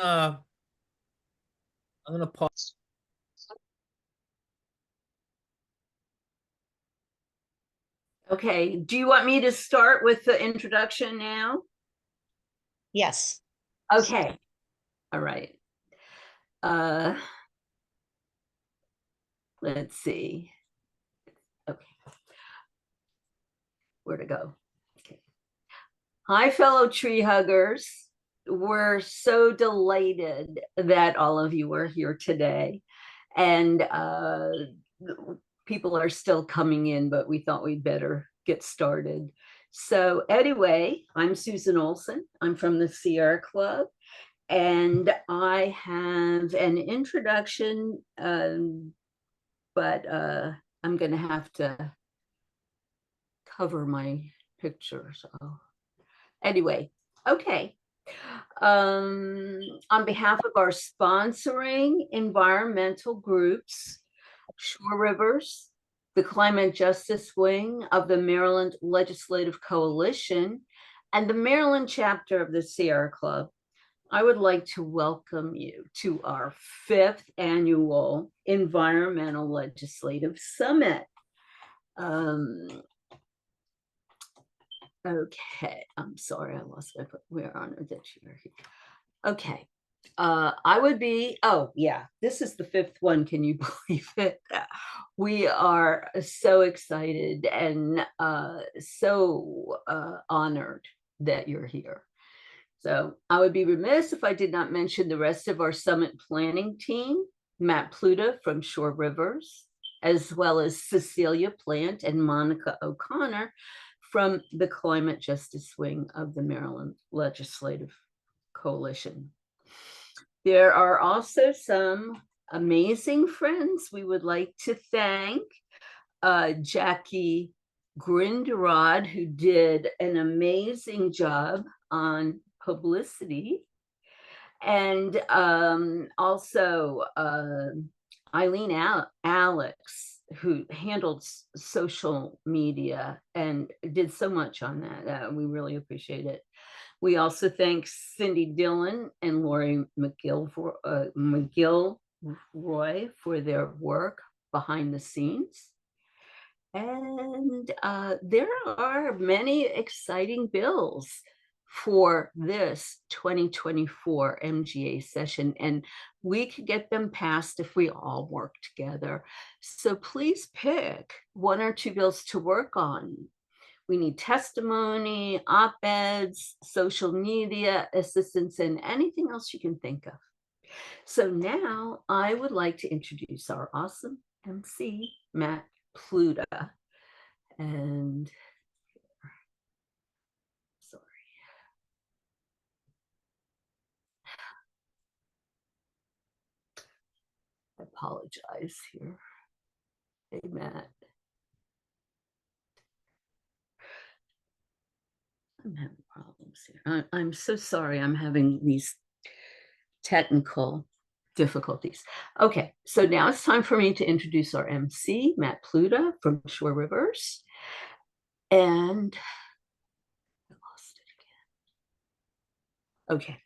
I'm gonna pause. Okay, do you want me to start with the introduction now? Yes. Okay, all right. Uh, let's see. Okay, where to go? Okay. Hi, fellow tree huggers. We're so delighted that all of you are here today. And people are still coming in, but we thought we'd better get started. So anyway, I'm Susan Olson. I'm from the Sierra Club. And I have an introduction, but I'm going to have to cover my picture. So anyway, okay. On behalf of our sponsoring environmental groups, Shore Rivers, the Climate Justice Wing of the Maryland Legislative Coalition, and the Maryland chapter of the Sierra Club, I would like to welcome you to our 5th annual Environmental Legislative Summit. Okay, I'm sorry, I lost my, we're on a ditch here. Okay, I would be, oh yeah, this is the 5th one, can you believe it? We are so excited and so honored that you're here. So I would be remiss if I did not mention the rest of our summit planning team, Matt Pluta from Shore Rivers, as well as Cecilia Plant and Monica O'Connor from the Climate Justice Wing of the Maryland Legislative Coalition. There are also some amazing friends we would like to thank. Jackie Grinderod, who did an amazing job on publicity, and also Eileen Alex, who handled social media and did so much on that. We really appreciate it. We also thank Cindy Dillon and Lori McGilroy for their work behind the scenes. And there are many exciting bills for this 2024 MGA session, and we could get them passed if we all work together. So please pick 1 or 2 bills to work on. We need testimony, op-eds, social media assistance, and anything else you can think of. So now I would like to introduce our awesome MC, Matt Pluta. And sorry. I apologize here. Hey, Matt. I'm having problems here. I'm so sorry. I'm having these technical difficulties. Okay, so now it's time for me to introduce our MC, Matt Pluta from Shore Rivers. And I lost it again. Okay,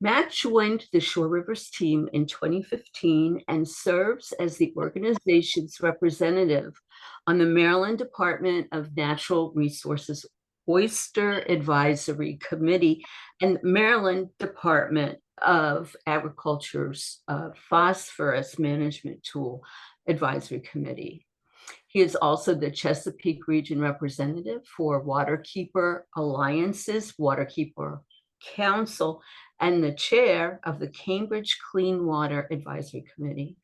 Matt joined the Shore Rivers team in 2015 and serves as the organization's representative on the Maryland Department of Natural Resources Oyster Advisory Committee and Maryland Department of Agriculture's Phosphorus Management Tool Advisory Committee. He is also the Chesapeake Region representative for Waterkeeper Alliance's Waterkeeper Council and the chair of the Cambridge Clean Water Advisory Committee.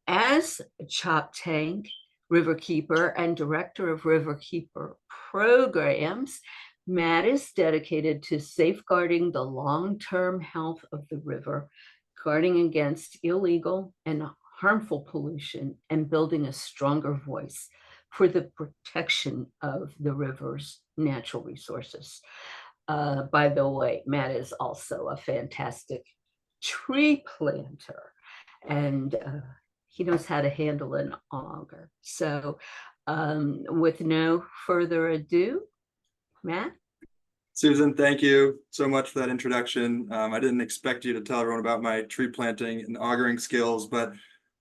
As Choptank Riverkeeper and director of Riverkeeper programs, Matt is dedicated to safeguarding the long-term health of the river, guarding against illegal and harmful pollution, and building a stronger voice for the protection of the river's natural resources. By the way, Matt is also a fantastic tree planter, and he knows how to handle an auger. So with no further ado, Matt. Susan, thank you so much for that introduction. I didn't expect you to tell everyone about my tree planting and augering skills, but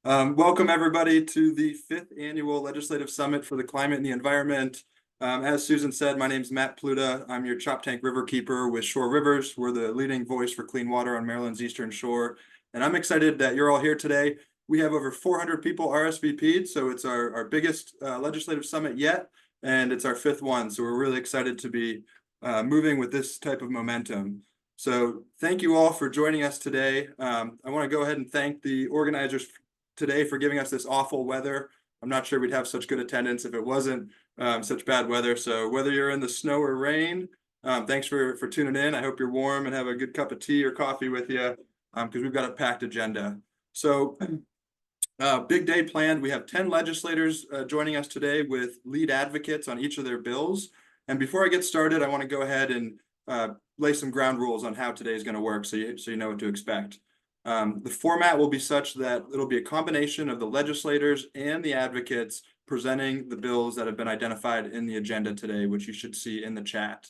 welcome everybody to the 5th Annual Legislative Summit for the Climate and the Environment. As Susan said, my name is Matt Pluta. I'm your Choptank River Keeper with Shore Rivers. We're the leading voice for clean water on Maryland's Eastern Shore. And I'm excited that you're all here today. We have over 400 people RSVP'd, so it's our biggest legislative summit yet, and it's our 5th one. So we're really excited to be moving with this type of momentum. So thank you all for joining us today. I want to go ahead and thank the organizers today for giving us this awful weather. I'm not sure we'd have such good attendance if it wasn't such bad weather. So whether you're in the snow or rain, thanks for tuning in. I hope you're warm and have a good cup of tea or coffee with you because we've got a packed agenda. So big day planned. We have 10 legislators joining us today with lead advocates on each of their bills. And before I get started, I want to go ahead and lay some ground rules on how today is going to work so you know what to expect. The format will be such that it'll be a combination of the legislators and the advocates presenting the bills that have been identified in the agenda today, which you should see in the chat.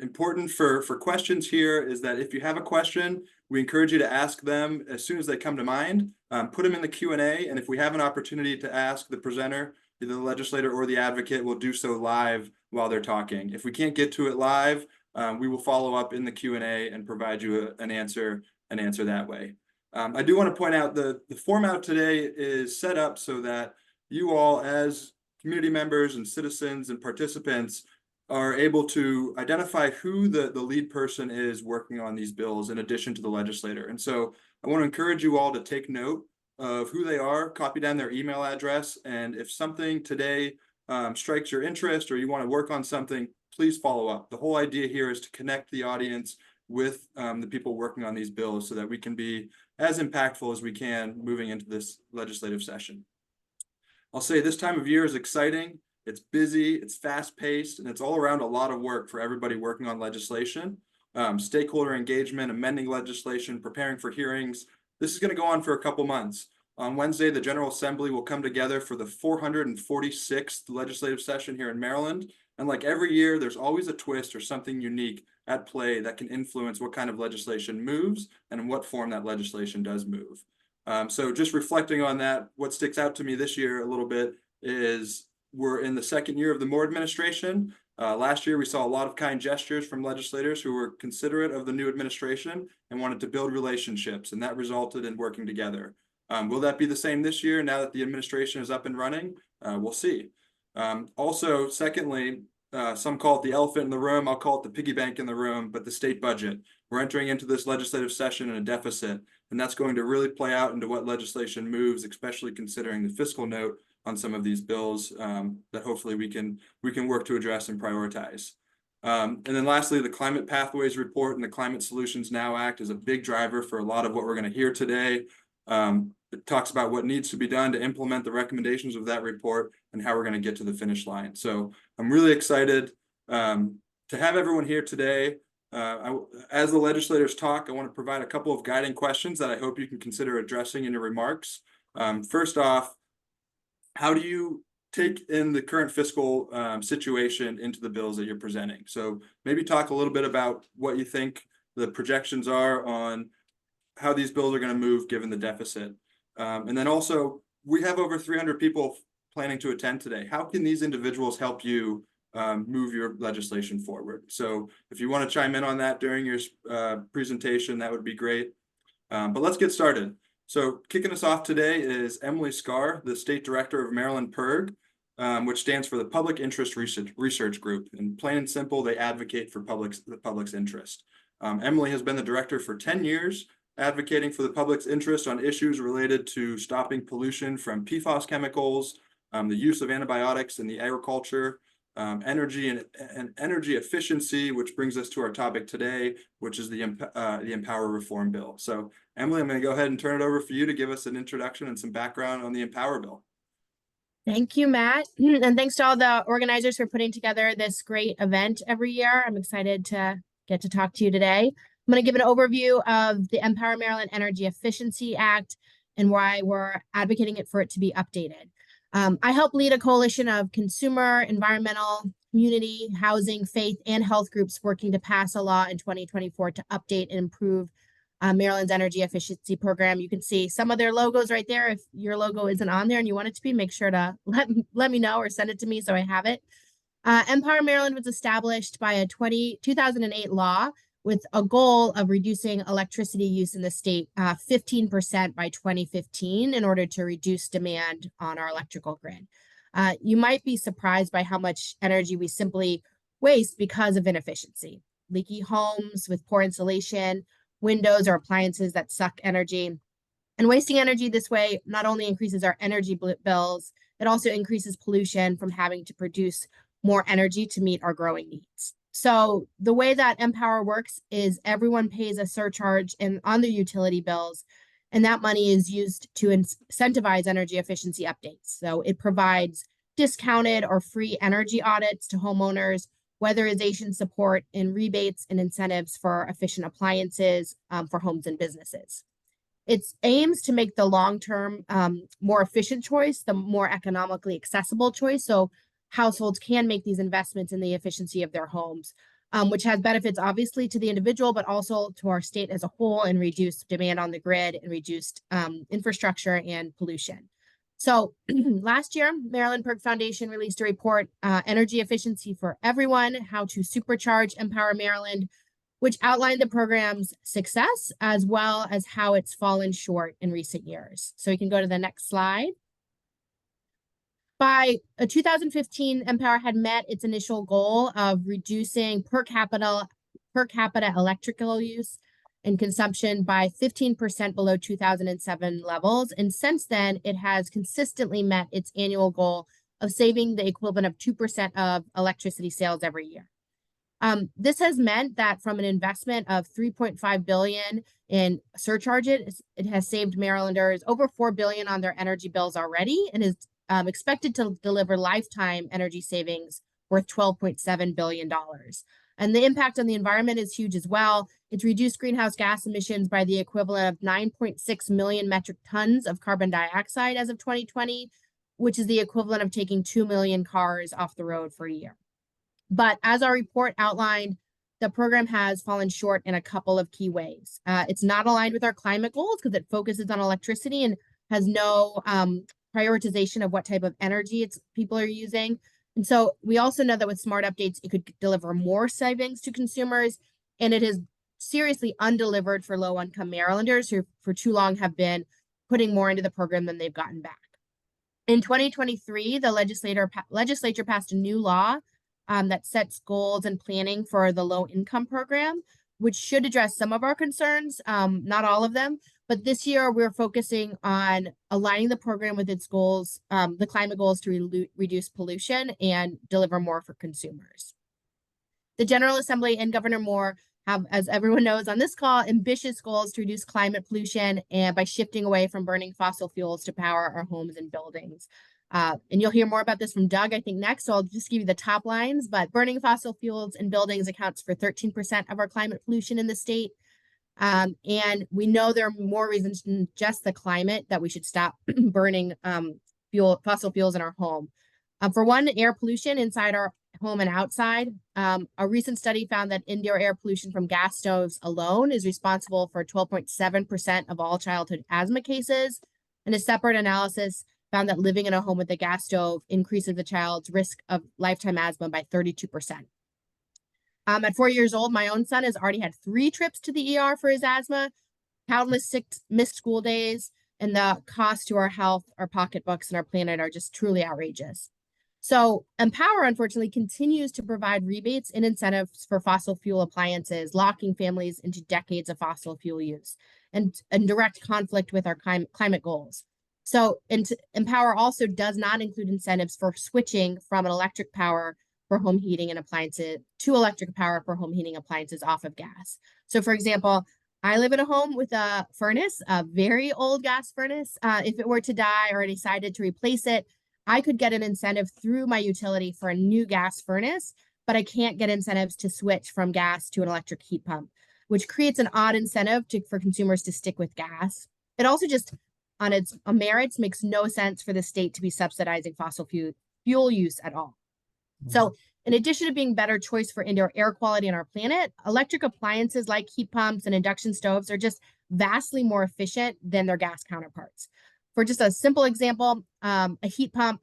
Important for questions here is that if you have a question, we encourage you to ask them as soon as they come to mind. Put them in the Q&A, and if we have an opportunity to ask the presenter, either the legislator or the advocate, we'll do so live while they're talking. If we can't get to it live, we will follow up in the Q&A and provide you an answer that way. I do want to point out the format of today is set up so that you all as community members and citizens and participants are able to identify who the lead person is working on these bills in addition to the legislator. And so I want to encourage you all to take note of who they are, copy down their email address, and if something today strikes your interest or you want to work on something, please follow up. The whole idea here is to connect the audience with the people working on these bills so that we can be as impactful as we can moving into this legislative session. I'll say this time of year is exciting. It's busy, it's fast-paced, and it's all around a lot of work for everybody working on legislation, stakeholder engagement, amending legislation, preparing for hearings. This is going to go on for a couple months. On Wednesday, the General Assembly will come together for the 446th legislative session here in Maryland. And like every year, there's always a twist or something unique at play that can influence what kind of legislation moves and in what form that legislation does move. So just reflecting on that, what sticks out to me this year a little bit is we're in the 2nd year of the Moore administration. Last year, we saw a lot of kind gestures from legislators who were considerate of the new administration and wanted to build relationships, and that resulted in working together. Will that be the same this year now that the administration is up and running? We'll see. Also, secondly, some call it the elephant in the room. I'll call it the piggy bank in the room, but the state budget. We're entering into this legislative session in a deficit, and that's going to really play out into what legislation moves, especially considering the fiscal note on some of these bills that hopefully we can work to address and prioritize. And then lastly, the Climate Pathways Report and the Climate Solutions Now Act is a big driver for a lot of what we're going to hear today. It talks about what needs to be done to implement the recommendations of that report and how we're going to get to the finish line. So I'm really excited to have everyone here today. As the legislators talk, I want to provide a couple of guiding questions that I hope you can consider addressing in your remarks. First off, how do you take in the current fiscal situation into the bills that you're presenting? So maybe talk a little bit about what you think the projections are on how these bills are going to move given the deficit. And then also, we have over 300 people planning to attend today. How can these individuals help you move your legislation forward? So if you want to chime in on that during your presentation, that would be great. But let's get started. So kicking us off today is Emily Scar, the State Director of Maryland PIRG, which stands for the Public Interest Research Group. And plain and simple, they advocate for the public's interest. Emily has been the director for 10 years, advocating for the public's interest on issues related to stopping pollution from PFAS chemicals, the use of antibiotics in the agriculture, energy and energy efficiency, which brings us to our topic today, which is the Empower Reform Bill. So Emily, I'm going to go ahead and turn it over for you to give us an introduction and some background on the Empower Bill. Thank you, Matt. And thanks to all the organizers for putting together this great event every year. I'm excited to get to talk to you today. I'm going to give an overview of the Empower Maryland Energy Efficiency Act and why we're advocating for it to be updated. I help lead a coalition of consumer, environmental, community, housing, faith, and health groups working to pass a law in 2024 to update and improve Maryland's energy efficiency program. You can see some of their logos right there. If your logo isn't on there and you want it to be, make sure to let me know or send it to me so I have it. Empower Maryland was established by a 2008 law with a goal of reducing electricity use in the state 15% by 2015 in order to reduce demand on our electrical grid. You might be surprised by how much energy we simply waste because of inefficiency. Leaky homes with poor insulation, windows or appliances that suck energy. And wasting energy this way not only increases our energy bills, it also increases pollution from having to produce more energy to meet our growing needs. So the way that Empower works is everyone pays a surcharge on their utility bills, and that money is used to incentivize energy efficiency updates. So it provides discounted or free energy audits to homeowners, weatherization support, and rebates and incentives for efficient appliances for homes and businesses. It aims to make the long-term more efficient choice, the more economically accessible choice, so households can make these investments in the efficiency of their homes, which has benefits obviously to the individual, but also to our state as a whole, and reduced demand on the grid and reduced infrastructure and pollution. So last year, Maryland PERC Foundation released a report, Energy Efficiency for Everyone, How to Supercharge Empower Maryland, which outlined the program's success as well as how it's fallen short in recent years. So you can go to the next slide. By 2015, Empower had met its initial goal of reducing per capita electrical use and consumption by 15% below 2007 levels. And since then, it has consistently met its annual goal of saving the equivalent of 2% of electricity sales every year. This has meant that from an investment of $3.5 billion in surcharges, it has saved Marylanders over $4 billion on their energy bills already, and is expected to deliver lifetime energy savings worth $12.7 billion. And the impact on the environment is huge as well. It's reduced greenhouse gas emissions by the equivalent of 9.6 million metric tons of carbon dioxide as of 2020, which is the equivalent of taking 2 million cars off the road for a year. But as our report outlined, the program has fallen short in a couple of key ways. It's not aligned with our climate goals because it focuses on electricity and has no prioritization of what type of energy people are using. And so we also know that with smart updates, it could deliver more savings to consumers, and it is seriously undelivered for low-income Marylanders who for too long have been putting more into the program than they've gotten back. In 2023, the legislature passed a new law that sets goals and planning for the low-income program, which should address some of our concerns, not all of them. But this year, we're focusing on aligning the program with its goals, the climate goals to reduce pollution and deliver more for consumers. The General Assembly and Governor Moore have, as everyone knows on this call, ambitious goals to reduce climate pollution and by shifting away from burning fossil fuels to power our homes and buildings. And you'll hear more about this from Doug, I think, next. So I'll just give you the top lines. But burning fossil fuels in buildings accounts for 13% of our climate pollution in the state. And we know there are more reasons than just the climate that we should stop burning fossil fuels in our home. For one, air pollution inside our home and outside. A recent study found that indoor air pollution from gas stoves alone is responsible for 12.7% of all childhood asthma cases. And a separate analysis found that living in a home with a gas stove increases the child's risk of lifetime asthma by 32%. At 4 years old, my own son has already had 3 trips to the ER for his asthma, countless missed school days, and the cost to our health, our pocketbooks, and our planet are just truly outrageous. So Empower, unfortunately, continues to provide rebates and incentives for fossil fuel appliances, locking families into decades of fossil fuel use and in direct conflict with our climate goals. So Empower also does not include incentives for switching from an electric power for home heating and appliances to electric power for home heating appliances off of gas. So for example, I live in a home with a furnace, a very old gas furnace. If it were to die or I decided to replace it, I could get an incentive through my utility for a new gas furnace, but I can't get incentives to switch from gas to an electric heat pump, which creates an odd incentive for consumers to stick with gas. It also just, on its merits, makes no sense for the state to be subsidizing fossil fuel use at all. So In addition to being a better choice for indoor air quality on our planet, electric appliances like heat pumps and induction stoves are just vastly more efficient than their gas counterparts. For just a simple example, a heat pump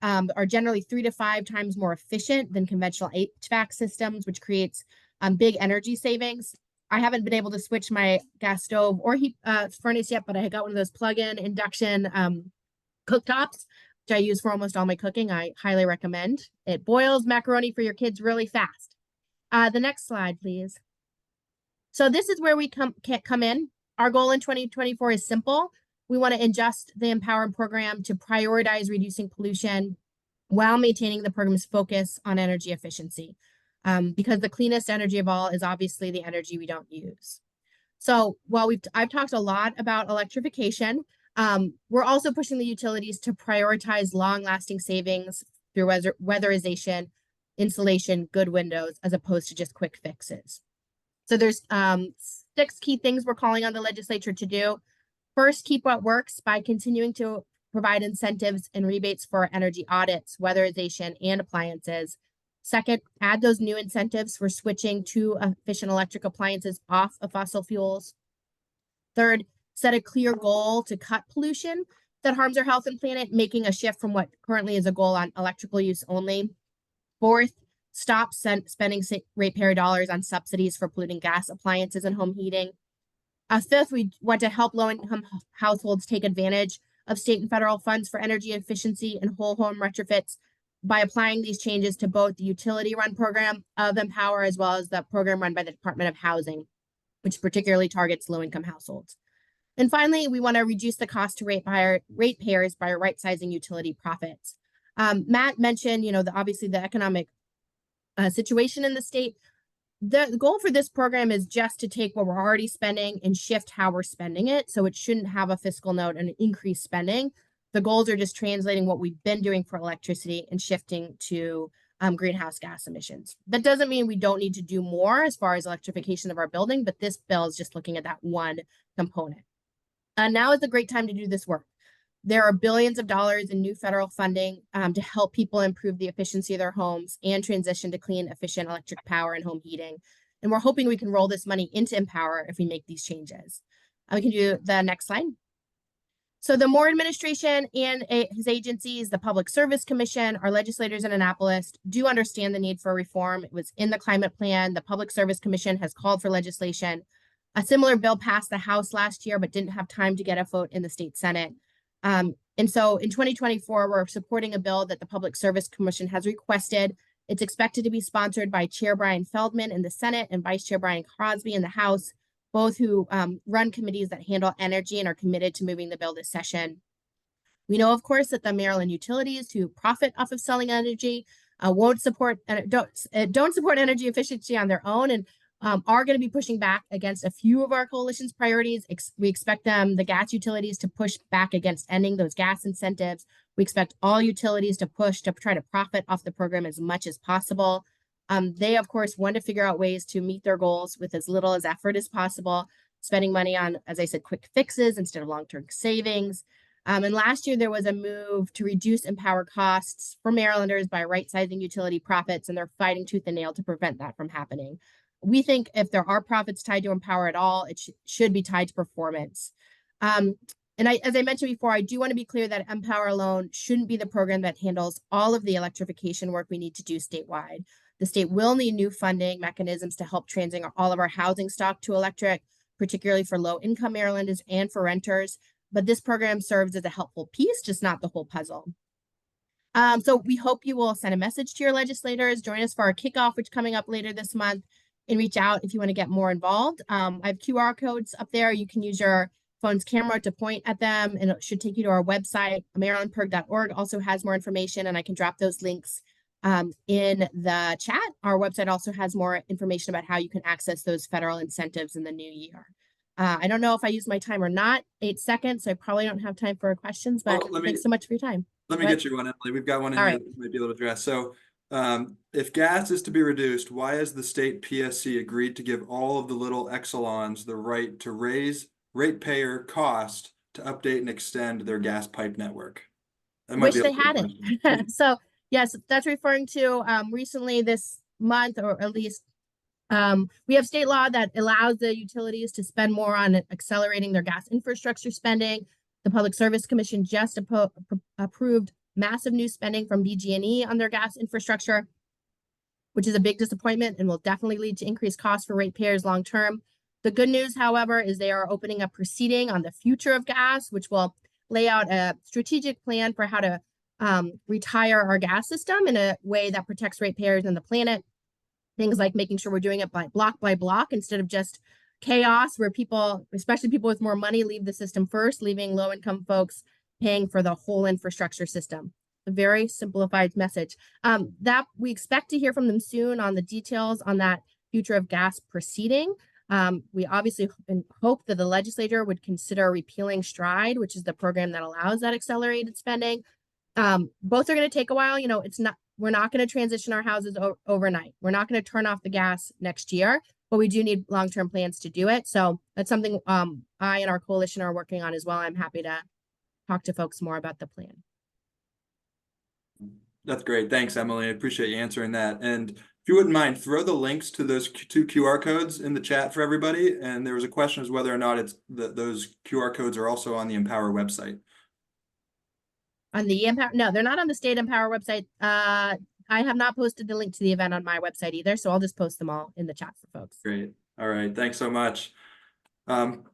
are generally 3 to 5 times more efficient than conventional HVAC systems, which creates big energy savings. I haven't been able to switch my gas stove or heat furnace yet, but I got one of those plug-in induction cooktops, which I use for almost all my cooking. I highly recommend. It boils macaroni for your kids really fast. The next slide, please. So this is where we come in. Our goal in 2024 is simple. We want to adjust the Empower program to prioritize reducing pollution while maintaining the program's focus on energy efficiency. Because the cleanest energy of all is obviously the energy we don't use. So while I've talked a lot about electrification, we're also pushing the utilities to prioritize long-lasting savings through weatherization, insulation, good windows, as opposed to just quick fixes. So there's 6 key things we're calling on the legislature to do. First, keep what works by continuing to provide incentives and rebates for energy audits, weatherization, and appliances. Second, add those new incentives for switching to efficient electric appliances off of fossil fuels. Third, set a clear goal to cut pollution that harms our health and planet, making a shift from what currently is a goal on electrical use only. Fourth, stop spending ratepayer dollars on subsidies for polluting gas appliances and home heating. Fifth, we want to help low-income households take advantage of state and federal funds for energy efficiency and whole home retrofits by applying these changes to both the utility-run program of Empower as well as the program run by the Department of Housing, which particularly targets low-income households. And finally, we want to reduce the cost to ratepayers by right-sizing utility profits. Matt mentioned, obviously the economic situation in the state. The goal for this program is just to take what we're already spending and shift how we're spending it. So it shouldn't have a fiscal note and increase spending. The goals are just translating what we've been doing for electricity and shifting to greenhouse gas emissions. That doesn't mean we don't need to do more as far as electrification of our building, but this bill is just looking at that one component. Now is a great time to do this work. There are billions of dollars in new federal funding to help people improve the efficiency of their homes and transition to clean, efficient electric power and home heating. And we're hoping we can roll this money into Empower if we make these changes. We can do the next slide. So the Moore administration and his agencies, the Public Service Commission, our legislators in Annapolis do understand the need for reform. It was in the climate plan. The Public Service Commission has called for legislation. A similar bill passed the House last year, but didn't have time to get a vote in the state Senate. And so in 2024, we're supporting a bill that the Public Service Commission has requested. It's expected to be sponsored by Chair Brian Feldman in the Senate and Vice Chair Brian Crosby in the House, both who run committees that handle energy and are committed to moving the bill this session. We know, of course, that the Maryland utilities who profit off of selling energy don't support energy efficiency on their own and are going to be pushing back against a few of our coalition's priorities. We expect the gas utilities to push back against ending those gas incentives. We expect all utilities to push to try to profit off the program as much as possible. They, of course, want to figure out ways to meet their goals with as little as effort as possible, spending money on, as I said, quick fixes instead of long-term savings. And last year, there was a move to reduce Empower costs for Marylanders by right-sizing utility profits, and they're fighting tooth and nail to prevent that from happening. We think if there are profits tied to Empower at all, it should be tied to performance. And as I mentioned before, I do want to be clear that Empower alone shouldn't be the program that handles all of the electrification work we need to do statewide. The state will need new funding mechanisms to help transition all of our housing stock to electric, particularly for low-income Marylanders and for renters. But this program serves as a helpful piece, just not the whole puzzle. So we hope you will send a message to your legislators, join us for our kickoff, which is coming up later this month, and reach out if you want to get more involved. I have QR codes up there. You can use your phone's camera to point at them, and it should take you to our website. MarylandPIRG.org also has more information, and I can drop those links in the chat. Our website also has more information about how you can access those federal incentives in the new year. I don't know if I used my time or not, 8 seconds, so I probably don't have time for questions, but thanks so much for your time. Let me get you one, Emily. We've got one in here that might be able to address. So if gas is to be reduced, why has the state PSC agreed to give all of the little Exelons the right to raise ratepayer cost to update and extend their gas pipe network? Wish they hadn't. So Yes, that's referring to recently this month, or at least we have state law that allows the utilities to spend more on accelerating their gas infrastructure spending. The Public Service Commission just approved massive new spending from BG&E on their gas infrastructure, which is a big disappointment and will definitely lead to increased costs for ratepayers long term. The good news, however, is they are opening a proceeding on the future of gas, which will lay out a strategic plan for how to retire our gas system in a way that protects ratepayers and the planet. Things like making sure we're doing it by block instead of just chaos, where people, especially people with more money, leave the system first, leaving low-income folks paying for the whole infrastructure system. A very simplified message. That we expect to hear from them soon on the details on that future of gas proceeding. We obviously hope that the legislature would consider repealing STRIDE, which is the program that allows that accelerated spending. Both are going to take a while. You know, we're not going to transition our houses overnight. We're not going to turn off the gas next year, but we do need long-term plans to do it. So that's something I and our coalition are working on as well. I'm happy to talk to folks more about the plan. That's great. Thanks, Emily. I appreciate you answering that. And if you wouldn't mind, throw the links to those 2 QR codes in the chat for everybody. And there was a question as whether or not those QR codes are also on the Empower website. On the Empower, no, they're not on the State Empower website. I have not posted the link to the event on my website either, so I'll just post them all in the chat for folks. Great. All right. Thanks so much.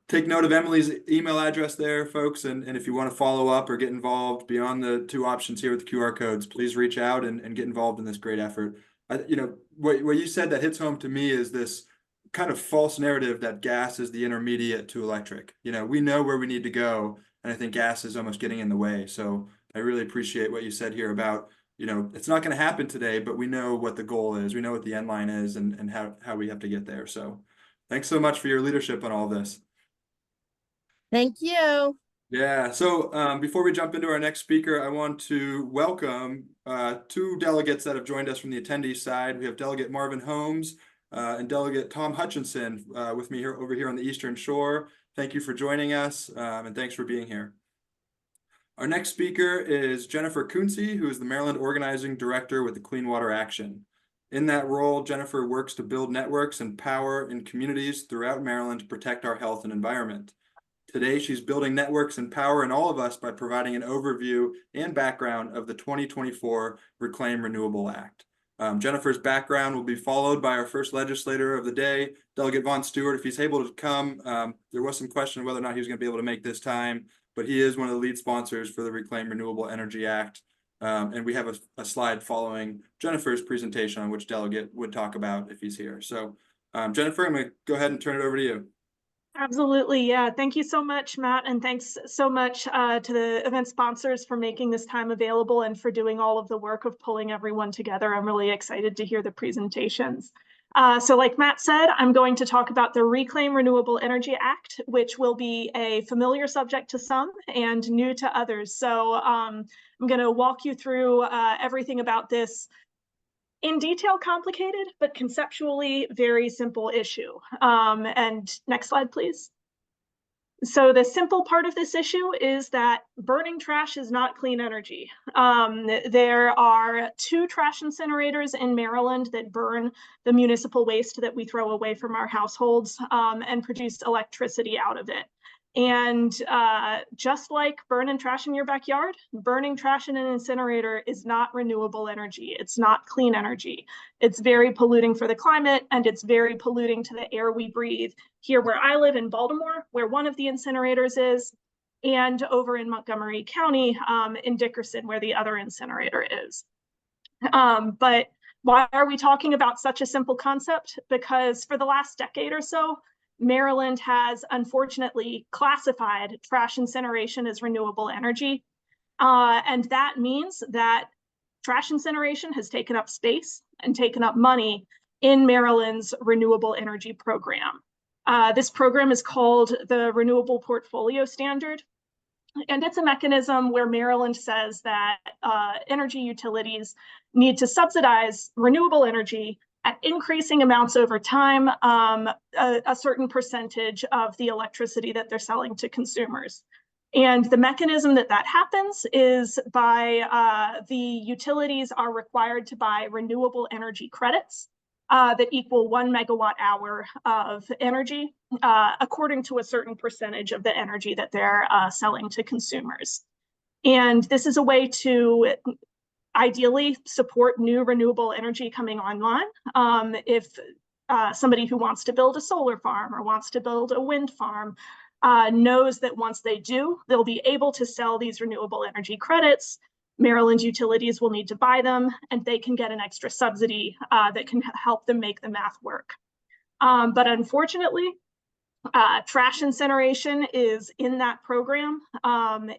Take note of Emily's email address there, folks. And if you want to follow up or get involved beyond the 2 options here with the QR codes, please reach out and get involved in this great effort. You know, what you said that hits home to me is this kind of false narrative that gas is the intermediate to electric. You know, we know where we need to go, and I think gas is almost getting in the way. So I really appreciate what you said here about, you know, it's not going to happen today, but we know what the goal is. We know what the end line is and how we have to get there. So thanks so much for your leadership on all this. Thank you. Yeah. So before we jump into our next speaker, I want to welcome 2 delegates that have joined us from the attendees side. We have Delegate Marvin Holmes and Delegate Tom Hutchinson with me over here on the Eastern Shore. Thank you for joining us and thanks for being here. Our next speaker is Jennifer Kunze, who is the Maryland Organizing Director with the Clean Water Action. In that role, Jennifer works to build networks and power in communities throughout Maryland to protect our health and environment. Today, she's building networks and power in all of us by providing an overview and background of the 2024 Reclaim Renewable Act. Jennifer's background will be followed by our first legislator of the day, Delegate Vaughn Stewart. If he's able to come, there was some question whether or not he was going to be able to make this time, but he is one of the lead sponsors for the Reclaim Renewable Energy Act. And we have a slide following Jennifer's presentation on which delegate would talk about if he's here. So Jennifer, I'm going to go ahead and turn it over to you. Absolutely. Yeah. Thank you so much, Matt. And thanks so much to the event sponsors for making this time available and for doing all of the work of pulling everyone together. I'm really excited to hear the presentations. So like Matt said, I'm going to talk about the Reclaim Renewable Energy Act, which will be a familiar subject to some and new to others. So I'm going to walk you through everything about this in detail complicated, but conceptually very simple issue. And next slide, please. So the simple part of this issue is that burning trash is not clean energy. There are 2 trash incinerators in Maryland that burn the municipal waste that we throw away from our households and produce electricity out of it. And just like burning trash in your backyard, burning trash in an incinerator is not renewable energy. It's not clean energy. It's very polluting for the climate, and it's very polluting to the air we breathe here where I live in Baltimore, where one of the incinerators is, and over in Montgomery County in Dickerson, where the other incinerator is. But why are we talking about such a simple concept? Because for the last decade or so, Maryland has unfortunately classified trash incineration as renewable energy. And that means that trash incineration has taken up space and taken up money in Maryland's renewable energy program. This program is called the Renewable Portfolio Standard. And it's a mechanism where Maryland says that energy utilities need to subsidize renewable energy at increasing amounts over time, a certain percentage of the electricity that they're selling to consumers. And the mechanism that happens is by the utilities are required to buy renewable energy credits that equal 1 megawatt hour of energy according to a certain percentage of the energy that they're selling to consumers. And this is a way to ideally support new renewable energy coming online. If somebody who wants to build a solar farm or wants to build a wind farm knows that once they do, they'll be able to sell these renewable energy credits. Maryland utilities will need to buy them, and they can get an extra subsidy that can help them make the math work. But unfortunately, trash incineration is in that program,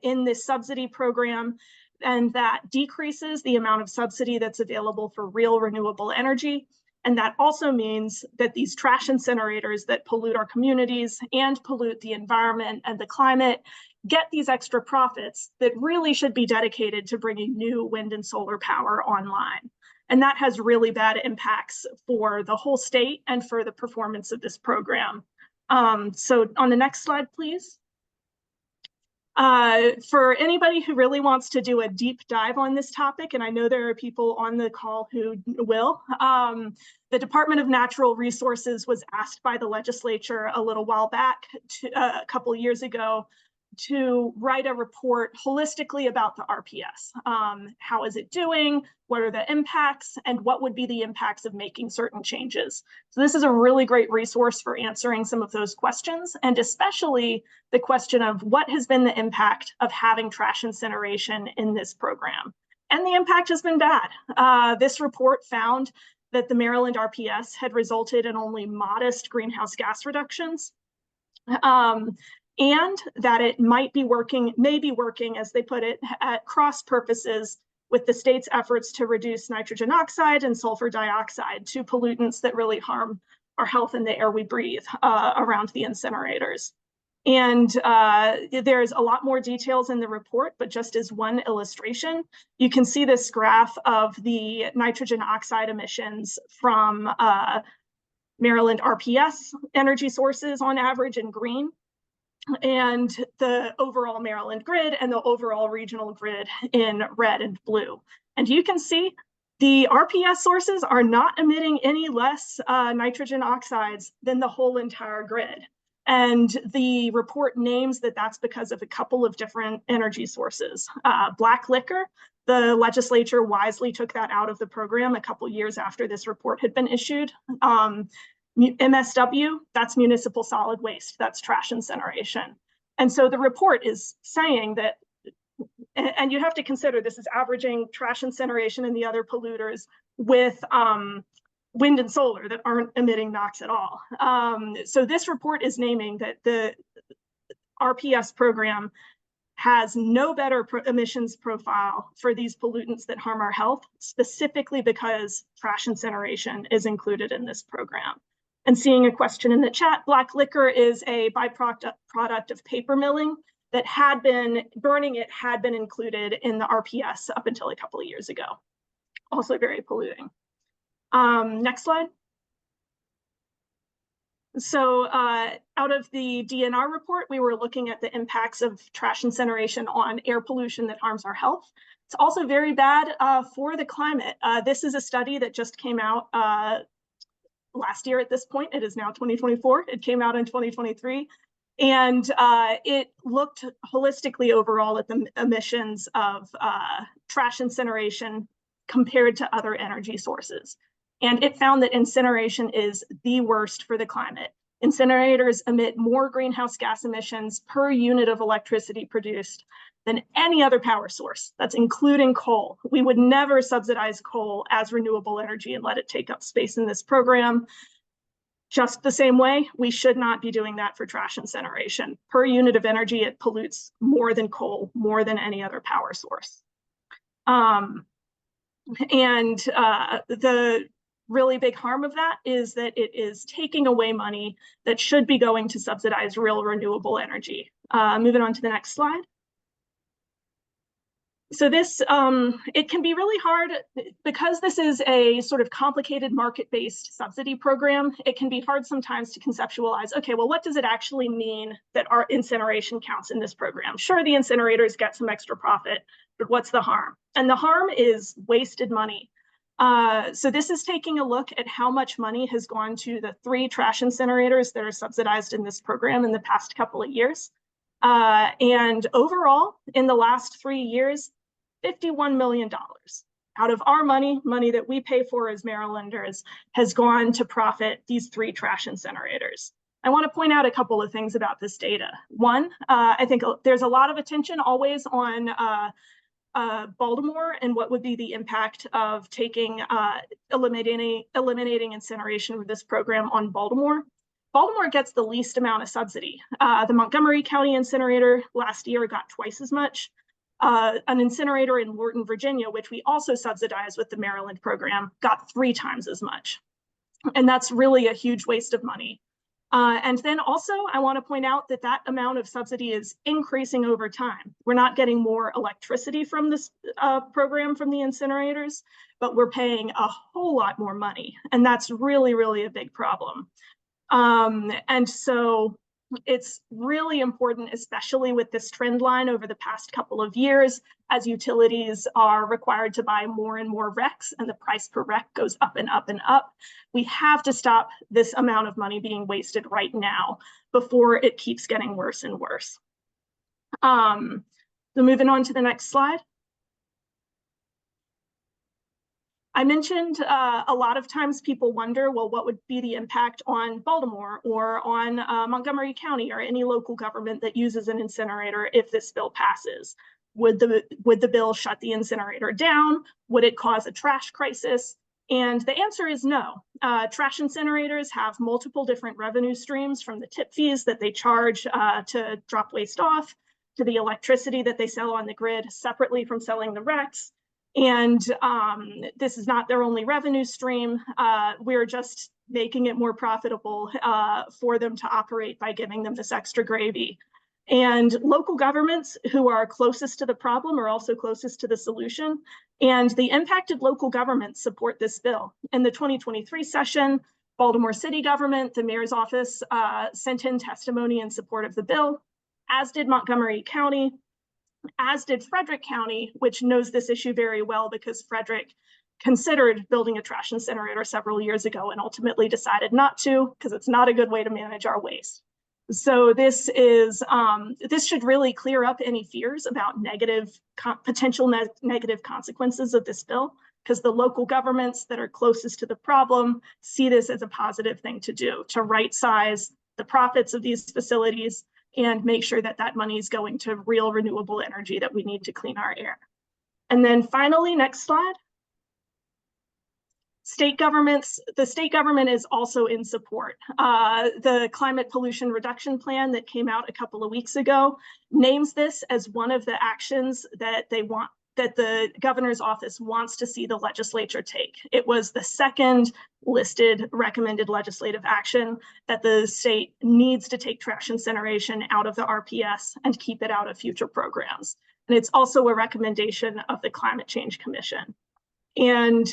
in this subsidy program, and that decreases the amount of subsidy that's available for real renewable energy. And that also means that these trash incinerators that pollute our communities and pollute the environment and the climate get these extra profits that really should be dedicated to bringing new wind and solar power online. And that has really bad impacts for the whole state and for the performance of this program. So on the next slide, please. For anybody who really wants to do a deep dive on this topic, and I know there are people on the call who will, the Department of Natural Resources was asked by the legislature a little while back, a couple of years ago, to write a report holistically about the RPS. How is it doing? What are the impacts? And what would be the impacts of making certain changes? So this is a really great resource for answering some of those questions, and especially the question of what has been the impact of having trash incineration in this program. And the impact has been bad. This report found that the Maryland RPS had resulted in only modest greenhouse gas reductions. And that it may be working, as they put it, at cross purposes with the state's efforts to reduce nitrogen oxide and sulfur dioxide, two pollutants that really harm our health and the air we breathe around the incinerators. And there's a lot more details in the report, but just as one illustration, you can see this graph of the nitrogen oxide emissions from Maryland RPS energy sources on average in green, and the overall Maryland grid and the overall regional grid in red and blue. And you can see the RPS sources are not emitting any less nitrogen oxides than the whole entire grid. And the report names that that's because of a couple of different energy sources. Black liquor, the legislature wisely took that out of the program a couple years after this report had been issued. MSW, that's municipal solid waste, that's trash incineration. And so the report is saying that, and you have to consider this is averaging trash incineration and the other polluters with wind and solar that aren't emitting NOx at all. So this report is naming that the RPS program has no better emissions profile for these pollutants that harm our health, specifically because trash incineration is included in this program. And seeing a question in the chat, black liquor is a byproduct of paper milling that had been, burning it had been included in the RPS up until a couple of years ago. Also very polluting. Next slide. So out of the DNR report, we were looking at the impacts of trash incineration on air pollution that harms our health. It's also very bad for the climate. This is a study that just came out last year at this point. It is now 2024. It came out in 2023. And it looked holistically overall at the emissions of trash incineration compared to other energy sources. And it found that incineration is the worst for the climate. Incinerators emit more greenhouse gas emissions per unit of electricity produced than any other power source. That's including coal. We would never subsidize coal as renewable energy and let it take up space in this program. Just the same way, we should not be doing that for trash incineration. Per unit of energy, it pollutes more than coal, more than any other power source. The really big harm of that is that it is taking away money that should be going to subsidize real renewable energy. Moving on to the next slide. So this, it can be really hard because this is a sort of complicated market-based subsidy program. It can be hard sometimes to conceptualize, okay, well, what does it actually mean that our incineration counts in this program? Sure, the incinerators get some extra profit, but what's the harm? And the harm is wasted money. So this is taking a look at how much money has gone to the 3 trash incinerators that are subsidized in this program in the past couple of years. And overall, in the last 3 years, $51 million out of our money that we pay for as Marylanders has gone to profit these 3 trash incinerators. I want to point out a couple of things about this data. One, I think there's a lot of attention always on Baltimore and what would be the impact of taking eliminating incineration with this program on Baltimore. Baltimore gets the least amount of subsidy. The Montgomery County incinerator last year got twice as much. An incinerator in Lorton, Virginia, which we also subsidize with the Maryland program, got 3 times as much. And that's really a huge waste of money. And then also, I want to point out that that amount of subsidy is increasing over time. We're not getting more electricity from this program from the incinerators, but we're paying a whole lot more money. And that's really, really a big problem. And so it's really important, especially with this trend line over the past couple of years, as utilities are required to buy more and more RECs and the price per REC goes up and up and up. We have to stop this amount of money being wasted right now before it keeps getting worse and worse. So moving on to the next slide. I mentioned a lot of times people wonder, well, what would be the impact on Baltimore or on Montgomery County or any local government that uses an incinerator if this bill passes? Would the bill shut the incinerator down? Would it cause a trash crisis? And the answer is no. Trash incinerators have multiple different revenue streams, from the tip fees that they charge to drop waste off, to the electricity that they sell on the grid separately from selling the RECs. And this is not their only revenue stream. We're just making it more profitable for them to operate by giving them this extra gravy. And local governments who are closest to the problem are also closest to the solution. And the impacted local governments support this bill. In the 2023 session, Baltimore City government, the mayor's office sent in testimony in support of the bill, as did Montgomery County, as did Frederick County, which knows this issue very well because Frederick considered building a trash incinerator several years ago and ultimately decided not to because it's not a good way to manage our waste. So this is this should really clear up any fears about potential negative consequences of this bill, because the local governments that are closest to the problem see this as a positive thing to do, to right size the profits of these facilities and make sure that that money is going to real renewable energy that we need to clean our air. And then finally, next slide. State governments, the state government is also in support. The Climate Pollution Reduction Plan that came out a couple of weeks ago names this as one of the actions that they want, that the governor's office wants to see the legislature take. It was the second listed recommended legislative action that the state needs to take trash incineration out of the RPS and keep it out of future programs. And it's also a recommendation of the Climate Change Commission. And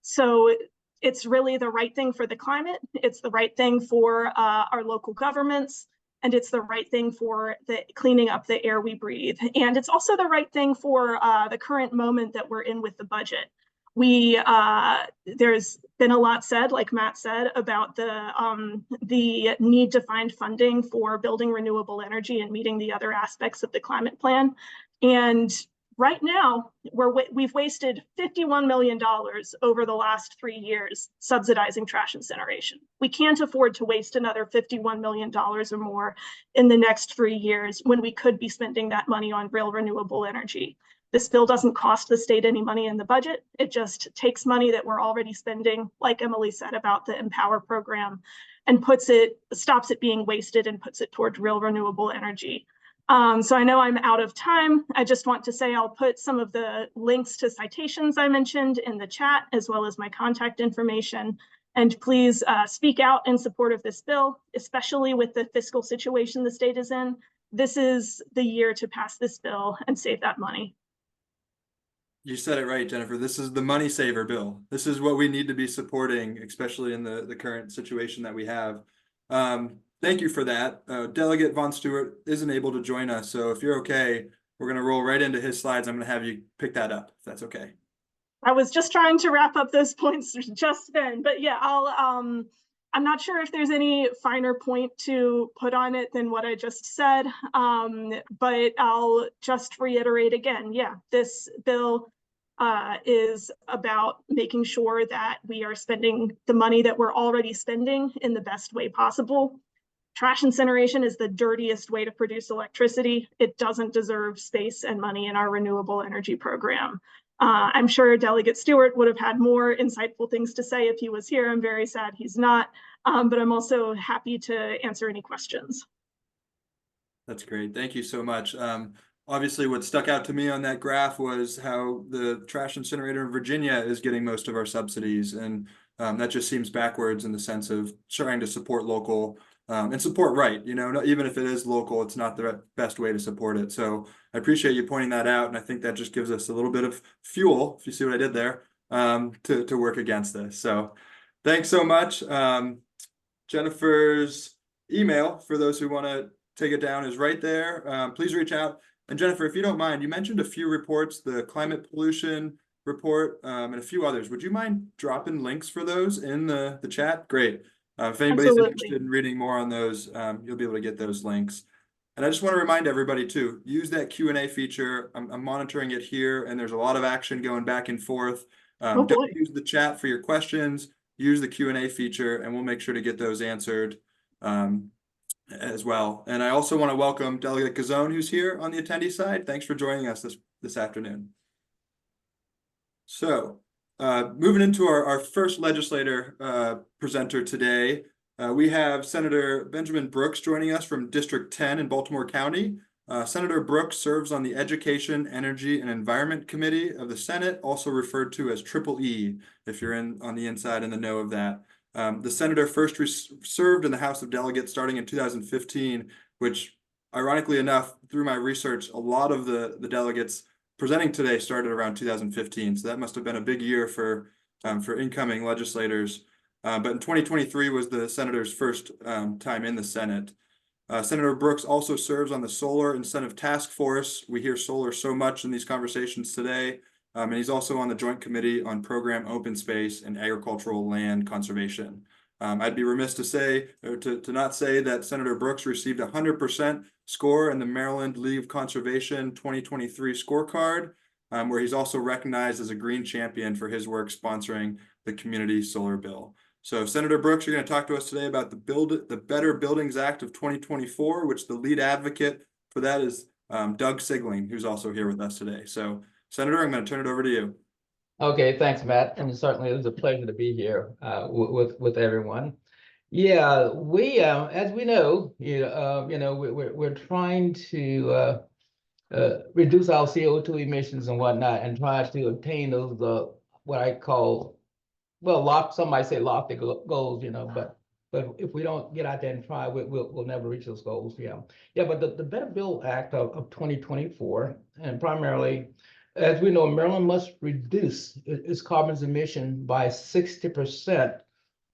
so it's really the right thing for the climate. It's the right thing for our local governments. And it's the right thing for the cleaning up the air we breathe. And it's also the right thing for the current moment that we're in with the budget. There's been a lot said, like Matt said, about the need to find funding for building renewable energy and meeting the other aspects of the climate plan. And right now, we've wasted $51 million over the last 3 years subsidizing trash incineration. We can't afford to waste another $51 million or more in the next 3 years when we could be spending that money on real renewable energy. This bill doesn't cost the state any money in the budget. It just takes money that we're already spending, like Emily said about the Empower program, and stops it being wasted and puts it toward real renewable energy. So I know I'm out of time. I just want to say I'll put some of the links to citations I mentioned in the chat, as well as my contact information. And please speak out in support of this bill, especially with the fiscal situation the state is in. This is the year to pass this bill and save that money. You said it right, Jennifer. This is the money saver bill. This is what we need to be supporting, especially in the current situation that we have. Thank you for that. Delegate Von Stewart isn't able to join us, so if you're okay, we're going to roll right into his slides. I'm going to have you pick that up, if that's okay. I was just trying to wrap up those points just then, but yeah, I'm not sure if there's any finer point to put on it than what I just said, but I'll just reiterate again. Yeah, this bill is about making sure that we are spending the money that we're already spending in the best way possible. Trash incineration is the dirtiest way to produce electricity. It doesn't deserve space and money in our renewable energy program. I'm sure Delegate Stewart would have had more insightful things to say if he was here. I'm very sad he's not, but I'm also happy to answer any questions. That's great. Thank you so much. Obviously, what stuck out to me on that graph was how the trash incinerator in Virginia is getting most of our subsidies. And that just seems backwards in the sense of trying to support local and support right. You know, even if it is local, it's not the best way to support it. So I appreciate you pointing that out. And I think that just gives us a little bit of fuel, if you see what I did there, to work against this. So thanks so much. Jennifer's email, for those who want to take it down, is right there. Please reach out. And Jennifer, if you don't mind, you mentioned a few reports, the climate pollution report and a few others. Would you mind dropping links for those in the chat? Great. If anybody's Absolutely. interested in reading more on those, you'll be able to get those links. And I just want to remind everybody too, use that Q&A feature. I'm monitoring it here, and there's a lot of action going back and forth. Oh, boy. Don't use the chat for your questions. Use the Q&A feature, and we'll make sure to get those answered as well. And I also want to welcome Delegate Gazone, who's here on the attendee side. Thanks for joining us this afternoon. So moving into our first legislator presenter today, we have Senator Benjamin Brooks joining us from District 10 in Baltimore County. Senator Brooks serves on the Education, Energy, and Environment Committee of the Senate, also referred to as EEE, if you're on the inside in the know of that. The senator first served in the House of Delegates starting in 2015, which, ironically enough, through my research, a lot of the delegates presenting today started around 2015. So that must have been a big year for incoming legislators. But in 2023 was the senator's first time in the Senate. Senator Brooks also serves on the Solar Incentive Task Force. We hear solar so much in these conversations today. And he's also on the Joint Committee on Program Open Space and Agricultural Land Conservation. I'd be remiss to say, or to not say, that Senator Brooks received a 100% score in the Maryland League of Conservation 2023 scorecard, where he's also recognized as a green champion for his work sponsoring the community solar bill. So Senator Brooks, you're going to talk to us today about the Better Buildings Act of 2024, which the lead advocate for that is Doug Sigling, who's also here with us today. So Senator, I'm going to turn it over to you. Okay, thanks, Matt. And certainly it was a pleasure to be here with everyone. Yeah, we, as we know, we're trying to reduce our CO2 emissions and whatnot, and try to obtain those what I call, well, some might say lofty goals, but if we don't get out there and try, we'll never reach those goals. Yeah. But the Better Build Act of 2024, and primarily, as we know, Maryland must reduce its carbon emission by 60%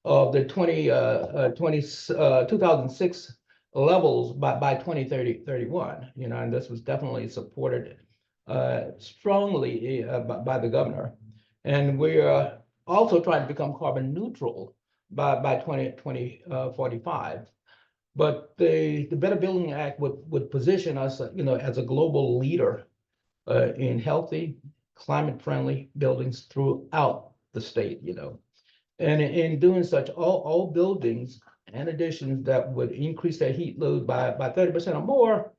of the 2006 levels by 2031. And this was definitely supported strongly by the governor. And we're also trying to become carbon neutral by 2045. But the Better Building Act would position us, as a global leader in healthy, climate-friendly buildings throughout the state, And in doing such, all buildings and additions that would increase their heat load by 30% or more,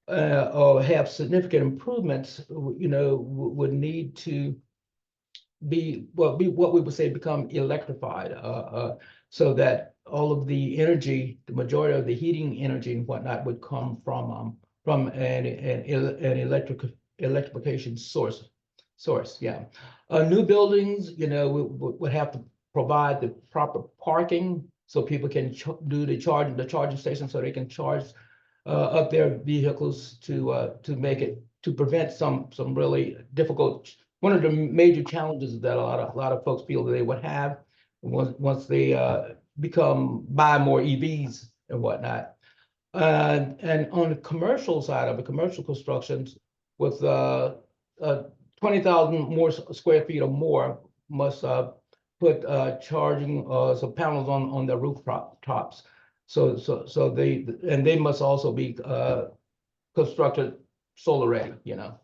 or have significant improvements, would need to be what we would say become electrified, so that all of the energy, the majority of the heating energy and whatnot, would come from an electrification source. Yeah. New buildings, would have to provide the proper parking so people can do the charging station, so they can charge up their vehicles to prevent some really difficult one of the major challenges that a lot of folks feel that they would have once they buy more EVs and whatnot. And on the commercial side of the commercial constructions, with 20,000 more square feet or more, must put charging some panels on their rooftops. So they must also be constructed solar ready, you know.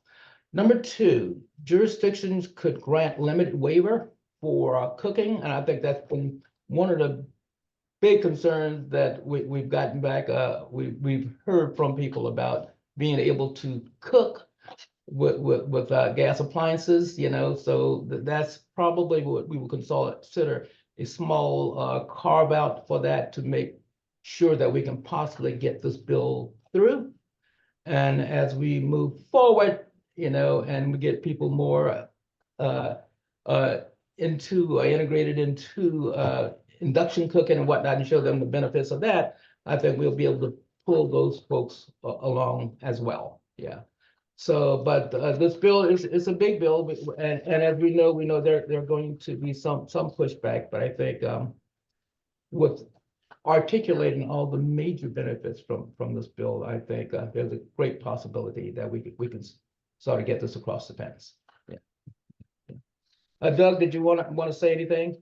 Number two, jurisdictions could grant limited waiver for cooking, and I think that's been one of the big concerns that we've gotten back. We've heard from people about being able to cook with gas appliances, you know, so that's probably what we would consider a small carve out for that, to make sure that we can possibly get this bill through. And as we move forward, you know, and we get people more integrated into induction cooking and whatnot, and show them the benefits of that, I think we'll be able to pull those folks along as well. Yeah. So, but this bill is a big bill, and as we know there going to be some pushback, but I think with articulating all the major benefits from this bill, I think there's a great possibility that we can sort of get this across the fence. Yeah. Doug, did you want to say anything?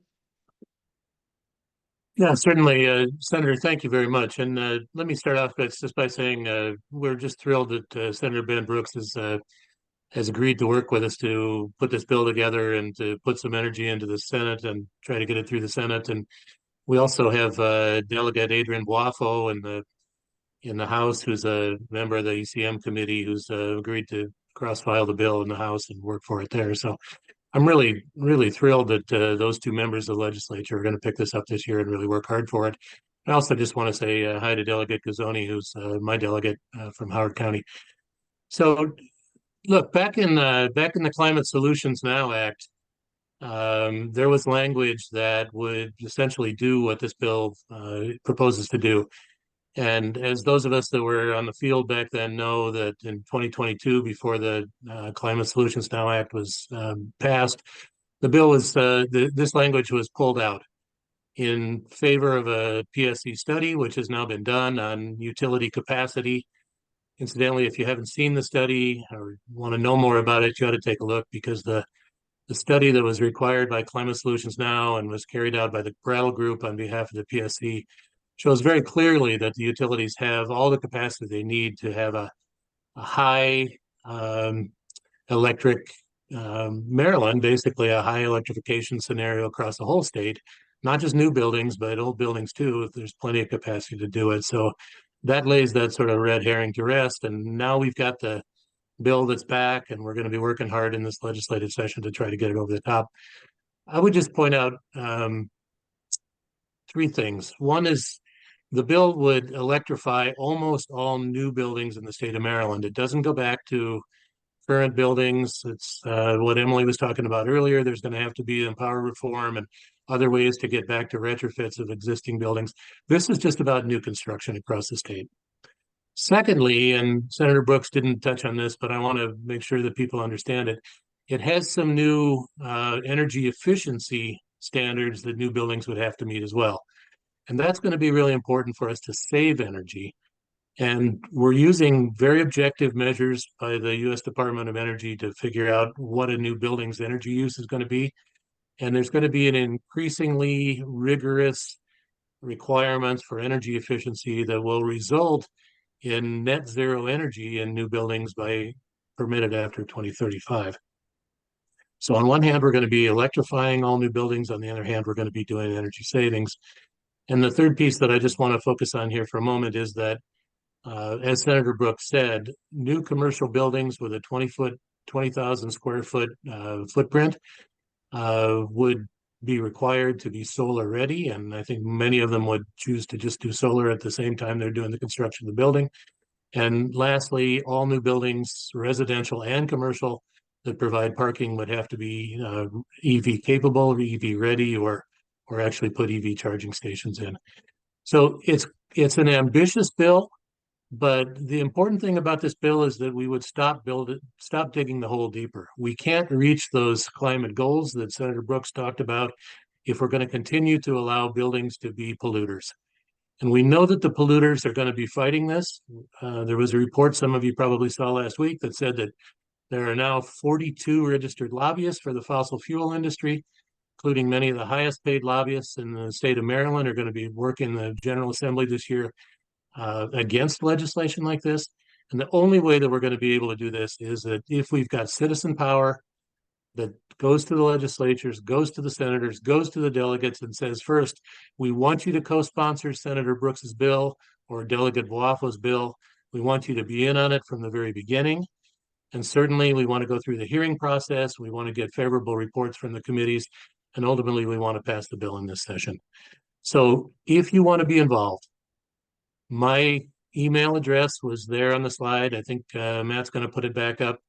Yeah, certainly, Senator, thank you very much. And let me start off just by saying we're just thrilled that Senator Ben Brooks has agreed to work with us to put this bill together and to put some energy into the Senate and try to get it through the Senate. And we also have Delegate Adrian Boafo in the House, who's a member of the ECM committee, who's agreed to cross-file the bill in the House and work for it there. So I'm really, really thrilled that those two members of the legislature are going to pick this up this year and really work hard for it. I also just want to say hi to Delegate Gazzoni, who's my delegate from Howard County. So, look, back in the Climate Solutions Now Act, there was language that would essentially do what this bill proposes to do. And as those of us that were on the field back then know, that in 2022, before the Climate Solutions Now Act was passed, the bill was this language was pulled out in favor of a PSC study, which has now been done on utility capacity. Incidentally, if you haven't seen the study or want to know more about it, you ought to take a look, because the study that was required by Climate Solutions Now and was carried out by the Brattle Group on behalf of the PSC shows very clearly that the utilities have all the capacity they need to have a high electric Maryland, basically a high electrification scenario across the whole state, not just new buildings, but old buildings too, if there's plenty of capacity to do it. So that lays that sort of red herring to rest. And now we've got the bill that's back, and we're going to be working hard in this legislative session to try to get it over the top. I would just point out three things. One is the bill would electrify almost all new buildings in the state of Maryland. It doesn't go back to current buildings. It's what Emily was talking about earlier. There's going to have to be power reform and other ways to get back to retrofits of existing buildings. This is just about new construction across the state. Secondly, and Senator Brooks didn't touch on this, but I want to make sure that people understand it, it has some new energy efficiency standards that new buildings would have to meet as well. And that's going to be really important for us to save energy. And we're using very objective measures by the U.S. Department of Energy to figure out what a new building's energy use is going to be. And there's going to be an increasingly rigorous requirements for energy efficiency that will result in net zero energy in new buildings permitted after 2035. So on one hand, we're going to be electrifying all new buildings. On the other hand, we're going to be doing energy savings. And the third piece that I just want to focus on here for a moment is that, as Senator Brooks said, new commercial buildings with a 20,000 square foot footprint would be required to be solar ready. And I think many of them would choose to just do solar at the same time they're doing the construction of the building. And lastly, all new buildings, residential and commercial, that provide parking would have to be EV capable, or EV ready, or actually put EV charging stations in. So it's an ambitious bill. But the important thing about this bill is that we would stop digging the hole deeper. We can't reach those climate goals that Senator Brooks talked about if we're going to continue to allow buildings to be polluters. And we know that the polluters are going to be fighting this. There was a report some of you probably saw last week that said that there are now 42 registered lobbyists for the fossil fuel industry, including many of the highest paid lobbyists in the state of Maryland are going to be working the General Assembly this year against legislation like this. And the only way that we're going to be able to do this is that if we've got citizen power that goes to the legislatures, goes to the senators, goes to the delegates and says, first, we want you to co-sponsor Senator Brooks's bill or Delegate Boaffo's bill. We want you to be in on it from the very beginning. And certainly we want to go through the hearing process. We want to get favorable reports from the committees. And ultimately, we want to pass the bill in this session. So if you want to be involved, my email address was there on the slide. I think Matt's going to put it back up.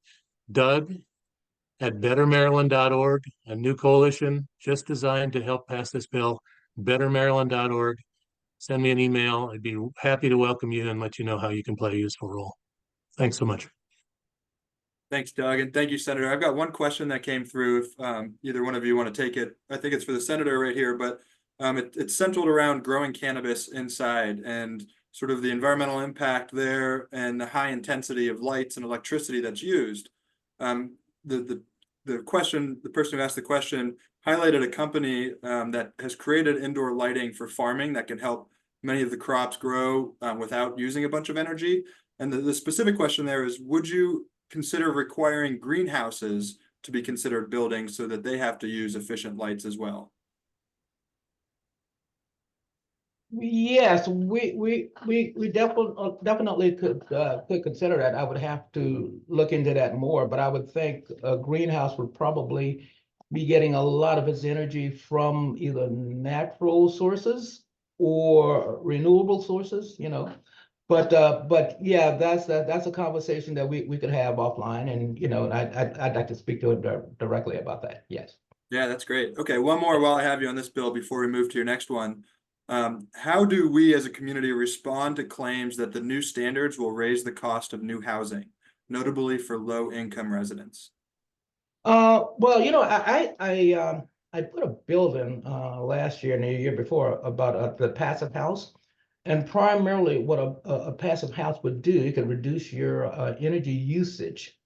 Doug@bettermaryland.org, a new coalition just designed to help pass this bill, bettermaryland.org. Send me an email. I'd be happy to welcome you and let you know how you can play a useful role. Thanks so much. Thanks, Doug, and thank you, Senator. I've got one question that came through. If either one of you want to take it, I think it's for the senator right here, but it's centered around growing cannabis inside and sort of the environmental impact there and the high intensity of lights and electricity that's used. The person who asked the question highlighted a company that has created indoor lighting for farming that can help many of the crops grow without using a bunch of energy. And the specific question there is, would you consider requiring greenhouses to be considered buildings so that they have to use efficient lights as well? Yes, we definitely could consider that. I would have to look into that more, but I would think a greenhouse would probably be getting a lot of its energy from either natural sources or renewable sources, you know. But yeah, that's a conversation that we could have offline, and you know, I'd like to speak to it directly about that. Yes. Yeah, that's great. Okay, one more while I have you on this bill before we move to your next one. How do we as a community respond to claims that the new standards will raise the cost of new housing, notably for low-income residents? Well, you know, I put a bill in last year and the year before about the passive house. And primarily what a passive house would do, it could reduce your energy usage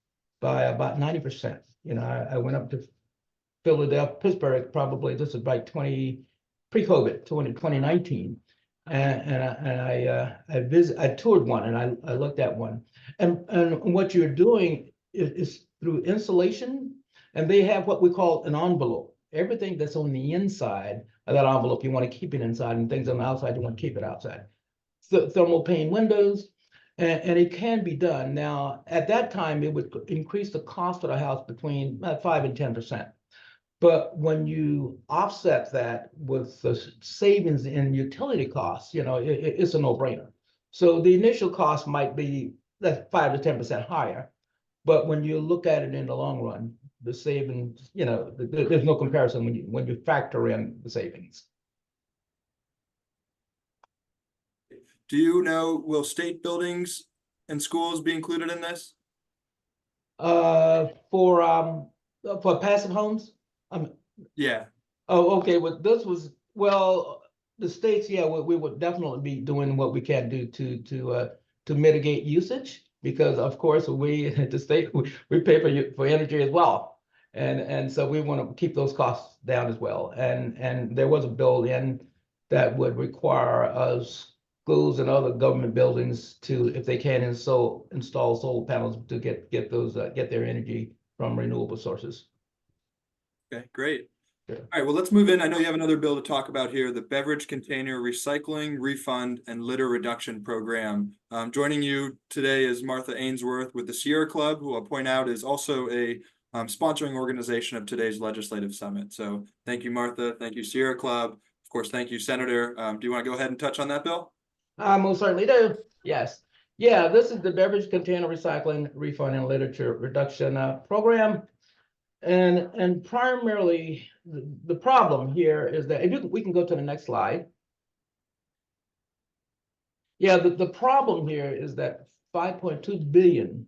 by about 90%. You know, I went up to Philadelphia, Pittsburgh, probably this is like pre-COVID, 2019. And I toured one and I looked at one. And what you're doing is through insulation, and they have what we call an envelope. Everything that's on the inside of that envelope, you want to keep it inside, and things on the outside, you want to keep it outside. Thermal pane windows, and it can be done. Now, at that time, it would increase the cost of the house between 5 and 10%. But when you offset that with the savings in utility costs, you know, it's a no-brainer. So the initial cost might be 5 to 10% higher, but when you look at it in the long run, the savings, you know, there's no comparison when you factor in the savings. Do you know, will state buildings and schools be included in this? For passive homes? Yeah. Oh, okay. Well, the states, yeah, we would definitely be doing what we can do to mitigate usage, because of course we at the state we pay for energy as well, and so we want to keep those costs down as well. And there was a bill in that would require us schools and other government buildings to, if they can, install solar panels to get their energy from renewable sources. Okay, great. Sure. All right, well, let's move in. I know you have another bill to talk about here, the Beverage Container Recycling, Refund, and Litter Reduction Program. Joining you today is Martha Ainsworth with the Sierra Club, who I'll point out is also a sponsoring organization of today's legislative summit. So thank you, Martha. Thank you, Sierra Club. Of course, thank you, Senator. Do you want to go ahead and touch on that bill? I most certainly do. Yes. Yeah, this is the Beverage Container Recycling, Refund, and Litter Reduction Program. And primarily, the problem here is that we can go to the next slide. Yeah, the problem here is that 5.2 billion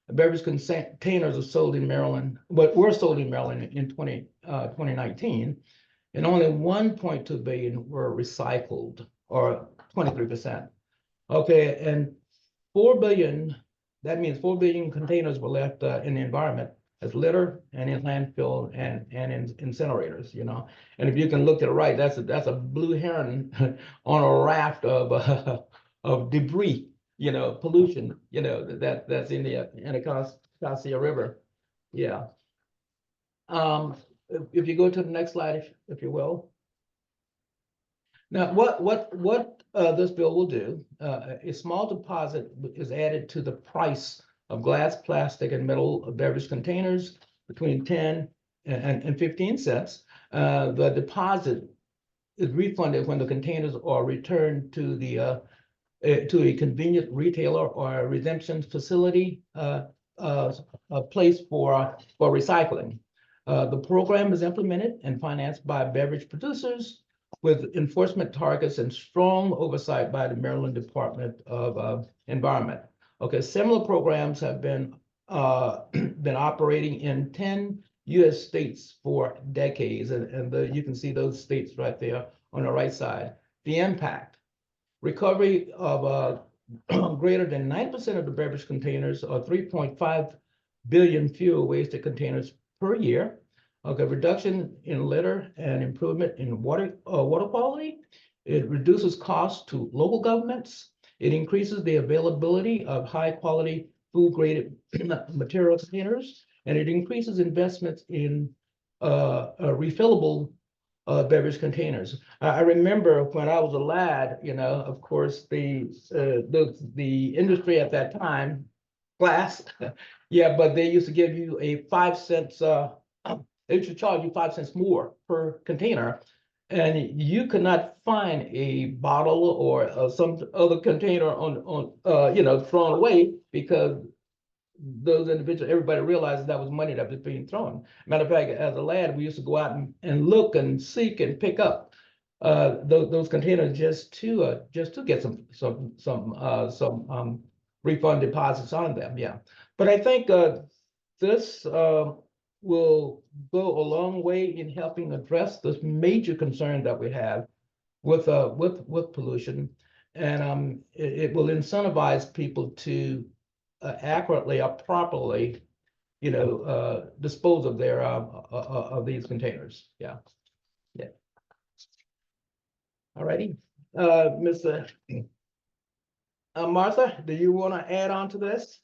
beverage containers are sold in Maryland, but were sold in Maryland in 2019, and only 1.2 billion were recycled, or 23%. Okay, and 4 billion, that means 4 billion containers were left in the environment as litter and in landfill and in incinerators, you know. And if you can look to the right, that's a blue heron on a raft of of debris, you know, pollution, you know, that's in the Anacostia River. Yeah. If you go to the next slide, if you will. Now, what this bill will do, a small deposit is added to the price of glass, plastic, and metal beverage containers between 10 and 15 cents. The deposit is refunded when the containers are returned to to a convenient retailer or a redemption facility a place for recycling. The program is implemented and financed by beverage producers with enforcement targets and strong oversight by the Maryland Department of Environment. Okay, similar programs have been operating in 10 U.S. states for decades, and you can see those states right there on the right side. The impact: recovery of greater than 9% of the beverage containers, or 3.5 billion fewer wasted containers per year. Okay, reduction in litter and improvement in water quality. It reduces costs to local governments. It increases the availability of high quality food grade material containers, and it increases investments in refillable beverage containers. I remember when I was a lad, you know, of course, the industry at that time, glass, yeah, but they used to give you a 5 cents, they used to charge you 5 cents more per container, and you could not find a bottle or some other container on you know, thrown away, because those individuals, everybody realized that was money that was being thrown. Matter of fact, as a lad, we used to go out and look and seek and pick up those containers just to get some refund deposits on them. Yeah, but I think this will go a long way in helping address this major concern that we have with pollution, and it will incentivize people to accurately or properly, you know, dispose of their of these containers. Yeah, yeah. All righty, Mr. Martha, do you want to add on to this?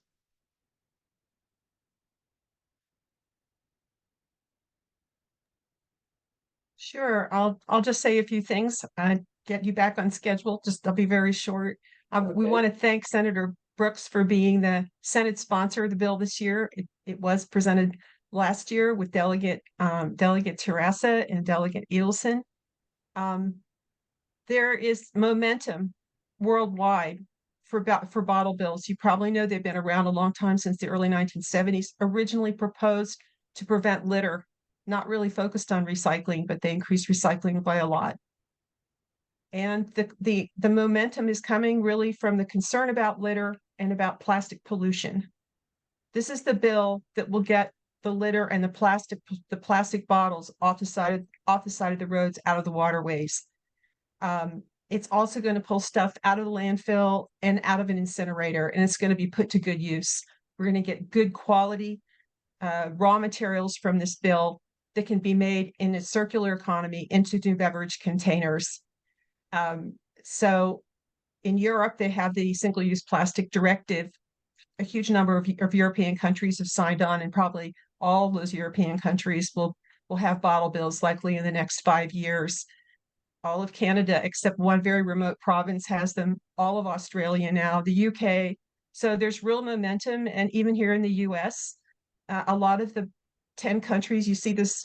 Sure, I'll just say a few things. Get you back on schedule. I'll be very short. We Okay. want to thank Senator Brooks for being the Senate sponsor of the bill this year. It was presented last year with Delegate Terrassa and Delegate Edelson. There is momentum worldwide for bottle bills. You probably know they've been around a long time, since the early 1970s, originally proposed to prevent litter, not really focused on recycling, but they increased recycling by a lot. And the momentum is coming really from the concern about litter and about plastic pollution. This is the bill that will get the litter and the plastic bottles off the side of the roads, out of the waterways. It's also going to pull stuff out of the landfill and out of an incinerator, and it's going to be put to good use. We're going to get good quality raw materials from this bill that can be made in a circular economy into new beverage containers. So in Europe, they have the single-use plastic directive. A huge number of European countries have signed on, and probably all those European countries will have bottle bills likely in the next 5 years. All of Canada, except one very remote province, has them. All of Australia now, the UK. So there's real momentum. And even here in the US, a lot of the 10 countries, you see this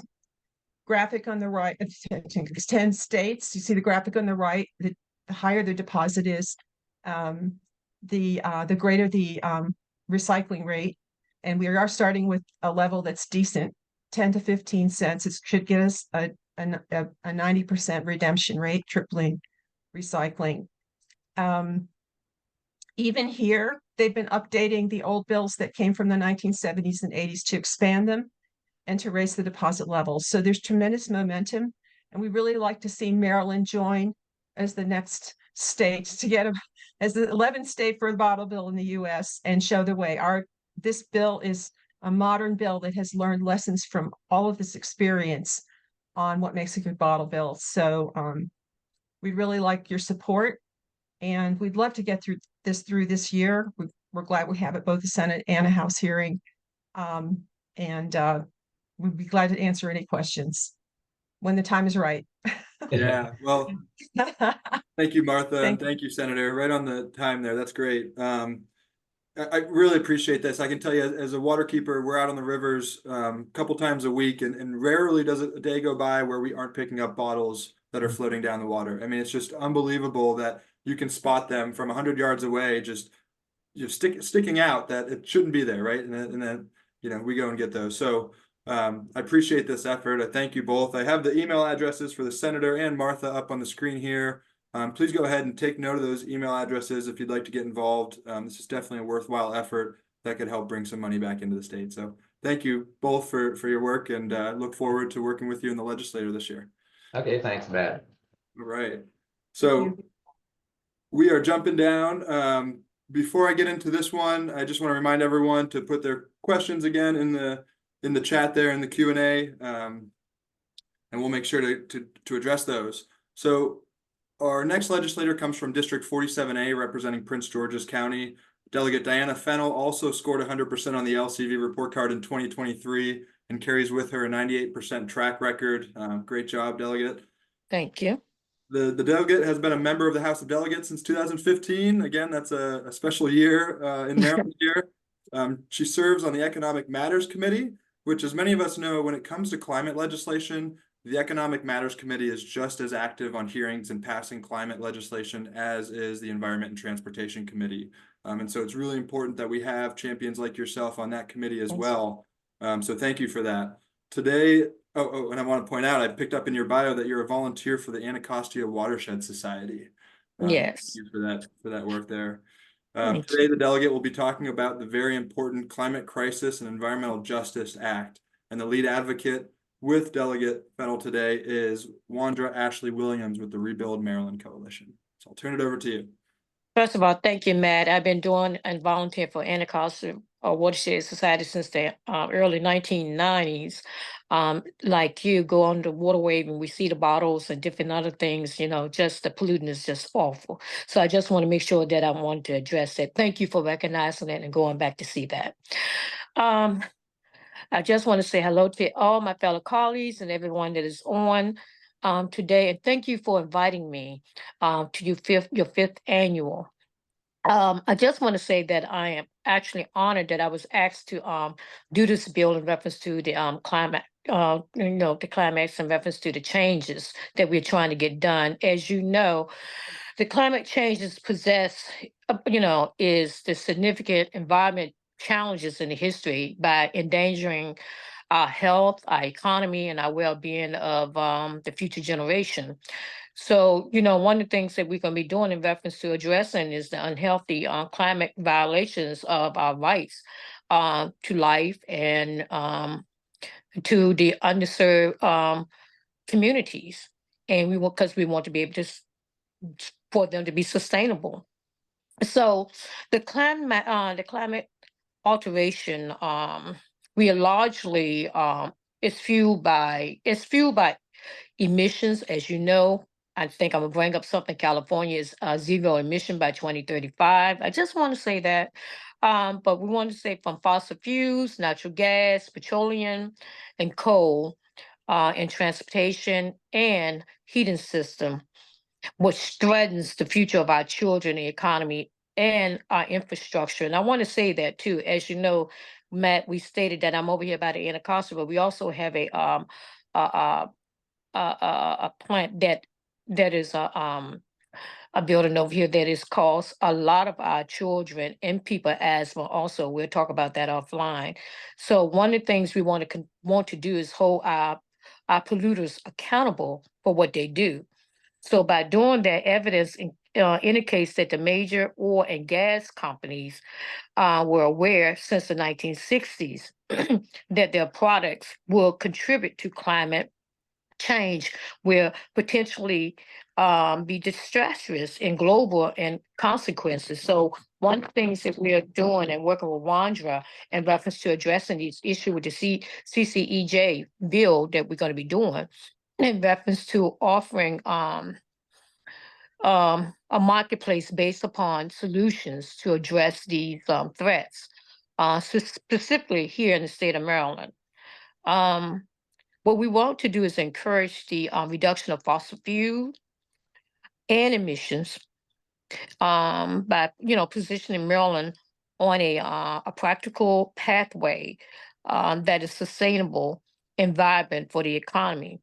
graphic on the right, 10 states, you see the graphic on the right, the higher the deposit is, the greater the recycling rate. And we are starting with a level that's decent, 10 to 15 cents. It should get us a 90% redemption rate, tripling recycling. even here, they've been updating the old bills that came from the 1970s and 80s to expand them and to raise the deposit levels. So there's tremendous momentum. And we really like to see Maryland join as the next state to get as the 11th state for the bottle bill in the US and show the way. This bill is a modern bill that has learned lessons from all of this experience on what makes a good bottle bill. So we really like your support, and we'd love to get through this year. We're glad we have it both a Senate and a House hearing. We'd be glad to answer any questions when the time is right. Yeah, well, thank you, Martha, and Thank you. thank you, Senator. Right on the time there. That's great. I really appreciate this. I can tell you, as a waterkeeper, we're out on the rivers a couple times a week, and rarely does a day go by where we aren't picking up bottles that are floating down the water. I mean, it's just unbelievable that you can spot them from 100 yards away, just sticking out that it shouldn't be there, right? And then we go and get those. So I appreciate this effort. I thank you both. I have the email addresses for the Senator and Martha up on the screen here. Please go ahead and take note of those email addresses if you'd like to get involved. This is definitely a worthwhile effort that could help bring some money back into the state. So thank you both for your work, and look forward to working with you in the legislature this year. Okay, thanks, Matt. All right. So we are jumping down. Before I get into this one, I just want to remind everyone to put their questions again in the chat there in the Q&A, and we'll make sure to address those. So our next legislator comes from District 47A, representing Prince George's County. Delegate Diana Fennell also scored 100% on the LCV report card in 2023 and carries with her a 98% track record. Great job, Delegate. Thank you. The delegate has been a member of the House of Delegates since 2015. Again, that's a special year in Maryland here. She serves on the Economic Matters Committee, which, as many of us know, when it comes to climate legislation, the Economic Matters Committee is just as active on hearings and passing climate legislation as is the Environment and Transportation Committee. And so it's really important that we have champions like yourself on that committee as well. So thank you for that. Today, and I want to point out, I picked up in your bio that you're a volunteer for the Anacostia Watershed Society. Yes. Thank you for that work there. Thank Today, the delegate will be talking about the very important Climate Crisis and Environmental Justice Act, and the lead advocate with Delegate Fennell today is Wandra Ashley Williams with the Rebuild Maryland Coalition. So I'll turn it over to you. First of all, thank you, Matt. I've been doing and volunteering for Anacostia Watershed Society since the early 1990s. Like you, go on the waterway and we see the bottles and different other things, just the pollutant is just awful. So I just want to make sure that I wanted to address that. Thank you for recognizing it and going back to see that. I just want to say hello to all my fellow colleagues and everyone that is on today. And thank you for inviting me to your fifth annual. I just want to say that I am actually honored that I was asked to do this bill in reference to the climate, the climax in reference to the changes that we're trying to get done. As you know, the climate changes possess, is the significant environment challenges in the history by endangering our health, our economy, and our well-being of the future generation. So, one of the things that we're going to be doing in reference to addressing is the unhealthy climate violations of our rights to life and to the underserved communities. And because we want to be able to, for them to be sustainable. So the climate alteration, we are largely it's fueled by emissions. As you know, I think I'm gonna bring up something. California is zero emission by 2035. I just want to say that, but we want to say from fossil fuels, natural gas, petroleum, and coal, and transportation and heating system, which threatens the future of our children, the economy, and our infrastructure. And I want to say that too, as you know, Matt, we stated that I'm over here by the Anacostia, but we also have a plant that is a building over here that is caused a lot of our children and people asthma. Also, we'll talk about that offline. So one of the things we want to do is hold our polluters accountable for what they do. So by doing that, evidence indicates that the major oil and gas companies were aware since the 1960s that their products will contribute to climate change, will potentially be disastrous in global and consequences. So one of the things that we are doing and working with Wandra in reference to addressing these issues with the CCEJ bill that we're going to be doing in reference to offering a marketplace based upon solutions to address these threats, specifically here in the state of Maryland. What we want to do is encourage the reduction of fossil fuel and emissions by, positioning Maryland on a practical pathway that is sustainable and vibrant for the economy.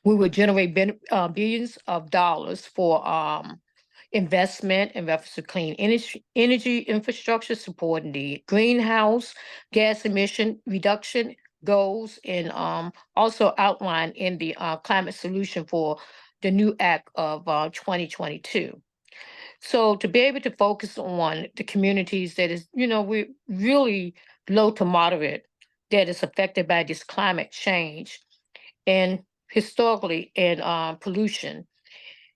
We would generate billions of dollars for investment in reference to clean energy infrastructure, supporting the greenhouse gas emission reduction goals, and also outlined in the climate solution for the new act of 2022. So to be able to focus on the communities that is, we're really low to moderate that is affected by this climate change, and historically in pollution,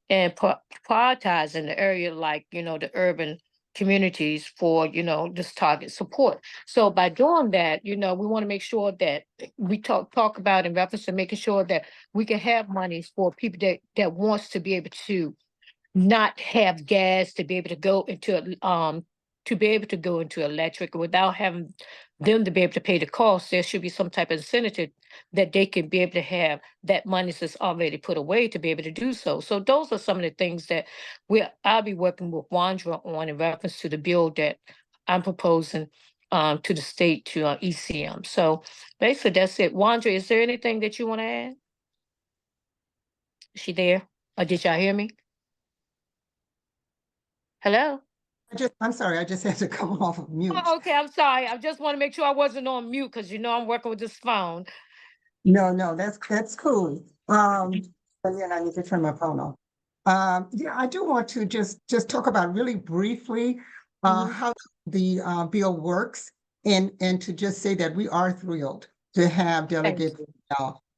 and prioritizing the area like, the urban communities for, this target support. So by doing that, we want to make sure that we talk about in reference to making sure that we can have monies for people that wants to be able to not have gas, to be able to go into electric without having them to be able to pay the cost. There should be some type of incentive that they can be able to have that money that's already put away to be able to do so. So those are some of the things that I'll be working with Wandra on in reference to the bill that I'm proposing to the state, to ECM. So basically that's it. Wandra, is there anything that you want to add? Is she there? Or did y'all hear me? Hello? I'm sorry, I just had to come off of mute. Oh, okay, I'm sorry. I just want to make sure I wasn't on mute because I'm working with this phone. No, that's cool. But then I need to turn my phone off. Yeah, I do want to just talk about really briefly how the bill works, and to just say that we are thrilled to have Delegate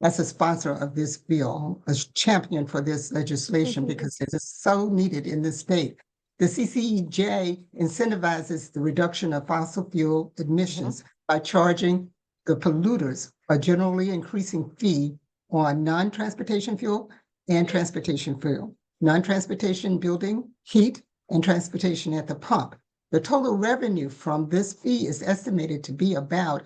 as a sponsor of this bill, a champion for this legislation, because it is so needed in this state. The CCEJ incentivizes the reduction of fossil fuel emissions by charging the polluters a generally increasing fee on non-transportation fuel and transportation fuel, non-transportation building, heat, and transportation at the pump. The total revenue from this fee is estimated to be about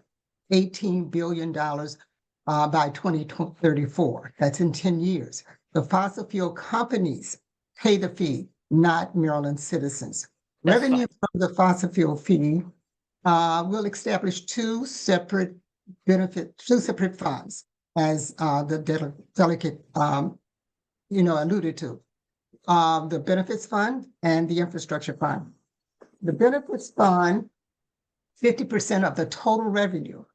$18 billion by 2034. That's in 10 years. The fossil fuel companies pay the fee, not Maryland citizens. Revenue from the fossil fuel fee will establish two separate funds, as the delegate alluded to. The benefits fund and the infrastructure fund. The benefits fund, 50% of the total revenue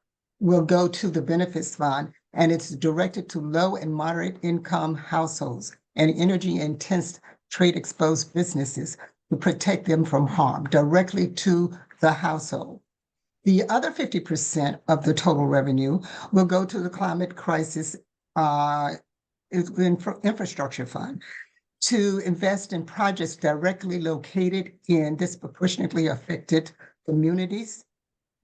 will go to the benefits fund, and it's directed to low and moderate income households and energy intense trade exposed businesses to protect them from harm directly to the household. The other 50% of the total revenue will go to the climate crisis infrastructure fund to invest in projects directly located in disproportionately affected communities,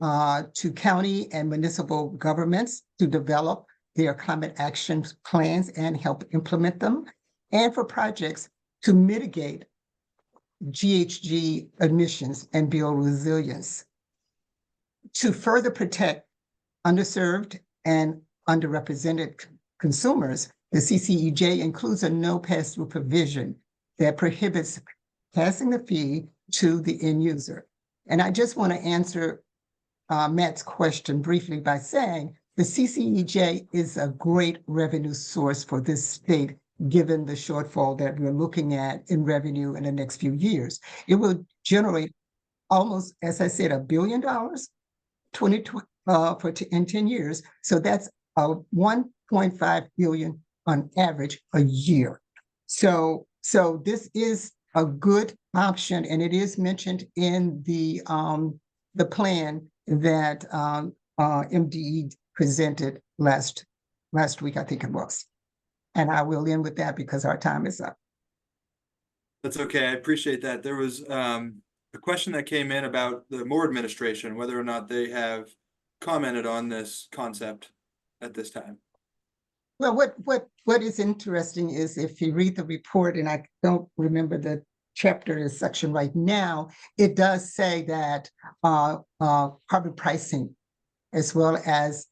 to county and municipal governments to develop their climate action plans and help implement them, and for projects to mitigate GHG emissions and build resilience. To further protect underserved and underrepresented consumers, the CCEJ includes a no pass-through provision that prohibits passing the fee to the end user. And I just want to answer Matt's question briefly by saying the CCEJ is a great revenue source for this state, given the shortfall that we're looking at in revenue in the next few years. It will generate almost, as I said, $1 billion in 10 years. So that's $1.5 billion on average a year. So this is a good option, and it is mentioned in the plan that MDE presented last week, I think it was. And I will end with that because our time is up. That's okay. I appreciate that. There was a question that came in about the Moore administration, whether or not they have commented on this concept at this time. Well, what is interesting is if you read the report, and I don't remember the chapter or section right now, it does say that carbon pricing, as well as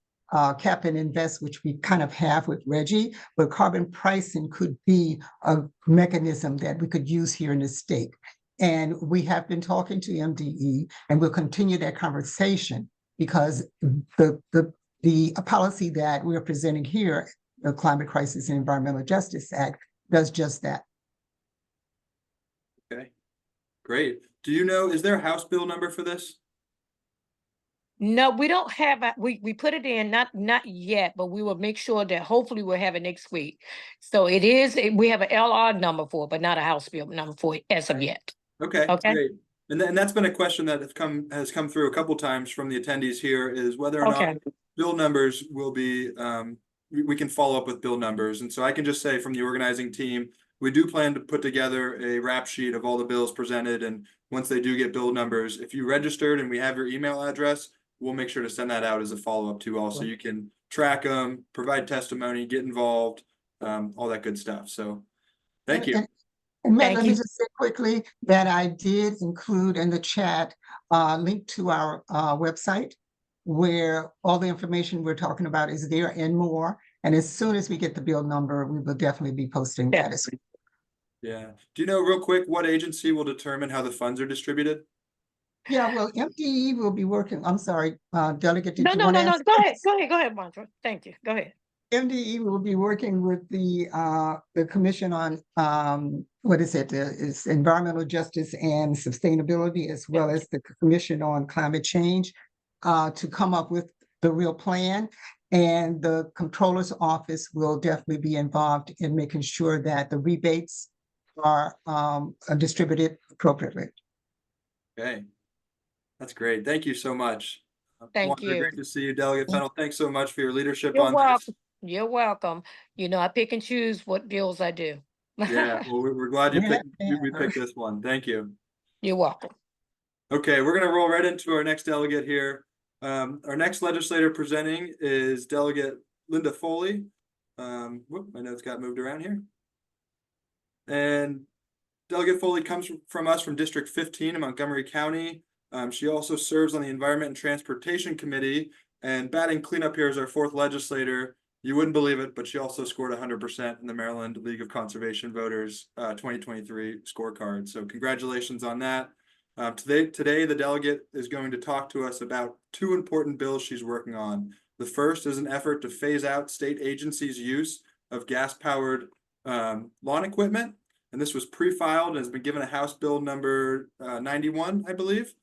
cap and invest, which we kind of have with Reggie, but carbon pricing could be a mechanism that we could use here in the state. And we have been talking to MDE, and we'll continue that conversation because the policy that we're presenting here, the Climate Crisis and Environmental Justice Act, does just that. Okay, great. Do you know, is there a House bill number for this? No, we don't have, we put it in, not yet, but we will make sure that hopefully we'll have it next week. So it is, we have an LR number for it, but not a House bill number for it as of yet. Okay, Okay. great. And that's been a question that has come through a couple times from the attendees here, is whether or Okay. not bill numbers will be, we can follow up with bill numbers. And so I can just say from the organizing team, we do plan to put together a rap sheet of all the bills presented. And once they do get bill numbers, if you registered and we have your email address, we'll make sure to send that out as a follow-up too, also. You can track them, provide testimony, get involved, all that good stuff. So thank you. And Matt, Thank let me you. just say quickly that I did include in the chat link to our website, where all the information we're talking about is there and more. And as soon as we get the bill number, we will definitely be posting that as well. Yeah. Do you know real quick what agency will determine how the funds are distributed? Yeah, well, MDE will be working, I'm sorry, Delegate, did No, you no, want to no, no, ask? go ahead, Montra. Thank you. Go ahead. MDE will be working with the Commission on, what is it? It's Environmental Justice and Sustainability, as well as the Commission on Climate Change, to come up with the real plan. And the Comptroller's Office will definitely be involved in making sure that the rebates are distributed appropriately. Okay. That's great. Thank you so much. Thank Wanda, you. Great to see you, Delegate Fennell. Thanks so much for your leadership You're on welcome. You're welcome. You know, I pick and choose what bills I do. this. Yeah, well, we're glad we Yeah. picked this one. Thank you. You're welcome. Okay, we're gonna roll right into our next delegate here. Our next legislator presenting is Delegate Linda Foley. Whoop, my notes got moved around here. And Delegate Foley comes from us from District 15 in Montgomery County. She also serves on the Environment and Transportation Committee, and batting cleanup here as our fourth legislator. You wouldn't believe it, but she also scored 100% in the Maryland League of Conservation Voters 2023 scorecard. So congratulations on that. Today, the delegate is going to talk to us about two important bills she's working on. The first is an effort to phase out state agencies' use of gas-powered lawn equipment. And this was pre-filed and has been given a House Bill number 91, I believe.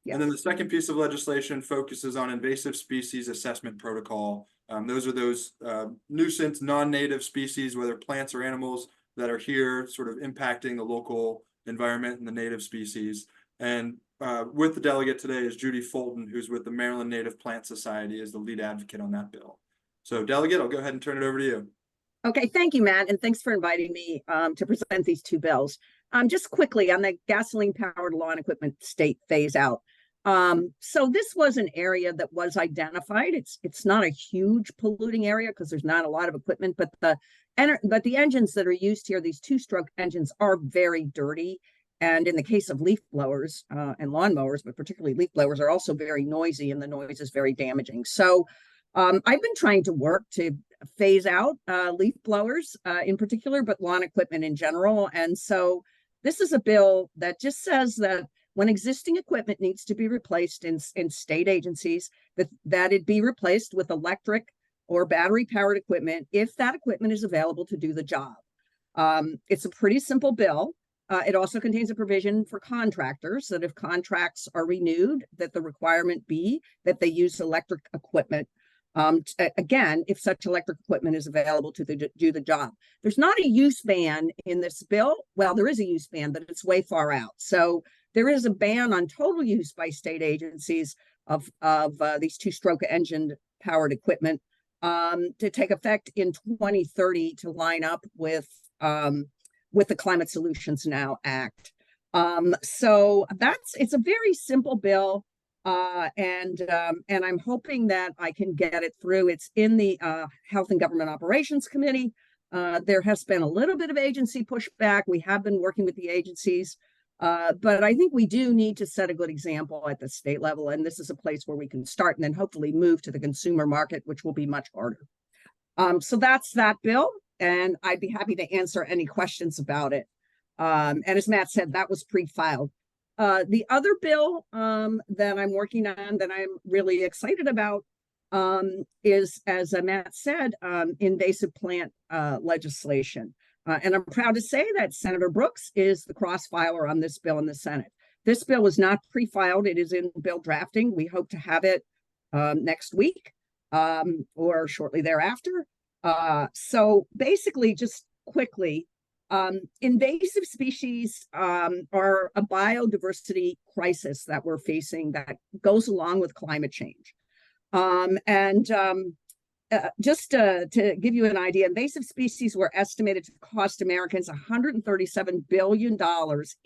And then the second piece of legislation focuses on invasive species assessment protocol. Those are those nuisance non-native species, whether plants or animals, that are here sort of impacting the local environment and the native species. And with the delegate today is Judy Fulton, who's with the Maryland Native Plant Society, as the lead advocate on that bill. So Delegate, I'll go ahead and turn it over to you. Okay, thank you, Matt, and thanks for inviting me to present these two bills. Just quickly on the gasoline-powered lawn equipment state phase out. So this was an area that was identified. It's not a huge polluting area because there's not a lot of equipment, but the engines that are used here, these two-stroke engines, are very dirty. And in the case of leaf blowers and lawnmowers, but particularly leaf blowers, are also very noisy, and the noise is very damaging. So I've been trying to work to phase out leaf blowers in particular, but lawn equipment in general. And so this is a bill that just says that when existing equipment needs to be replaced in state agencies, that it be replaced with electric or battery-powered equipment if that equipment is available to do the job. It's a pretty simple bill. It also contains a provision for contractors that if contracts are renewed, that the requirement be that they use electric equipment. Again, if such electric equipment is available to do the job. There's not a use ban in this bill. Well, there is a use ban, but it's way far out. So there is a ban on total use by state agencies of these two-stroke engine powered equipment to take effect in 2030 to line up with the Climate Solutions Now Act. So it's a very simple bill. And I'm hoping that I can get it through. It's in the Health and Government Operations Committee. There has been a little bit of agency pushback. We have been working with the agencies, but I think we do need to set a good example at the state level. And this is a place where we can start and then hopefully move to the consumer market, which will be much harder. So that's that bill. And I'd be happy to answer any questions about it. And as Matt said, that was pre-filed. The other bill that I'm working on that I'm really excited about is, as Matt said, invasive plant legislation. And I'm proud to say that Senator Brooks is the cross-filer on this bill in the Senate. This bill is not pre-filed. It is in bill drafting. We hope to have it next week or shortly thereafter. So basically, just quickly, invasive species are a biodiversity crisis that we're facing that goes along with climate change. Just to give you an idea, invasive species were estimated to cost Americans $137 billion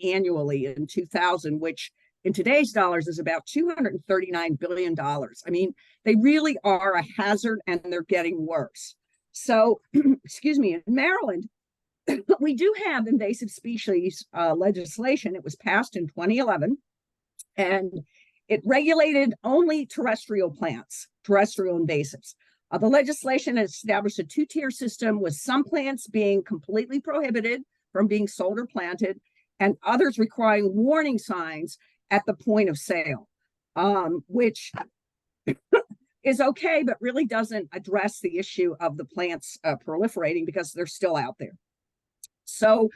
annually in 2000, which in today's dollars is about $239 billion. I mean, they really are a hazard and they're getting worse. So, excuse me, in Maryland, we do have invasive species legislation. It was passed in 2011, and it regulated only terrestrial plants, terrestrial invasives. The legislation has established a two-tier system with some plants being completely prohibited from being sold or planted, and others requiring warning signs at the point of sale, which is okay, but really doesn't address the issue of the plants proliferating because they're still out there. So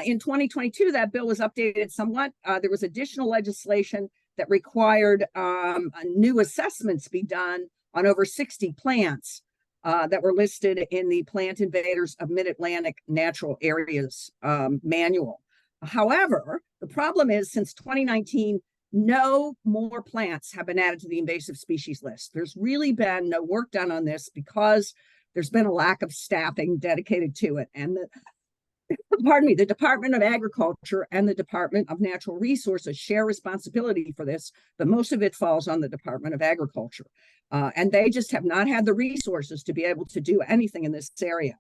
in 2022, that bill was updated somewhat. There was additional legislation that required new assessments be done on over 60 plants that were listed in the Plant Invaders of Mid-Atlantic Natural Areas manual. However, the problem is since 2019, no more plants have been added to the invasive species list. There's really been no work done on this because there's been a lack of staffing dedicated to it. And the Department of Agriculture and the Department of Natural Resources share responsibility for this, but most of it falls on the Department of Agriculture. And they just have not had the resources to be able to do anything in this area.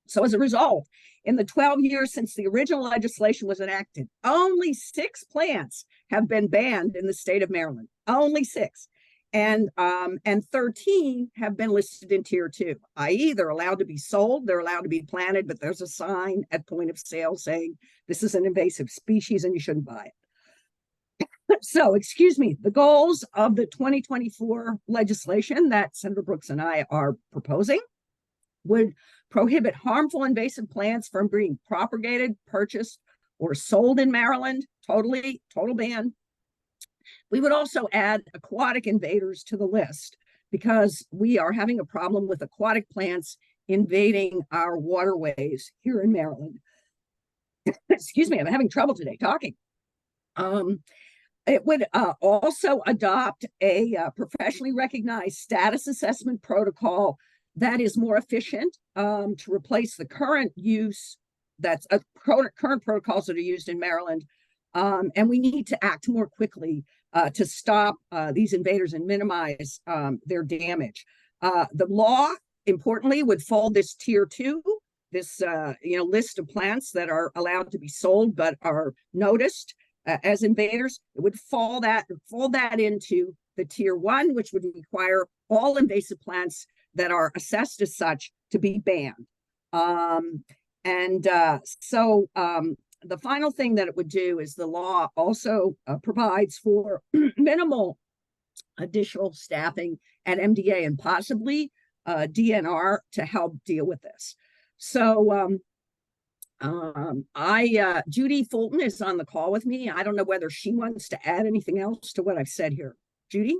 So as a result, in the 12 years since the original legislation was enacted, only 6 plants have been banned in the state of Maryland, only 6. And 13 have been listed in tier 2, i.e. they're allowed to be sold, they're allowed to be planted, but there's a sign at point of sale saying this is an invasive species and you shouldn't buy it. So, excuse me, the goals of the 2024 legislation that Senator Brooks and I are proposing would prohibit harmful invasive plants from being propagated, purchased, or sold in Maryland, total ban. We would also add aquatic invaders to the list because we are having a problem with aquatic plants invading our waterways here in Maryland. Excuse me, I'm having trouble today talking. It would also adopt a professionally recognized status assessment protocol that is more efficient to replace the current use that's current protocols that are used in Maryland. And we need to act more quickly to stop these invaders and minimize their damage. The law, importantly, would fold this tier 2, this list of plants that are allowed to be sold but are noticed as invaders. It would fold that into the tier 1, which would require all invasive plants that are assessed as such to be banned. The final thing that it would do is the law also provides for minimal additional staffing at MDA and possibly DNR to help deal with this. So Judy Fulton is on the call with me. I don't know whether she wants to add anything else to what I've said here. Judy?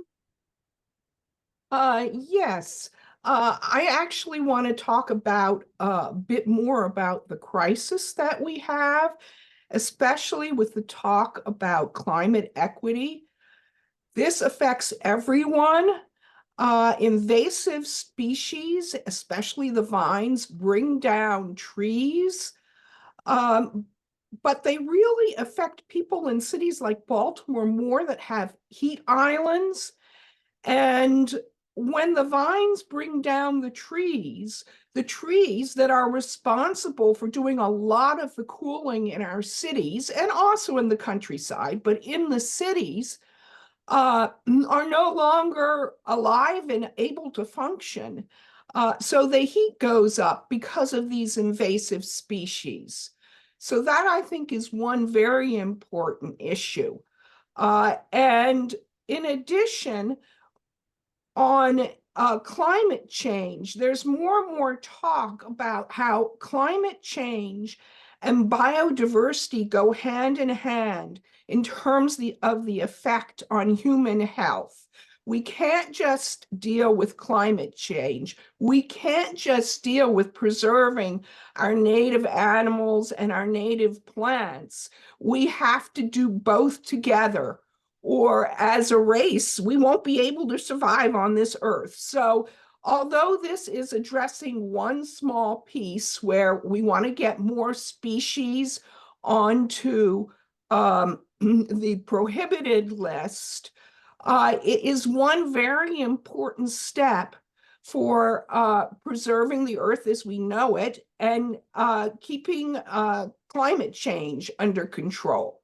Yes. I actually want to talk about a bit more about the crisis that we have, especially with the talk about climate equity. This affects everyone. Invasive species, especially the vines, bring down trees. But they really affect people in cities like Baltimore more that have heat islands. And when the vines bring down the trees that are responsible for doing a lot of the cooling in our cities and also in the countryside, but in the cities, are no longer alive and able to function. So the heat goes up because of these invasive species. So that, I think, is one very important issue. And in addition, on climate change, there's more and more talk about how climate change and biodiversity go hand in hand in terms of the effect on human health. We can't just deal with climate change. We can't just deal with preserving our native animals and our native plants. We have to do both together, or as a race, we won't be able to survive on this earth. So although this is addressing one small piece where we want to get more species onto the prohibited list, it is one very important step for preserving the earth as we know it and keeping climate change under control.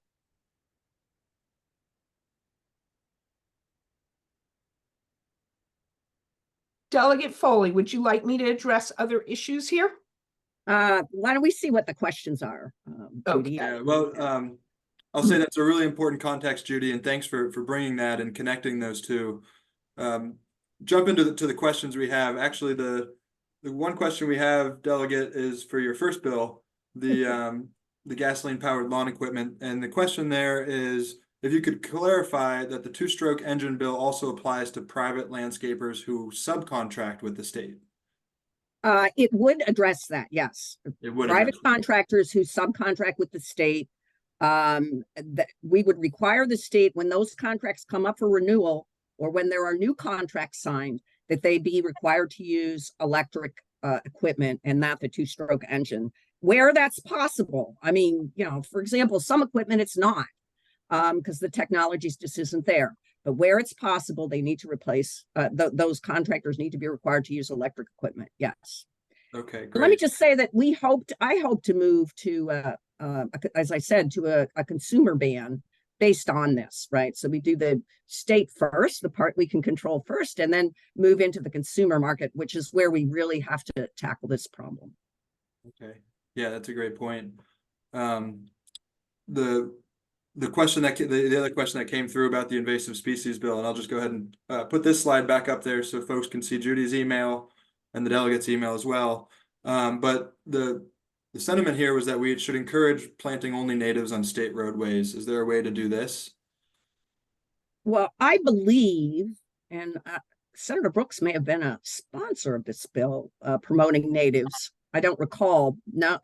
Delegate Foley, would you like me to address other issues here? Why don't we see what the questions are? Judy? Yeah, well, I'll say that's a really important context, Judy, and thanks for bringing that and connecting those two. Jump into the questions we have. Actually, the one question we have, Delegate, is for your first bill, the gasoline-powered lawn equipment, and the question there is, if you could clarify that the two-stroke engine bill also applies to private landscapers who subcontract with the state. It would address that, yes. It would Private contractors who subcontract with the state, that we would require the state, when those contracts come up for renewal or when there are new contracts signed, that they be required to use electric equipment and not the two-stroke engine, where that's possible. I mean, you know, for example, some equipment it's not, because the technology just isn't there. But where it's possible, they need to replace, those contractors need to be required to use electric equipment. Yes. Okay, great. Let me just say that I hope to move to, as I said, to a consumer ban based on this, right? So we do the state first, the part we can control first, and then move into the consumer market, which is where we really have to tackle this problem. Okay. Yeah, that's a great point. The question that the other question that came through about the invasive species bill, and I'll just go ahead and put this slide back up there so folks can see Judy's email and the delegate's email as well. But the sentiment here was that we should encourage planting only natives on state roadways. Is there a way to do this? Well, I believe, and Senator Brooks may have been a sponsor of this bill promoting natives. I don't recall. No,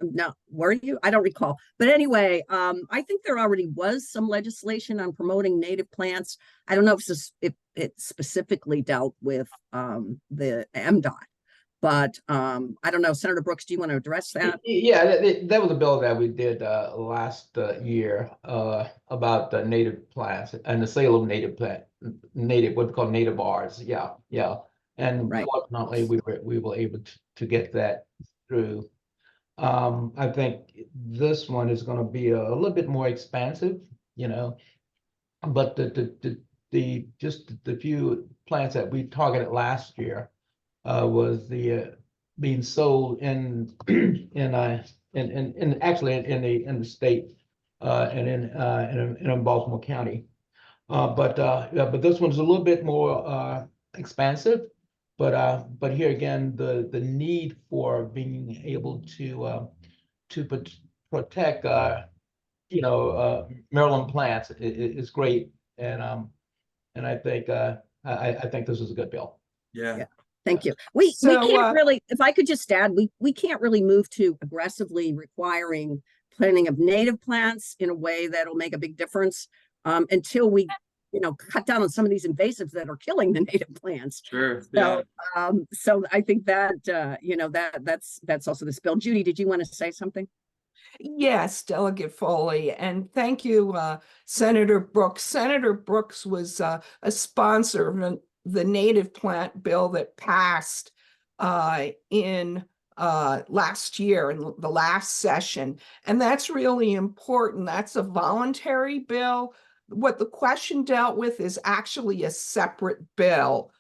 were you? I don't recall. But anyway, I think there already was some legislation on promoting native plants. I don't know if it specifically dealt with the MDOT, but I don't know. Senator Brooks, do you want to address that? Yeah, that was a bill that we did last year about the native plants and the sale of native what we call native bars. Yeah. And right. Fortunately, we were able to get that through. I think this one is going to be a little bit more expansive, you know, but the few plants that we targeted last year was the being sold in actually in the state and in Baltimore County, but this one's a little bit more expansive. But here again, the need for being able to protect Maryland plants is great, and I think this is a good bill. Yeah. Thank you. We So, can't really, if I could just add, we can't really move to aggressively requiring planting of native plants in a way that'll make a big difference until we, cut down on some of these invasives that are killing the native plants. Sure. Yeah. So I think that that's also this bill. Judy, did you want to say something? yes, Delegate Foley, and thank you, Senator Brooks. Senator Brooks was a sponsor of the native plant bill that passed in last year in the last session. And that's really important. That's a voluntary bill. What the question dealt with is actually a separate bill,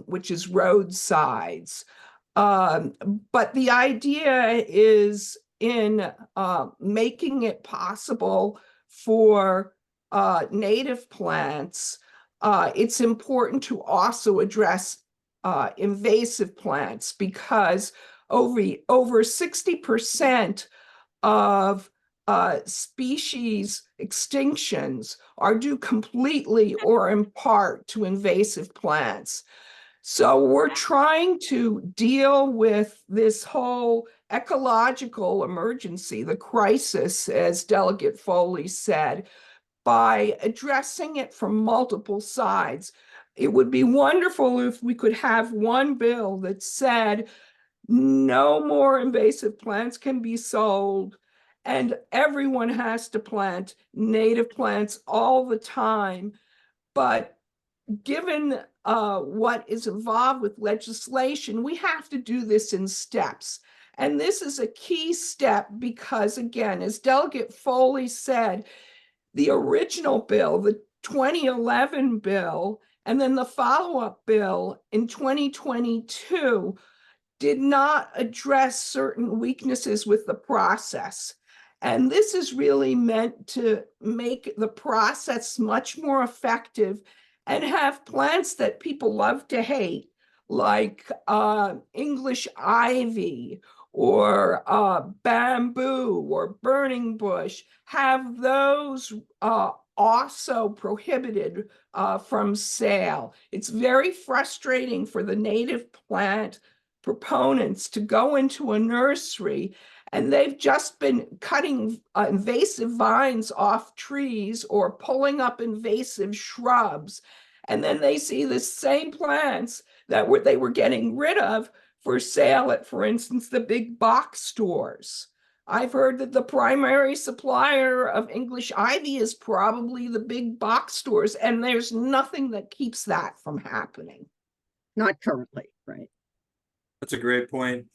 which is roadsides. But the idea is in making it possible for native plants, it's important to also address invasive plants because over 60% of species extinctions are due completely or in part to invasive plants. So we're trying to deal with this whole ecological emergency, the crisis, as Delegate Foley said, by addressing it from multiple sides. It would be wonderful if we could have one bill that said no more invasive plants can be sold and everyone has to plant native plants all the time. But given what is involved with legislation, we have to do this in steps. And this is a key step because, again, as Delegate Foley said, the original bill, the 2011 bill, and then the follow-up bill in 2022 did not address certain weaknesses with the process. And this is really meant to make the process much more effective and have plants that people love to hate, like English ivy or bamboo or burning bush, have those also prohibited from sale. It's very frustrating for the native plant proponents to go into a nursery and they've just been cutting invasive vines off trees or pulling up invasive shrubs. And then they see the same plants that they were getting rid of for sale at, for instance, the big box stores. I've heard that the primary supplier of English ivy is probably the big box stores, and there's nothing that keeps that from happening. Not currently, right? That's a great point.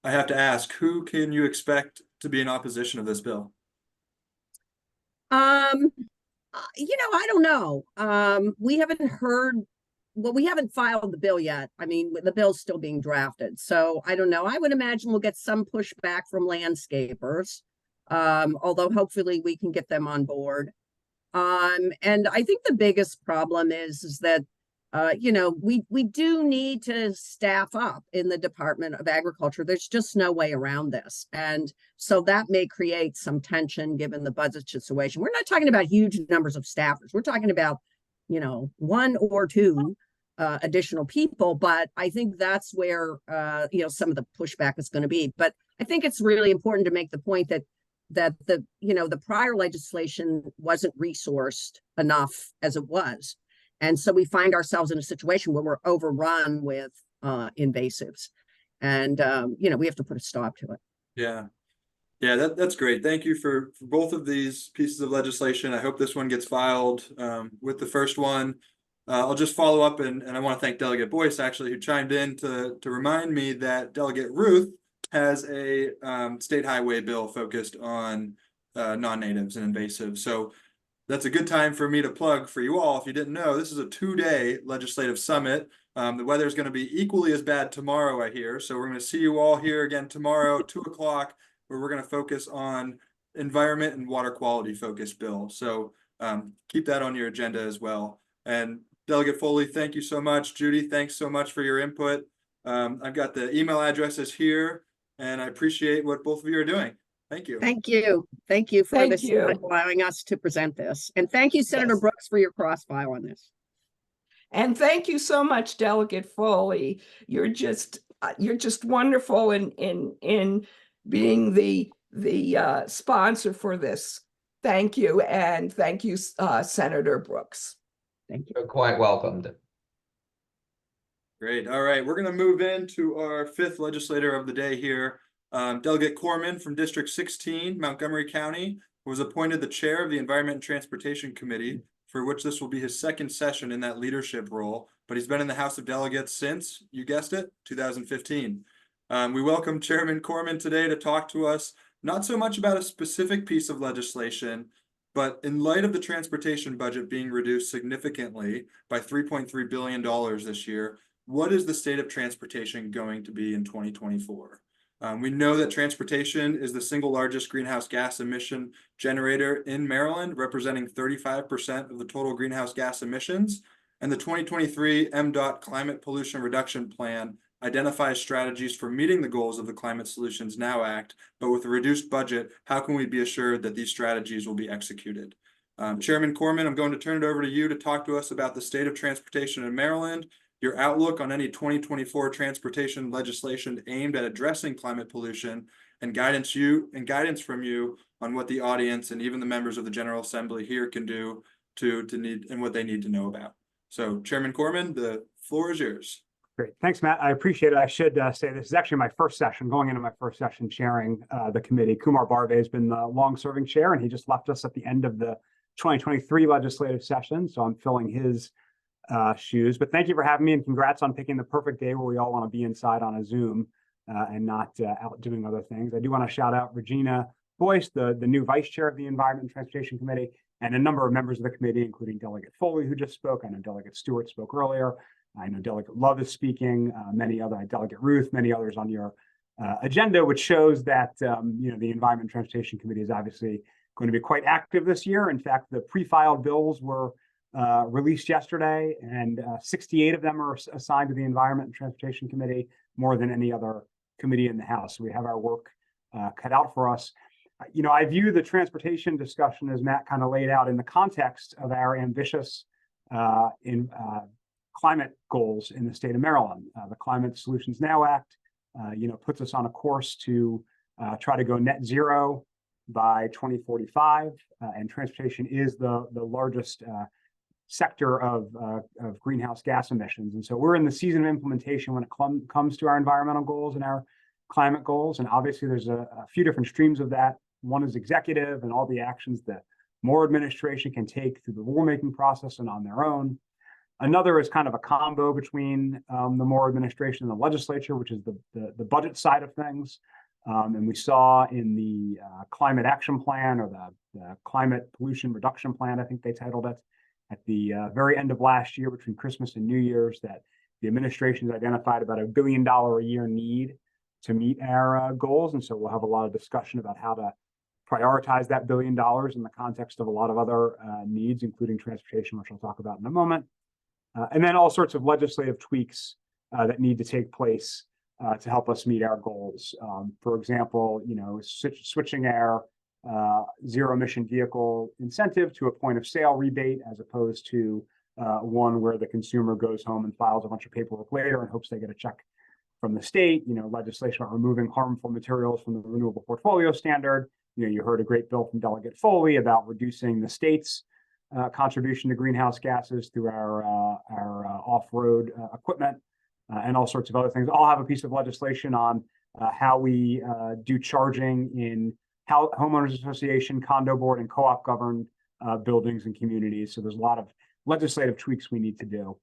I have to ask, who can you expect to be in opposition of this bill? I don't know. We haven't heard, well, we haven't filed the bill yet. I mean, the bill's still being drafted. So I don't know. I would imagine we'll get some pushback from landscapers, although hopefully we can get them on board. And I think the biggest problem is that we do need to staff up in the Department of Agriculture. There's just no way around this. And so that may create some tension given the budget situation. We're not talking about huge numbers of staffers. We're talking about, one or two additional people. But I think that's where, some of the pushback is going to be. But I think it's really important to make the point that the prior legislation wasn't resourced enough as it was. And so we find ourselves in a situation where we're overrun with invasives. And, we have to put a stop to it. Yeah. Yeah, that's great. Thank you for both of these pieces of legislation. I hope this one gets filed with the first one. I'll just follow up and I want to thank Delegate Boyce, actually, who chimed in to remind me that Delegate Ruth has a state highway bill focused on non-natives and invasives. So that's a good time for me to plug for you all. If you didn't know, this is a 2-day legislative summit. The weather is going to be equally as bad tomorrow, I hear. So we're going to see you all here again tomorrow, 2 o'clock, where we're going to focus on environment and water quality focused bill. So keep that on your agenda as well. And Delegate Foley, thank you so much. Judy, thanks so much for your input. I've got the email addresses here, and I appreciate what both of you are doing. Thank you. Thank you. Thank you for allowing us to present this. And thank you, Senator Brooks, for your cross file on this. And thank you so much, Delegate Foley. You're just wonderful in being the sponsor for this. Thank you, and thank you, Senator Brooks. Thank you. You're quite welcomed. Great. All right, we're going to move into our fifth legislator of the day here. Delegate Corman from District 16, Montgomery County, was appointed the chair of the Environment and Transportation Committee, for which this will be his second session in that leadership role, but he's been in the House of Delegates since, you guessed it, 2015. We welcome Chairman Corman today to talk to us, not so much about a specific piece of legislation, but in light of the transportation budget being reduced significantly by $3.3 billion this year, what is the state of transportation going to be in 2024? We know that transportation is the single largest greenhouse gas emission generator in Maryland, representing 35% of the total greenhouse gas emissions. And the 2023 MDOT Climate Pollution Reduction Plan identifies strategies for meeting the goals of the Climate Solutions Now Act, but with a reduced budget, how can we be assured that these strategies will be executed? Chairman Corman, I'm going to turn it over to you to talk to us about the state of transportation in Maryland, your outlook on any 2024 transportation legislation aimed at addressing climate pollution, and guidance from you on what the audience and even the members of the General Assembly here can do to need and what they need to know about. So Chairman Corman, the floor is yours. Great. Thanks, Matt. I appreciate it. I should say this is actually my first session, going into my first session chairing the committee. Kumar Barve has been the long-serving chair, and he just left us at the end of the 2023 legislative session. So I'm filling his shoes. But thank you for having me, and congrats on picking the perfect day where we all want to be inside on a Zoom and not out doing other things. I do want to shout out Regina Boyce, the new vice chair of the Environment and Transportation Committee, and a number of members of the committee, including Delegate Foley, who just spoke. I know Delegate Stewart spoke earlier. I know Delegate Love is speaking, Delegate Ruth, many others on your agenda, which shows that the Environment and Transportation Committee is obviously going to be quite active this year. In fact, the pre-filed bills were released yesterday, and 68 of them are assigned to the Environment and Transportation Committee, more than any other committee in the House. So we have our work cut out for us. I view the transportation discussion, as Matt kind of laid out, in the context of our ambitious climate goals in the state of Maryland. The Climate Solutions Now Act, puts us on a course to try to go net zero by 2045, and transportation is the largest sector of greenhouse gas emissions. And so we're in the season of implementation when it comes to our environmental goals and our climate goals. And obviously there's a few different streams of that. One is executive and all the actions that more administration can take through the rulemaking process and on their own. Another is kind of a combo between the Moore administration and the legislature, which is the budget side of things. And we saw in the Climate Action Plan, or the Climate Pollution Reduction Plan, I think they titled it, at the very end of last year, between Christmas and New Year's, that the administration has identified about $1 billion a year need to meet our goals. And so we'll have a lot of discussion about how to prioritize that $1 billion in the context of a lot of other needs, including transportation, which I'll talk about in a moment. And then all sorts of legislative tweaks that need to take place to help us meet our goals. For example, switching our zero emission vehicle incentive to a point of sale rebate, as opposed to one where the consumer goes home and files a bunch of paperwork later and hopes they get a check from the state. Legislation about removing harmful materials from the renewable portfolio standard. You heard a great bill from Delegate Foley about reducing the state's contribution to greenhouse gases through our off-road equipment, and all sorts of other things. I'll have a piece of legislation on how we do charging in homeowners association, condo board, and co-op governed buildings and communities. So there's a lot of legislative tweaks we need to do,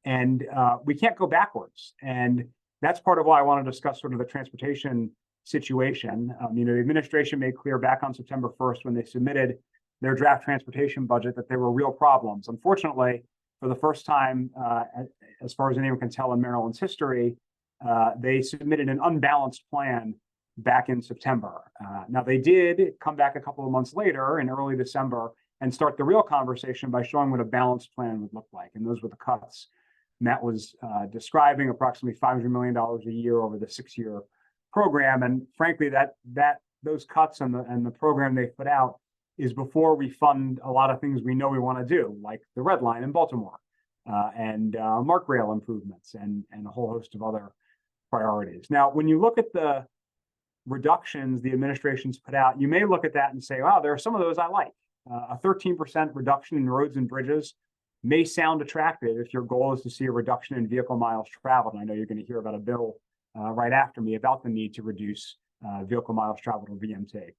and we can't go backwards. And that's part of why I want to discuss sort of the transportation situation. The administration made clear back on September 1st, when they submitted their draft transportation budget, that there were real problems. Unfortunately, for the first time, as far as anyone can tell in Maryland's history, they submitted an unbalanced plan back in September. Now, they did come back a couple of months later in early December and start the real conversation by showing what a balanced plan would look like. And those were the cuts Matt was describing, approximately $500 million a year over the 6-year program. And frankly, those cuts and the program they put out is before we fund a lot of things we know we want to do, like the Red Line in Baltimore, and Mark Rail improvements and a whole host of other priorities. Now, when you look at the reductions the administration's put out, you may look at that and say, wow, there are some of those I like. A 13% reduction in roads and bridges may sound attractive if your goal is to see a reduction in vehicle miles traveled. And I know you're going to hear about a bill right after me about the need to reduce vehicle miles traveled or VMT.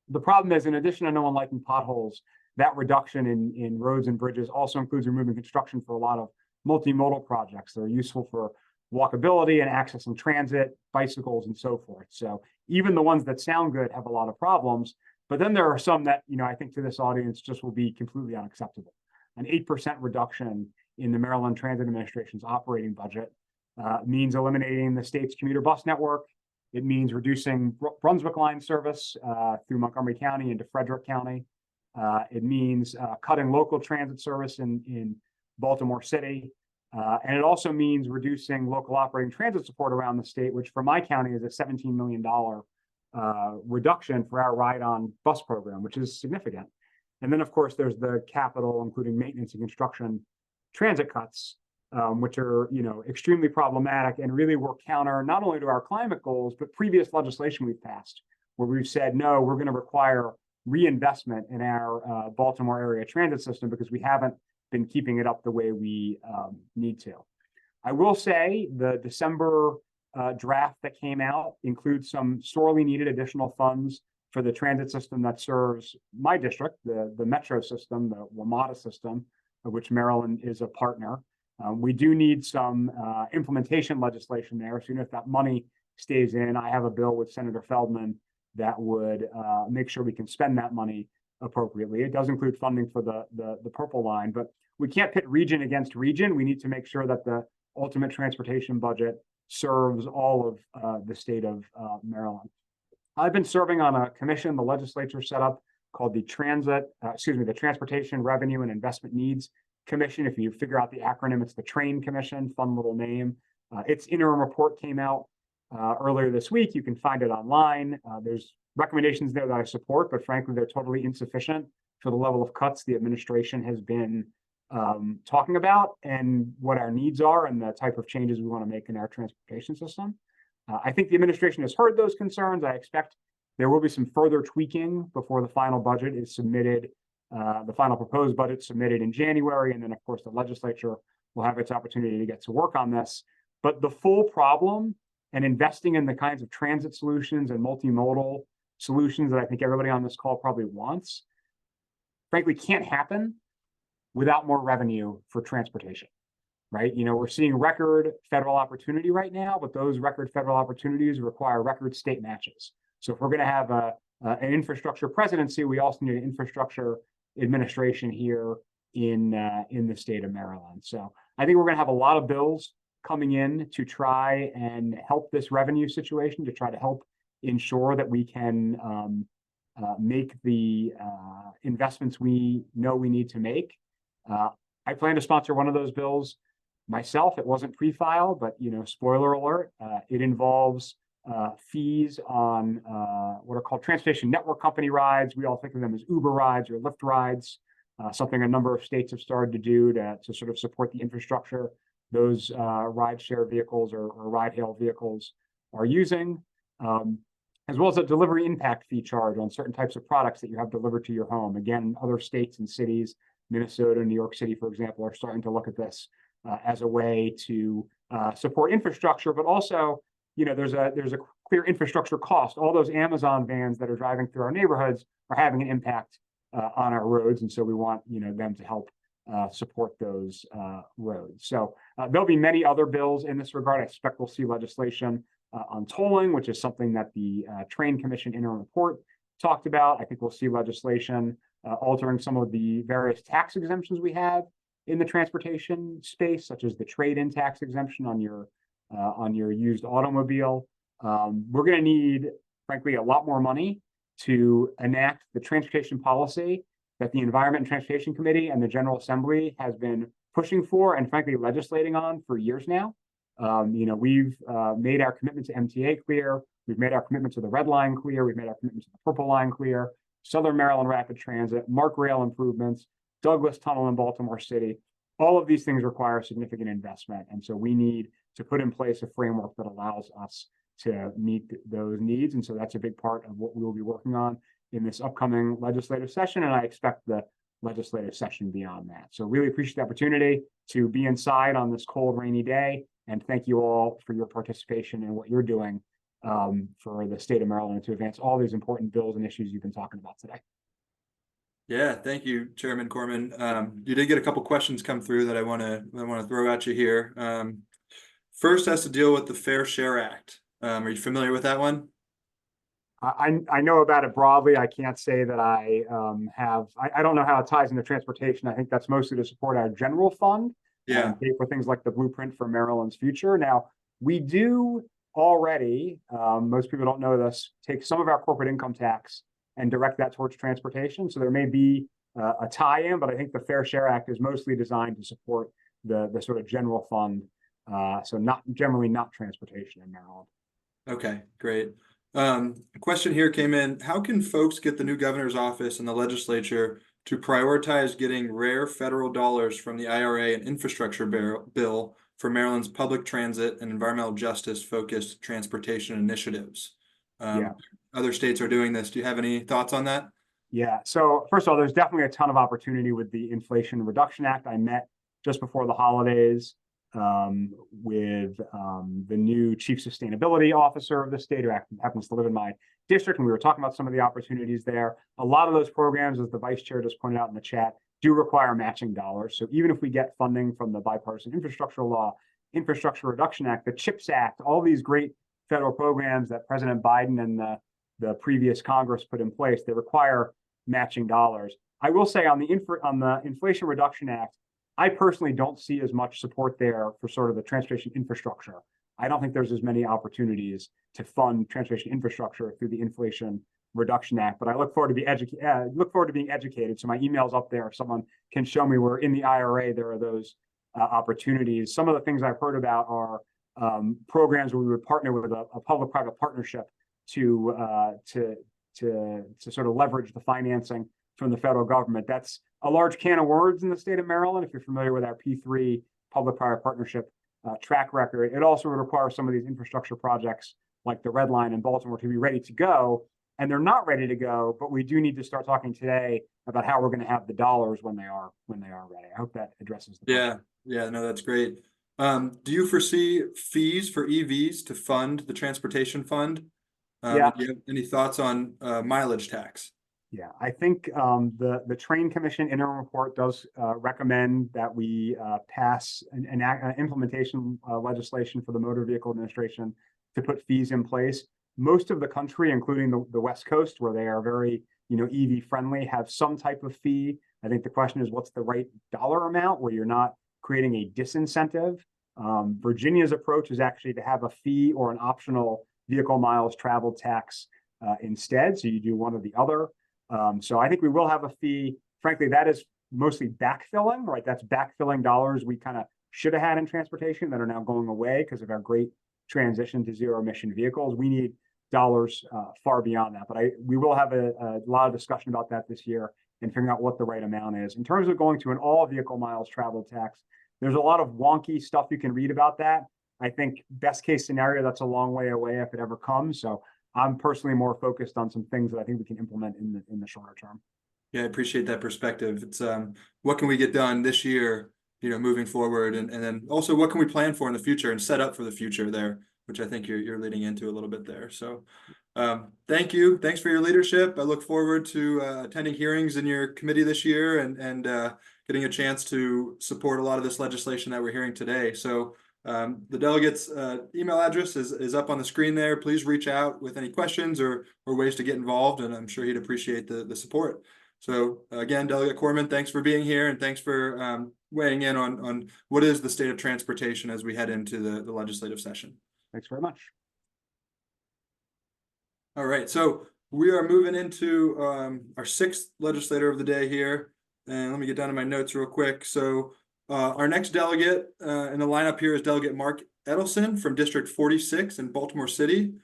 The problem is, in addition to no one liking potholes, that reduction in roads and bridges also includes removing construction for a lot of multimodal projects that are useful for walkability and accessing transit, bicycles, and so forth. So even the ones that sound good have a lot of problems. But then there are some that, I think to this audience just will be completely unacceptable. An 8% reduction in the Maryland Transit Administration's operating budget means eliminating the state's commuter bus network. It means reducing Brunswick line service through Montgomery County into Frederick County. It means cutting local transit service in Baltimore City. And it also means reducing local operating transit support around the state, which for my county is a $17 million reduction for our ride-on bus program, which is significant. And then, of course, there's the capital, including maintenance and construction transit cuts, which are, extremely problematic and really work counter not only to our climate goals, but previous legislation we've passed, where we've said, no, we're going to require reinvestment in our Baltimore area transit system because we haven't been keeping it up the way we need to. I will say the December draft that came out includes some sorely needed additional funds for the transit system that serves my district, the Metro system, the WMATA system, of which Maryland is a partner. We do need some implementation legislation there. So if that money stays in, I have a bill with Senator Feldman that would make sure we can spend that money appropriately. It does include funding for the purple line, but we can't pit region against region. We need to make sure that the ultimate transportation budget serves all of the state of Maryland. I've been serving on a commission the legislature set up called the Transportation Revenue and Investment Needs Commission. If you figure out the acronym, it's the TRAIN Commission, fun little name. Its interim report came out earlier this week. You can find it online. There's recommendations there that I support, but frankly, they're totally insufficient for the level of cuts the administration has been talking about and what our needs are and the type of changes we want to make in our transportation system. I think the administration has heard those concerns. I expect there will be some further tweaking before the final budget is submitted, the final proposed budget submitted in January. And then, of course, the legislature will have its opportunity to get to work on this. But the full problem and investing in the kinds of transit solutions and multimodal solutions that I think everybody on this call probably wants, frankly, can't happen without more revenue for transportation, right? We're seeing record federal opportunity right now, but those record federal opportunities require record state matches. So if we're going to have an infrastructure presidency, we also need an infrastructure administration here in the state of Maryland. So I think we're going to have a lot of bills coming in to try and help this revenue situation, to try to help ensure that we can make the investments we know we need to make. I plan to sponsor one of those bills myself. It wasn't pre-filed, but spoiler alert, it involves fees on what are called transportation network company rides. We all think of them as Uber rides or Lyft rides, something a number of states have started to do to sort of support the infrastructure those ride share vehicles or ride hail vehicles are using, as well as a delivery impact fee charge on certain types of products that you have delivered to your home. Again, other states and cities, Minnesota, New York City, for example, are starting to look at this as a way to support infrastructure, but also, there's a clear infrastructure cost. All those Amazon vans that are driving through our neighborhoods are having an impact on our roads, and so we want them to help support those roads. So there'll be many other bills in this regard. I expect we'll see legislation on tolling, which is something that the TRAIN Commission interim report talked about. I think we'll see legislation altering some of the various tax exemptions we have in the transportation space, such as the trade-in tax exemption on your used automobile. We're going to need, frankly, a lot more money to enact the transportation policy that the Environment and Transportation Committee and the General Assembly has been pushing for and frankly legislating on for years now. We've made our commitment to MTA clear. We've made our commitment to the Red Line clear. We've made our commitment to the Purple Line clear. Southern Maryland Rapid Transit, Mark Rail improvements, Douglas Tunnel in Baltimore City. all of these things require significant investment. And so we need to put in place a framework that allows us to meet those needs. And so that's a big part of what we will be working on in this upcoming legislative session. And I expect the legislative session beyond that. So really appreciate the opportunity to be inside on this cold, rainy day. And thank you all for your participation in what you're doing for the state of Maryland to advance all these important bills and issues you've been talking about today. Yeah, thank you, Chairman Corman. You did get a couple questions come through that I want to throw at you here. First has to deal with the Fair Share Act. Are you familiar with that one? I know about it broadly. I can't say that I I don't know how it ties into transportation. I think that's mostly to support our general fund. Yeah. Pay for things like the blueprint for Maryland's future. Now, we do already, most people don't know this, take some of our corporate income tax and direct that towards transportation. So there may be a tie-in, but I think the Fair Share Act is mostly designed to support the sort of general fund. So generally not transportation in Maryland. Okay, great. A question here came in. How can folks get the new governor's office and the legislature to prioritize getting rare federal dollars from the IRA and infrastructure bill for Maryland's public transit and environmental justice focused transportation initiatives? Other states are doing this. Do you have any thoughts on that? Yeah. So first of all, there's definitely a ton of opportunity with the Inflation Reduction Act. I met just before the holidays with the new chief sustainability officer of the state who happens to live in my district. And we were talking about some of the opportunities there. A lot of those programs, as the vice chair just pointed out in the chat, do require matching dollars. So even if we get funding from the bipartisan infrastructure law, Infrastructure Reduction Act, the CHIPS Act, all these great federal programs that President Biden and the previous Congress put in place, they require matching dollars. I will say on the Inflation Reduction Act, I personally don't see as much support there for sort of the transportation infrastructure. I don't think there's as many opportunities to fund transportation infrastructure through the Inflation Reduction Act, but I look forward to being educated. So my email's up there. If someone can show me where in the IRA there are those opportunities. Some of the things I've heard about are programs where we would partner with a public-private partnership to sort of leverage the financing from the federal government. That's a large can of worms in the state of Maryland. If you're familiar with our P3 public-private partnership track record, it also would require some of these infrastructure projects like the Red Line in Baltimore to be ready to go. And they're not ready to go, but we do need to start talking today about how we're going to have the dollars when they are ready. I hope that addresses the question. Yeah, no, that's great. Do you foresee fees for EVs to fund the transportation fund? Do you have any thoughts on mileage tax? Yeah, I think the Train Commission interim report does recommend that we pass an implementation legislation for the Motor Vehicle Administration to put fees in place. Most of the country, including the West Coast, where they are very EV friendly, have some type of fee. I think the question is, what's the right dollar amount where you're not creating a disincentive? Virginia's approach is actually to have a fee or an optional vehicle miles traveled tax instead. So you do one or the other. So I think we will have a fee. Frankly, that is mostly backfilling, right? That's backfilling dollars we kind of should have had in transportation that are now going away because of our great transition to zero emission vehicles. We need dollars far beyond that. But we will have a lot of discussion about that this year and figuring out what the right amount is. In terms of going to an all vehicle miles traveled tax, there's a lot of wonky stuff you can read about that. I think best case scenario, that's a long way away if it ever comes. So I'm personally more focused on some things that I think we can implement in the shorter term. Yeah, I appreciate that perspective. It's what can we get done this year, moving forward, and then also what can we plan for in the future and set up for the future there, which I think you're leading into a little bit there. So thank you. Thanks for your leadership. I look forward to attending hearings in your committee this year and getting a chance to support a lot of this legislation that we're hearing today. So the delegate's email address is up on the screen there. Please reach out with any questions or ways to get involved, and I'm sure he'd appreciate the support. So again, Delegate Corman, thanks for being here, and thanks for weighing in on what is the state of transportation as we head into the legislative session. Thanks very much. All right, so we are moving into our sixth legislator of the day here, and let me get down to my notes real quick. So our next delegate in the lineup here is Delegate Mark Edelson from District 46 in Baltimore City.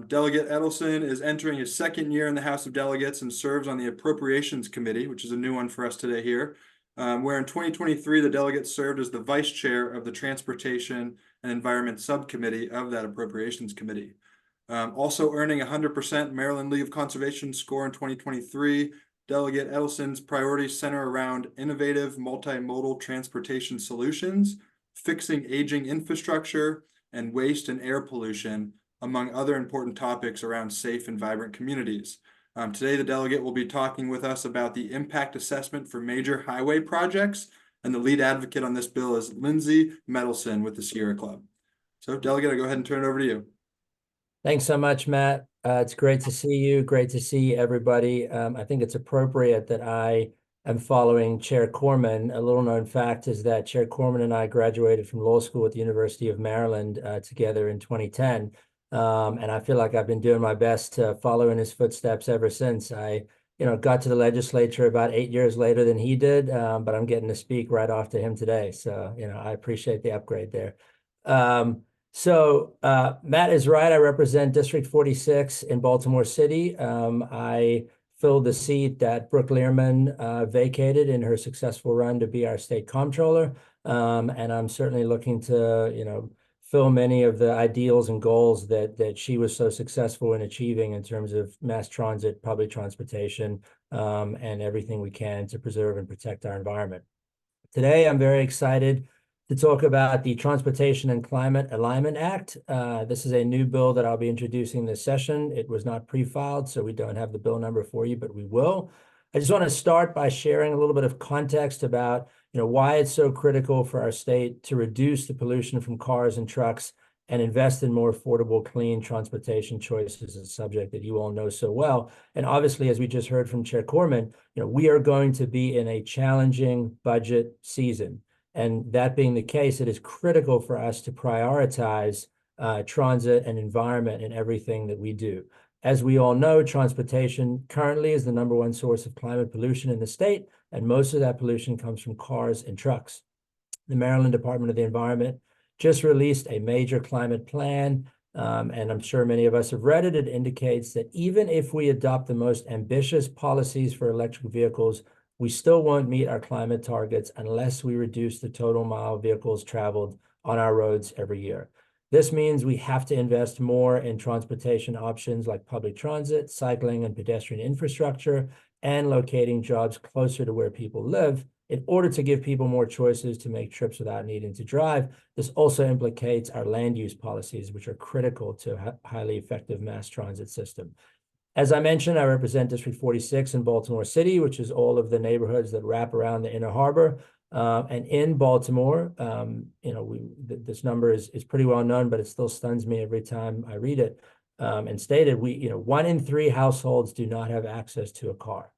Delegate Edelson is entering his second year in the House of Delegates and serves on the Appropriations Committee, which is a new one for us today here. where in 2023, the delegate served as the vice chair of the Transportation and Environment Subcommittee of that Appropriations Committee. Also earning 100% Maryland League of Conservation score in 2023, Delegate Edelson's priorities center around innovative multimodal transportation solutions, fixing aging infrastructure, and waste and air pollution, among other important topics around safe and vibrant communities. Today, the delegate will be talking with us about the impact assessment for major highway projects, and the lead advocate on this bill is Lindsay Medelson with the Sierra Club. So, Delegate, I'll go ahead and turn it over to you. Thanks so much, Matt. It's great to see you. Great to see everybody. I think it's appropriate that I am following Chair Corman. A little known fact is that Chair Corman and I graduated from law school at the University of Maryland together in 2010. And I feel like I've been doing my best to follow in his footsteps ever since. I got to the legislature about 8 years later than he did, but I'm getting to speak right after him today. So, I appreciate the upgrade there. Matt is right. I represent District 46 in Baltimore City. I filled the seat that Brooke Learman vacated in her successful run to be our state comptroller. And I'm certainly looking to, fill many of the ideals and goals that she was so successful in achieving in terms of mass transit, public transportation, and everything we can to preserve and protect our environment. Today, I'm very excited to talk about the Transportation and Climate Alignment Act. This is a new bill that I'll be introducing this session. It was not pre-filed, so we don't have the bill number for you, but we will. I just want to start by sharing a little bit of context about why it's so critical for our state to reduce the pollution from cars and trucks and invest in more affordable, clean transportation choices, a subject that you all know so well. And obviously, as we just heard from Chair Corman, we are going to be in a challenging budget season. And that being the case, it is critical for us to prioritize transit and environment in everything that we do. As we all know, transportation currently is the #1 source of climate pollution in the state, and most of that pollution comes from cars and trucks. The Maryland Department of the Environment just released a major climate plan, and I'm sure many of us have read it. It indicates that even if we adopt the most ambitious policies for electric vehicles, we still won't meet our climate targets unless we reduce the total mile vehicles traveled on our roads every year. This means we have to invest more in transportation options like public transit, cycling, and pedestrian infrastructure, and locating jobs closer to where people live in order to give people more choices to make trips without needing to drive. This also implicates our land use policies, which are critical to a highly effective mass transit system. As I mentioned, I represent District 46 in Baltimore City, which is all of the neighborhoods that wrap around the Inner Harbor. And in Baltimore, this number is pretty well known, but it still stuns me every time I read it. And stated, 1 in 3 households do not have access to a car.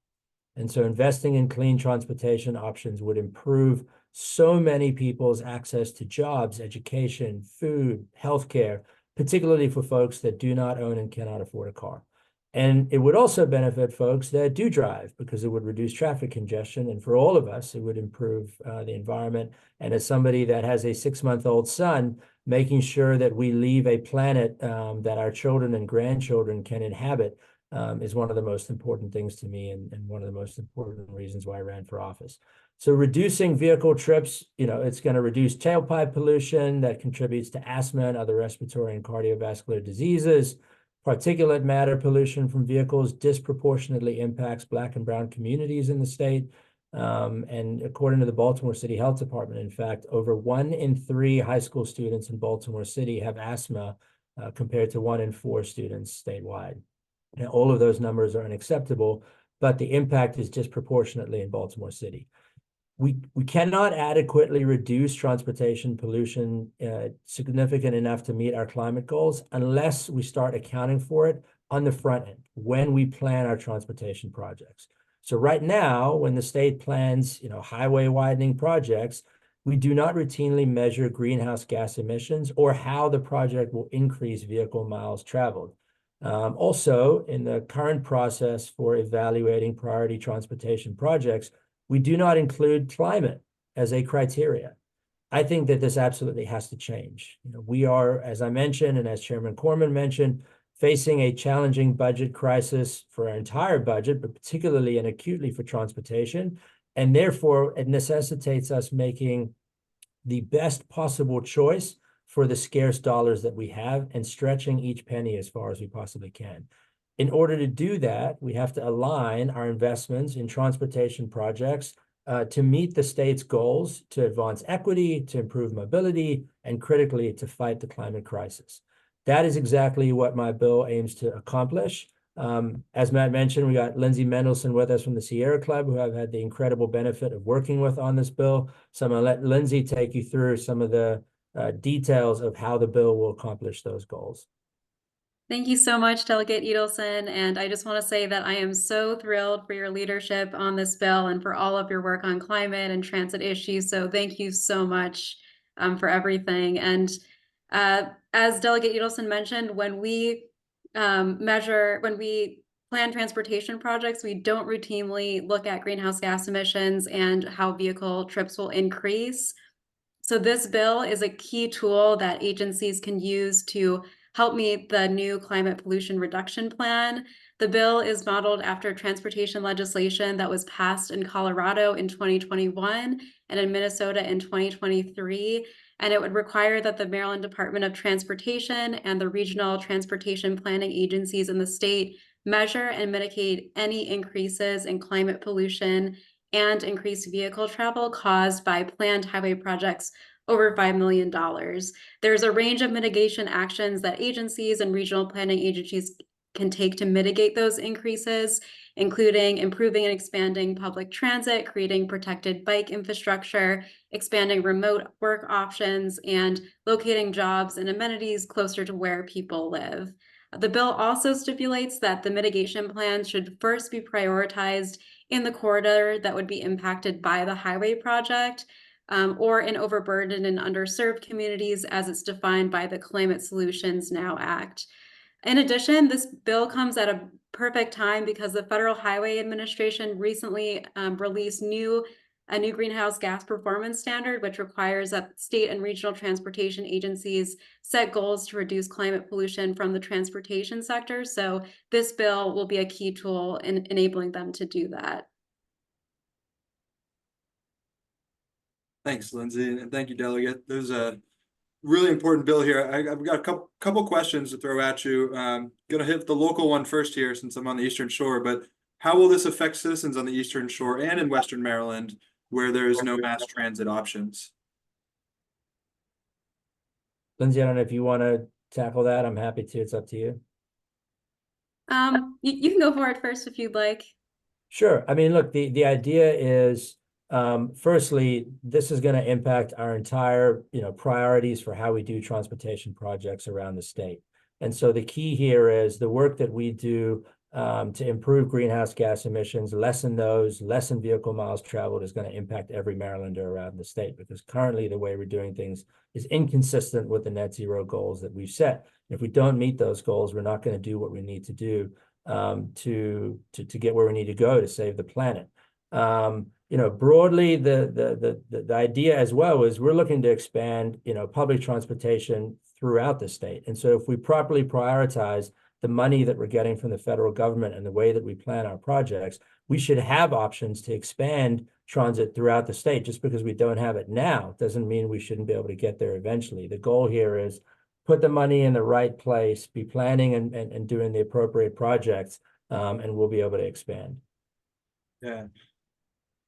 And so investing in clean transportation options would improve so many people's access to jobs, education, food, healthcare, particularly for folks that do not own and cannot afford a car. And it would also benefit folks that do drive because it would reduce traffic congestion. And for all of us, it would improve the environment. And as somebody that has a 6-month-old son, making sure that we leave a planet that our children and grandchildren can inhabit is one of the most important things to me and one of the most important reasons why I ran for office. So reducing vehicle trips, it's going to reduce tailpipe pollution that contributes to asthma and other respiratory and cardiovascular diseases. Particulate matter pollution from vehicles disproportionately impacts Black and brown communities in the state. And according to the Baltimore City Health Department, in fact, over 1 in 3 high school students in Baltimore City have asthma compared to 1 in 4 students statewide. Now, all of those numbers are unacceptable, but the impact is disproportionately in Baltimore City. We cannot adequately reduce transportation pollution significant enough to meet our climate goals unless we start accounting for it on the front end when we plan our transportation projects. So right now, when the state plans, highway widening projects, we do not routinely measure greenhouse gas emissions or how the project will increase vehicle miles traveled. Also, in the current process for evaluating priority transportation projects, we do not include climate as a criteria. I think that this absolutely has to change. We are, as I mentioned, and as Chairman Corman mentioned, facing a challenging budget crisis for our entire budget, but particularly and acutely for transportation. And therefore, it necessitates us making the best possible choice for the scarce dollars that we have and stretching each penny as far as we possibly can. In order to do that, we have to align our investments in transportation projects to meet the state's goals to advance equity, to improve mobility, and critically, to fight the climate crisis. That is exactly what my bill aims to accomplish. As Matt mentioned, we got Lindsay Mendelson with us from the Sierra Club, who I've had the incredible benefit of working with on this bill. So I'm going to let Lindsay take you through some of the details of how the bill will accomplish those goals. Thank you so much, Delegate Edelson. And I just want to say that I am so thrilled for your leadership on this bill and for all of your work on climate and transit issues. So thank you so much for everything. And as Delegate Edelson mentioned, when we plan transportation projects, we don't routinely look at greenhouse gas emissions and how vehicle trips will increase. So this bill is a key tool that agencies can use to help meet the new climate pollution reduction plan. The bill is modeled after transportation legislation that was passed in Colorado in 2021 and in Minnesota in 2023. And it would require that the Maryland Department of Transportation and the regional transportation planning agencies in the state measure and mitigate any increases in climate pollution and increased vehicle travel caused by planned highway projects over $5 million. There's a range of mitigation actions that agencies and regional planning agencies can take to mitigate those increases, including improving and expanding public transit, creating protected bike infrastructure, expanding remote work options, and locating jobs and amenities closer to where people live. The bill also stipulates that the mitigation plans should first be prioritized in the corridor that would be impacted by the highway project, or in overburdened and underserved communities as it's defined by the Climate Solutions Now Act. In addition, this bill comes at a perfect time because the Federal Highway Administration recently released a new greenhouse gas performance standard, which requires that state and regional transportation agencies set goals to reduce climate pollution from the transportation sector. So this bill will be a key tool in enabling them to do that. Thanks, Lindsay, and thank you, Delegate. There's a really important bill here. I've got a couple questions to throw at you. Gonna hit the local one first here since I'm on the Eastern Shore, but how will this affect citizens on the Eastern Shore and in Western Maryland where there is no mass transit options? Lindsay, I don't know if you want to tackle that. I'm happy to. It's up to you. You can go for it first if you'd like. Sure. I mean, look, the idea is, firstly, this is going to impact our entire, priorities for how we do transportation projects around the state. And so the key here is the work that we do to improve greenhouse gas emissions, lessen vehicle miles traveled is going to impact every Marylander around the state, because currently the way we're doing things is inconsistent with the net zero goals that we've set. If we don't meet those goals, we're not going to do what we need to do to get where we need to go to save the planet. Broadly, the idea as well is we're looking to expand, public transportation throughout the state. And so if we properly prioritize the money that we're getting from the federal government and the way that we plan our projects, we should have options to expand transit throughout the state. Just because we don't have it now doesn't mean we shouldn't be able to get there eventually. The goal here is put the money in the right place, be planning and doing the appropriate projects, and we'll be able to expand. Yeah.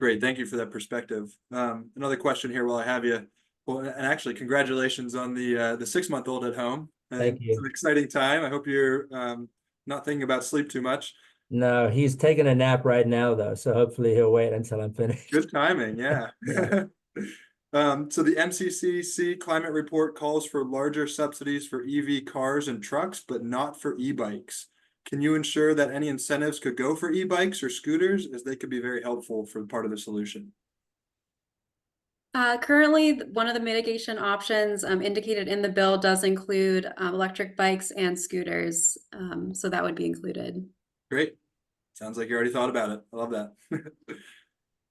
Great, thank you for that perspective. Another question here while I have you. Well, and actually, congratulations on the 6-month-old at home. Thank you. It's an exciting time. I hope you're not thinking about sleep too much. No, he's taking a nap right now, though, so hopefully he'll wait until I'm finished. Good timing, yeah. So the MCCC climate report calls for larger subsidies for EV cars and trucks, but not for e-bikes. Can you ensure that any incentives could go for e-bikes or scooters, as they could be very helpful for part of the solution? Currently, one of the mitigation options indicated in the bill does include electric bikes and scooters. So that would be included. Great. Sounds like you already thought about it. I love that.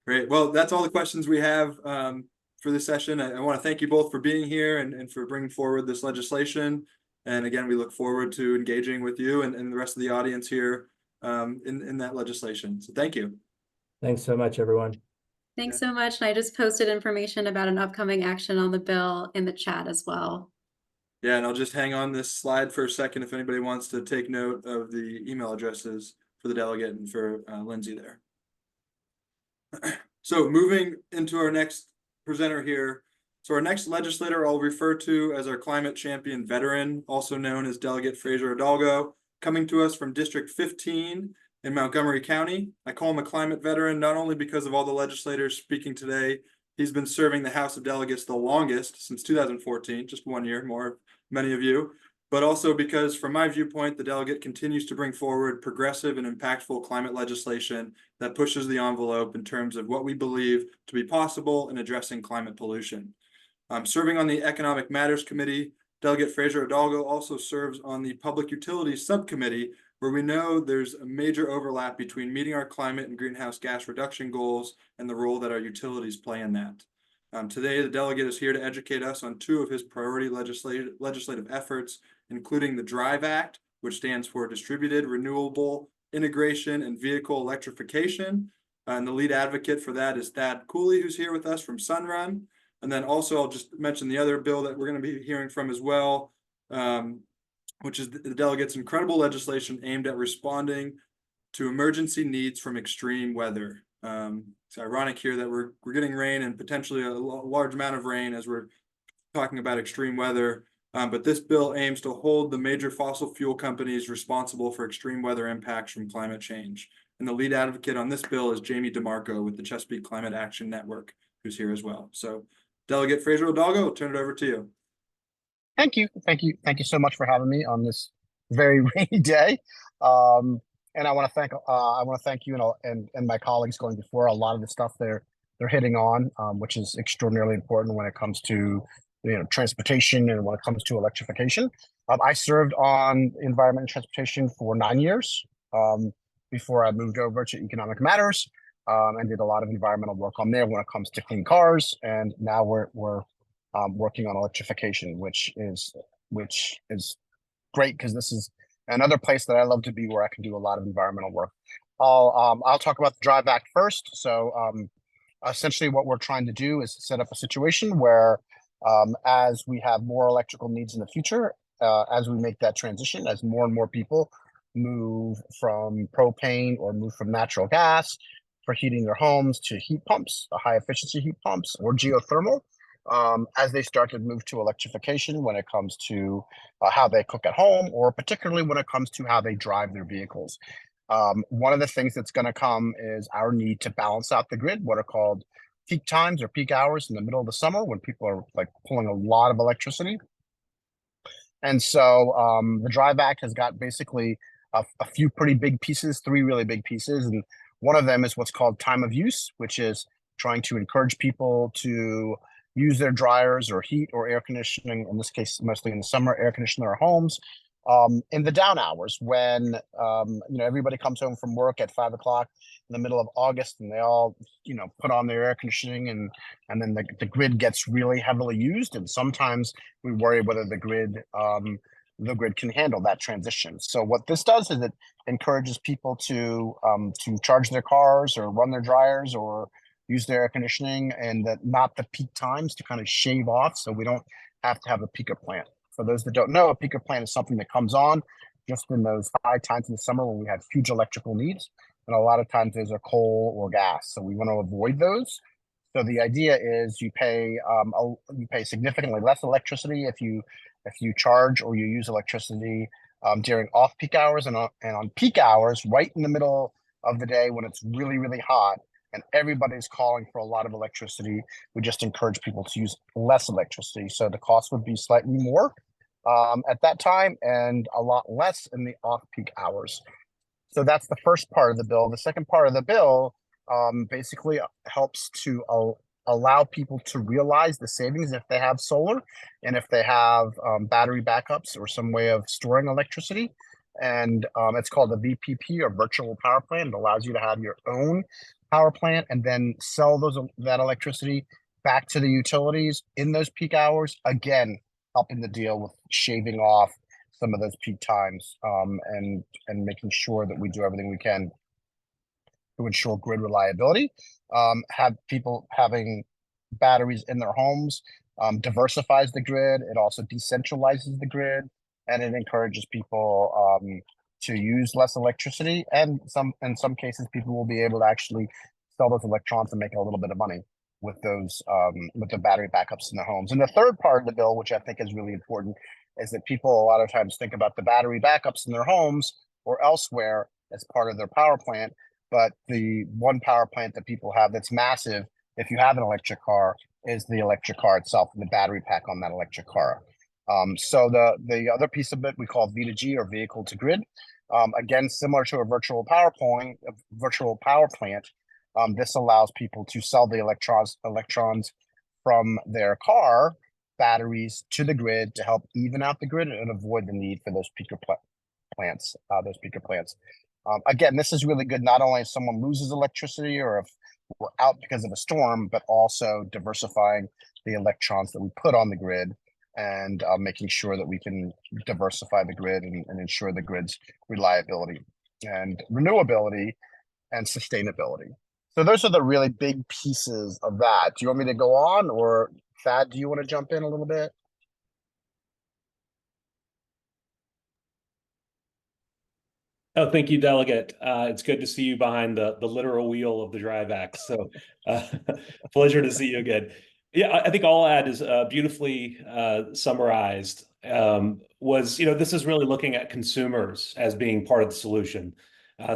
Great. Well, that's all the questions we have for this session. I want to thank you both for being here and for bringing forward this legislation. And again, we look forward to engaging with you and the rest of the audience here in that legislation. So thank you. Thanks so much, everyone. Thanks so much. And I just posted information about an upcoming action on the bill in the chat as well. Yeah, and I'll just hang on this slide for a second if anybody wants to take note of the email addresses for the delegate and for Lindsay there. So moving into our next presenter here. So our next legislator I'll refer to as our climate champion veteran, also known as Delegate Fraser Hidalgo, coming to us from District 15 in Montgomery County. I call him a climate veteran not only because of all the legislators speaking today. He's been serving the House of Delegates the longest, since 2014, just 1 year more, many of you, but also because from my viewpoint, the delegate continues to bring forward progressive and impactful climate legislation that pushes the envelope in terms of what we believe to be possible in addressing climate pollution. Serving on the Economic Matters Committee, Delegate Fraser Hidalgo also serves on the Public Utilities Subcommittee, where we know there's a major overlap between meeting our climate and greenhouse gas reduction goals and the role that our utilities play in that. Today, the delegate is here to educate us on two of his priority legislative efforts, including the DRIVE Act, which stands for Distributed Renewable Integration and Vehicle Electrification. And the lead advocate for that is Thad Cooley, who's here with us from Sunrun. And then also I'll just mention the other bill that we're going to be hearing from as well, which is the delegate's incredible legislation aimed at responding to emergency needs from extreme weather. It's ironic here that we're getting rain and potentially a large amount of rain as we're talking about extreme weather. But this bill aims to hold the major fossil fuel companies responsible for extreme weather impacts from climate change. And the lead advocate on this bill is Jamie DeMarco with the Chesapeake Climate Action Network, who's here as well. So Delegate Fraser Hidalgo, I'll turn it over to you. Thank you. Thank you so much for having me on this very rainy day. And I want to thank you and my colleagues going before. A lot of the stuff they're hitting on, which is extraordinarily important when it comes to transportation and when it comes to electrification. I served on environment and transportation for 9 years before I moved over to Economic Matters and did a lot of environmental work on there when it comes to clean cars. And now we're working on electrification, which is great because this is another place that I love to be where I can do a lot of environmental work. I'll talk about the DRIVE Act first. So essentially what we're trying to do is set up a situation where as we have more electrical needs in the future, as we make that transition, as more and more people move from propane or move from natural gas for heating their homes to heat pumps, high efficiency heat pumps or geothermal, as they start to move to electrification when it comes to how they cook at home, or particularly when it comes to how they drive their vehicles. One of the things that's going to come is our need to balance out the grid, what are called peak times or peak hours in the middle of the summer when people are like pulling a lot of electricity. And so the DRIVE Act has got basically a few pretty big pieces, 3 really big pieces. And one of them is what's called time of use, which is trying to encourage people to use their dryers or heat or air conditioning, in this case, mostly in the summer, air condition their homes in the down hours when, everybody comes home from work at 5 o'clock in the middle of August and they all, put on their air conditioning and then the grid gets really heavily used. And sometimes we worry whether the grid can handle that transition. So what this does is it encourages people to charge their cars or run their dryers or use their air conditioning and not the peak times to kind of shave off so we don't have to have a peaker plant. For those that don't know, a peaker plant is something that comes on just in those high times in the summer when we have huge electrical needs. And a lot of times those are coal or gas. So we want to avoid those. So the idea is you pay significantly less electricity if you charge or you use electricity during off-peak hours and on peak hours, right in the middle of the day when it's really, really hot and everybody's calling for a lot of electricity. We just encourage people to use less electricity. So the cost would be slightly more at that time and a lot less in the off-peak hours. So that's the first part of the bill. The second part of the bill basically helps to allow people to realize the savings if they have solar and if they have battery backups or some way of storing electricity. And it's called a VPP or virtual power plant. It allows you to have your own power plant and then sell that electricity back to the utilities in those peak hours, again, helping to deal with shaving off some of those peak times and making sure that we do everything we can to ensure grid reliability. Have people having batteries in their homes diversifies the grid. It also decentralizes the grid, and it encourages people to use less electricity. And in some cases, people will be able to actually sell those electrons and make a little bit of money with those with the battery backups in their homes. And the third part of the bill, which I think is really important, is that people a lot of times think about the battery backups in their homes or elsewhere as part of their power plant. But the one power plant that people have that's massive, if you have an electric car, is the electric car itself and the battery pack on that electric car. So the other piece of it we call V2G, or vehicle to grid. Again, similar to a virtual power plant, this allows people to sell the electrons from their car batteries to the grid to help even out the grid and avoid the need for those peaker plants. Again, this is really good not only if someone loses electricity or if we're out because of a storm, but also diversifying the electrons that we put on the grid and making sure that we can diversify the grid and ensure the grid's reliability and renewability and sustainability. So those are the really big pieces of that. Do you want me to go on, or Thad, do you want to jump in a little bit? Oh, thank you, Delegate. It's good to see you behind the literal wheel of the Drive Act. So pleasure to see you again. Yeah, I think all I'll add is beautifully summarized. This is really looking at consumers as being part of the solution.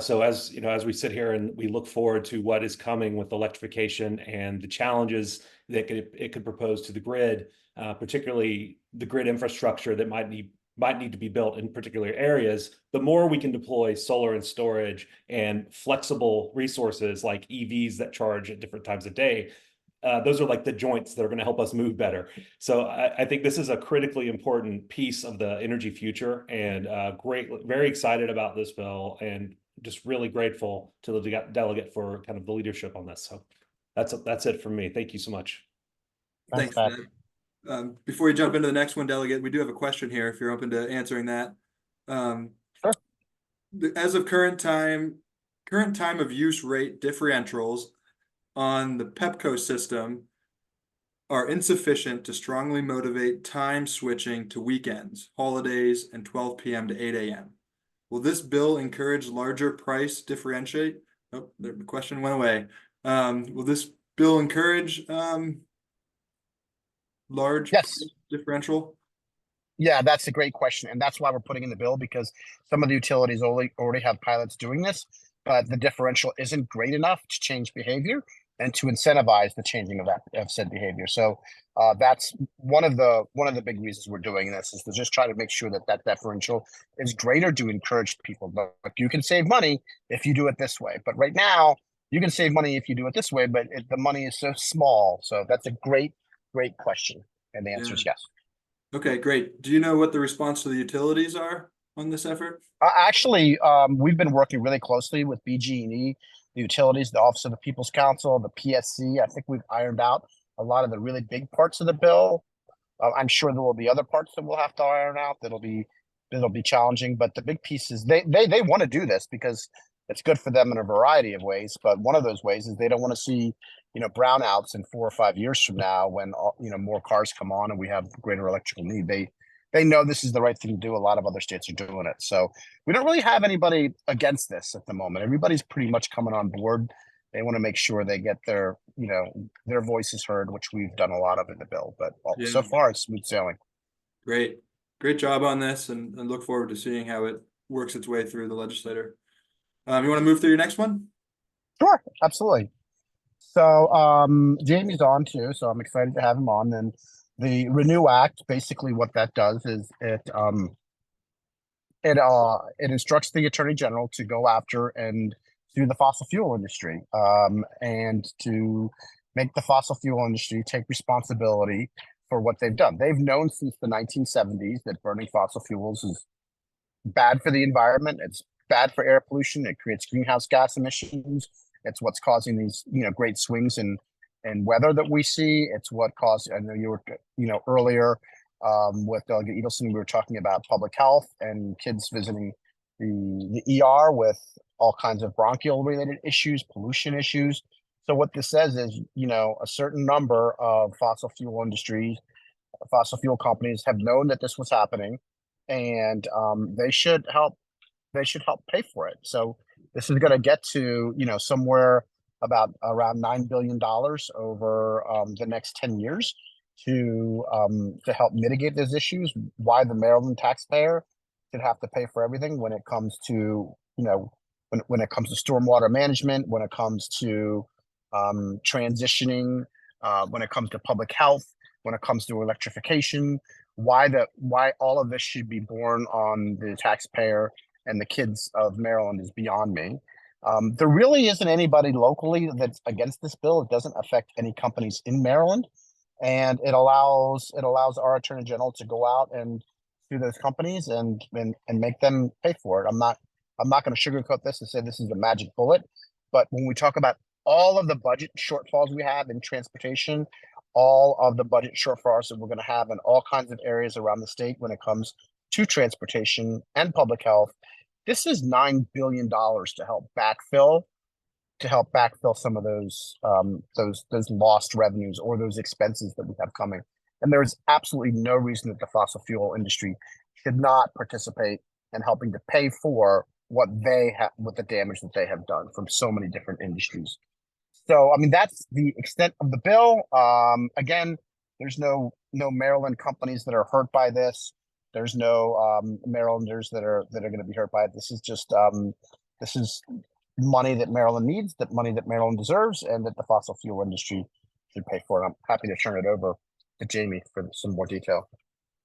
So as we sit here and we look forward to what is coming with electrification and the challenges that it could propose to the grid, particularly the grid infrastructure that might need to be built in particular areas, the more we can deploy solar and storage and flexible resources like EVs that charge at different times of day, those are like the joints that are going to help us move better. So I think this is a critically important piece of the energy future, and very excited about this bill, and just really grateful to the delegate for kind of the leadership on this. So that's it from me. Thank you so much. Thanks, Matt. Before you jump into the next one, Delegate, we do have a question here if you're open to answering that. Sure. As of current time of use rate differentials on the Pepco system are insufficient to strongly motivate time switching to weekends, holidays, and 12 p.m. to 8 a.m. Will this bill encourage larger price differentiate? Oh, the question went away. Will this bill encourage large differential? Yeah, that's a great question. And that's why we're putting in the bill, because some of the utilities already have pilots doing this, but the differential isn't great enough to change behavior and to incentivize the changing of said behavior. So that's one of the big reasons we're doing this, is to just try to make sure that differential is greater to encourage people. But you can save money if you do it this way. But right now, you can save money if you do it this way, but the money is so small. So that's a great question. And the answer is yes. Okay, great. Do you know what the response to the utilities are on this effort? Actually, we've been working really closely with BG&E, the utilities, the Office of the People's Counsel, the PSC. I think we've ironed out a lot of the really big parts of the bill. I'm sure there will be other parts that we'll have to iron out that'll be challenging. But the big piece is they want to do this because it's good for them in a variety of ways. But one of those ways is they don't want to see brownouts in 4 or 5 years from now when more cars come on and we have greater electrical need. They know this is the right thing to do. A lot of other states are doing it. So we don't really have anybody against this at the moment. Everybody's pretty much coming on board. They want to make sure they get their voices heard, which we've done a lot of in the bill. But so far, it's smooth sailing. Great job on this, and look forward to seeing how it works its way through the legislature. You want to move through your next one? Sure, absolutely. So Jamie's on too, so I'm excited to have him on. And the Renew Act, basically what that does is it instructs the Attorney General to go after and sue the fossil fuel industry, and to make the fossil fuel industry take responsibility for what they've done. They've known since the 1970s that burning fossil fuels is bad for the environment. It's bad for air pollution. It creates greenhouse gas emissions. It's what's causing these, great swings in weather that we see. It's what caused, I know you were, earlier with Delegate Edelson, we were talking about public health and kids visiting, the ER with all kinds of bronchial related issues, pollution issues. So what this says is, you know, a certain number of fossil fuel industries, fossil fuel companies have known that this was happening, and they should help pay for it. So this is going to get to, you know, somewhere about around $9 billion over the next 10 years to help mitigate those issues. Why the Maryland taxpayer should have to pay for everything when it comes to, you know, when it comes to stormwater management, when it comes to transitioning, when it comes to public health, when it comes to electrification, why all of this should be borne on the taxpayer and the kids of Maryland is beyond me. There really isn't anybody locally that's against this bill. It doesn't affect any companies in Maryland, and it allows our Attorney General to go out and sue those companies and make them pay for it. I'm not going to sugarcoat this and say this is a magic bullet, but when we talk about all of the budget shortfalls we have in transportation, all of the budget shortfalls that we're going to have in all kinds of areas around the state when it comes to transportation and public health, this is $9 billion to help backfill some of those lost revenues or those expenses that we have coming. And there's absolutely no reason that the fossil fuel industry should not participate in helping to pay for what the damage that they have done from so many different industries. So, I mean, that's the extent of the bill. Again, there's no Maryland companies that are hurt by this. There's no Marylanders that are going to be hurt by it. This is just this is money that Maryland needs, that money that Maryland deserves, and that the fossil fuel industry should pay for. And I'm happy to turn it over to Jamie for some more detail.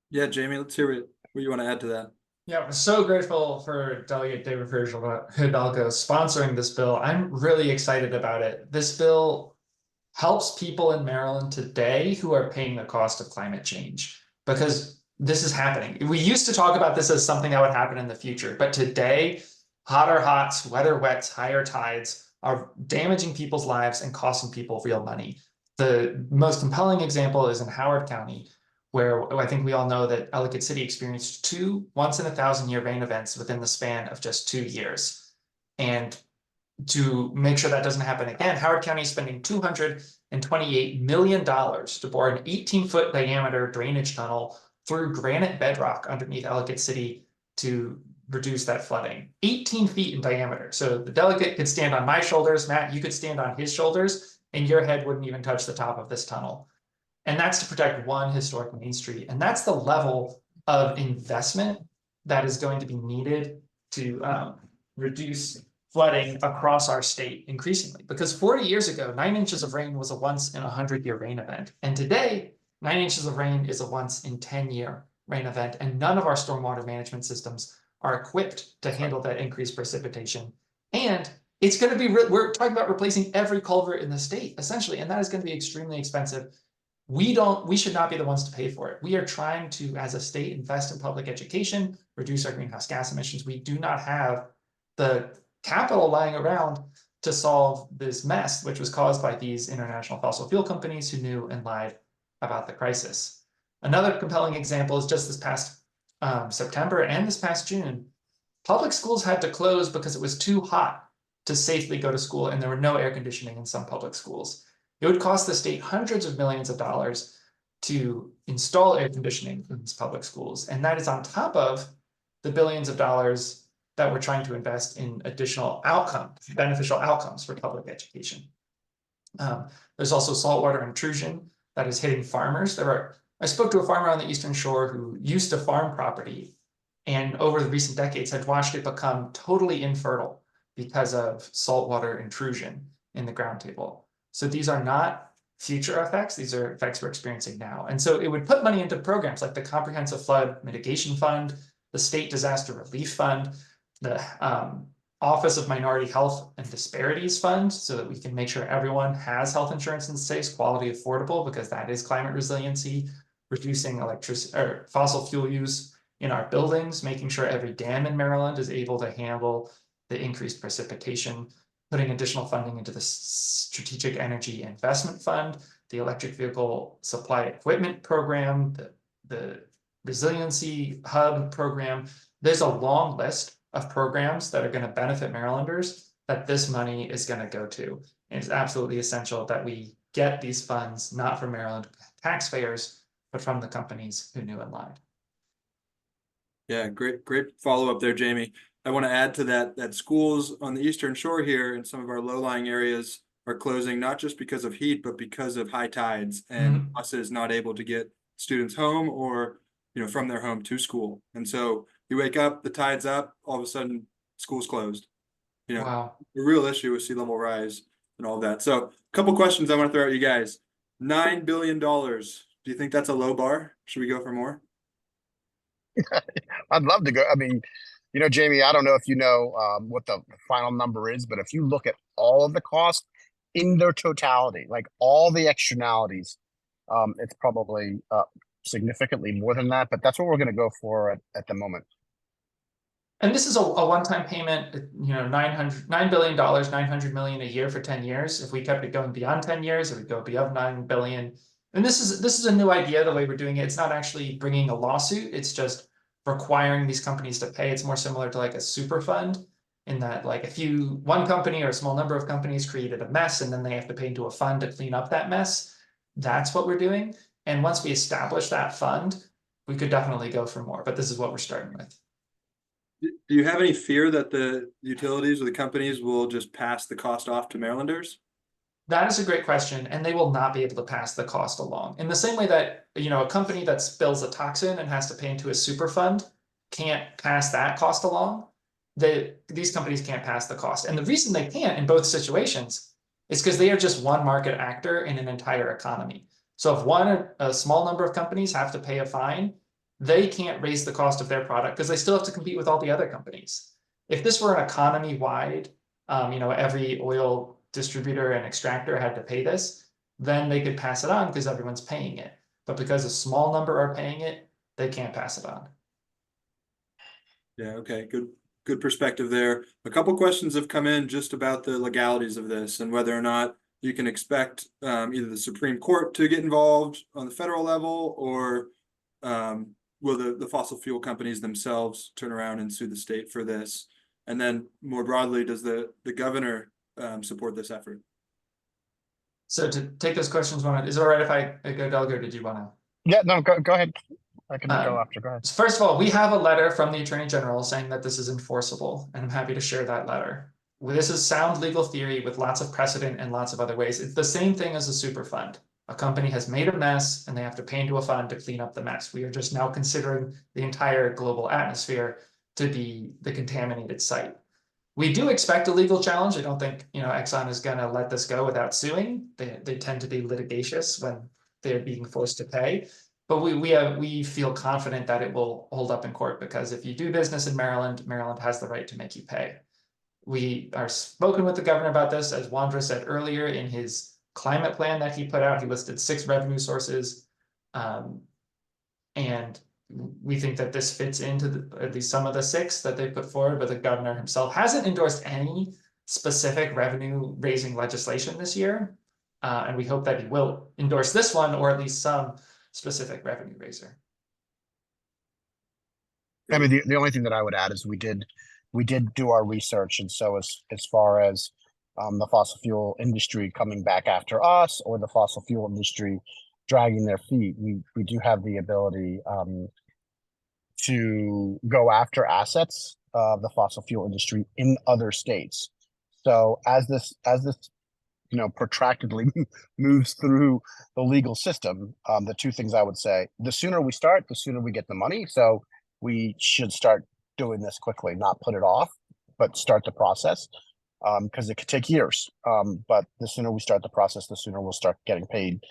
Yeah, Jamie, let's hear what you want to add to that. Yeah, I'm so grateful for Delegate David Hidalgo sponsoring this bill. I'm really excited about it. This bill helps people in Maryland today who are paying the cost of climate change, because this is happening. We used to talk about this as something that would happen in the future, but today, hotter hots, weather wets, higher tides are damaging people's lives and costing people real money. The most compelling example is in Howard County, where I think we all know that Ellicott City experienced 2 once-in-a-thousand-year rain events within the span of just 2 years. And to make sure that doesn't happen again, Howard County is spending $228 million to bore an 18-foot diameter drainage tunnel through granite bedrock underneath Ellicott City to reduce that flooding. 18 feet in diameter. So the delegate could stand on my shoulders, Matt, you could stand on his shoulders, and your head wouldn't even touch the top of this tunnel. And that's to protect one historic Main Street. And that's the level of investment that is going to be needed to reduce flooding across our state increasingly. Because 40 years ago, 9 inches of rain was a once-in-a-100-year rain event. And today, 9 inches of rain is a once-in-10-year rain event. And none of our stormwater management systems are equipped to handle that increased precipitation. And it's going to be, we're talking about replacing every culvert in the state, essentially. And that is going to be extremely expensive. We should not be the ones to pay for it. We are trying to, as a state, invest in public education, reduce our greenhouse gas emissions. We do not have the capital lying around to solve this mess, which was caused by these international fossil fuel companies who knew and lied about the crisis. Another compelling example is just this past September and this past June, public schools had to close because it was too hot to safely go to school, and there were no air conditioning in some public schools. It would cost the state hundreds of millions of dollars to install air conditioning in these public schools. And that is on top of the billions of dollars that we're trying to invest in additional beneficial outcomes for public education. There's also saltwater intrusion that is hitting farmers. I spoke to a farmer on the Eastern Shore who used to farm property, and over the recent decades had watched it become totally infertile because of saltwater intrusion in the ground table. So these are not future effects. These are effects we're experiencing now. And so it would put money into programs like the Comprehensive Flood Mitigation Fund, the State Disaster Relief Fund, the Office of Minority Health and Disparities Fund, so that we can make sure everyone has health insurance and stays quality affordable, because that is climate resiliency, reducing fossil fuel use in our buildings, making sure every dam in Maryland is able to handle the increased precipitation, putting additional funding into the Strategic Energy Investment Fund, the Electric Vehicle Supply Equipment Program, the Resiliency Hub Program. There's a long list of programs that are going to benefit Marylanders that this money is going to go to. And it's absolutely essential that we get these funds, not from Maryland taxpayers, but from the companies who knew and lied. Yeah, great follow-up there, Jamie. I want to add to that schools on the Eastern Shore here and some of our low-lying areas are closing, not just because of heat, but because of high tides and buses not able to get students home or, from their home to school. And so you wake up, the tide's up, all of a sudden school's closed. Wow. The real issue is sea level rise and all of that. So a couple questions I want to throw at you guys. $9 billion. Do you think that's a low bar? Should we go for more? I'd love to go. I mean, Jamie, I don't know if you know what the final number is, but if you look at all of the costs in their totality, like all the externalities, it's probably significantly more than that, but that's what we're going to go for at the moment. And this is a one-time payment, $9 billion, 900 million a year for 10 years. If we kept it going beyond 10 years, it would go beyond 9 billion. And this is a new idea, the way we're doing it. It's not actually bringing a lawsuit. It's just requiring these companies to pay. It's more similar to like a super fund in that, like, if one company or a small number of companies created a mess and then they have to pay into a fund to clean up that mess, that's what we're doing. And once we establish that fund, we could definitely go for more, but this is what we're starting with. Do you have any fear that the utilities or the companies will just pass the cost off to Marylanders? That is a great question, and they will not be able to pass the cost along. In the same way that, a company that spills a toxin and has to pay into a super fund can't pass that cost along, these companies can't pass the cost. And the reason they can't in both situations is because they are just one market actor in an entire economy. So if a small number of companies have to pay a fine, they can't raise the cost of their product because they still have to compete with all the other companies. If this were an economy-wide, every oil distributor and extractor had to pay this, then they could pass it on because everyone's paying it. But because a small number are paying it, they can't pass it on. Yeah, okay, good perspective there. A couple questions have come in just about the legalities of this and whether or not you can expect either the Supreme Court to get involved on the federal level or will the fossil fuel companies themselves turn around and sue the state for this? And then more broadly, does the governor support this effort? So to take those questions one, is it all right if I go, Doug, or did you want to? Yeah, no, go ahead. I can go after. Go ahead. First of all, we have a letter from the Attorney General saying that this is enforceable, and I'm happy to share that letter. This is sound legal theory with lots of precedent and lots of other ways. It's the same thing as a super fund. A company has made a mess and they have to pay into a fund to clean up the mess. We are just now considering the entire global atmosphere to be the contaminated site. We do expect a legal challenge. I don't think Exxon is going to let this go without suing. They tend to be litigious when they're being forced to pay. But we feel confident that it will hold up in court because if you do business in Maryland, Maryland has the right to make you pay. We are spoken with the governor about this, as Wandra said earlier in his climate plan that he put out. He listed 6 revenue sources, and we think that this fits into at least some of the 6 that they put forward, but the governor himself hasn't endorsed any specific revenue raising legislation this year. And we hope that he will endorse this one or at least some specific revenue raiser. I mean, the only thing that I would add is we did do our research. And so as far as the fossil fuel industry coming back after us or the fossil fuel industry dragging their feet, we do have the ability to go after assets of the fossil fuel industry in other states. So as this protractedly moves through the legal system, the 2 things I would say: the sooner we start, the sooner we get the money. So we should start doing this quickly, not put it off, but start the process, because it could take years. But the sooner we start the process, the sooner we'll start getting paid.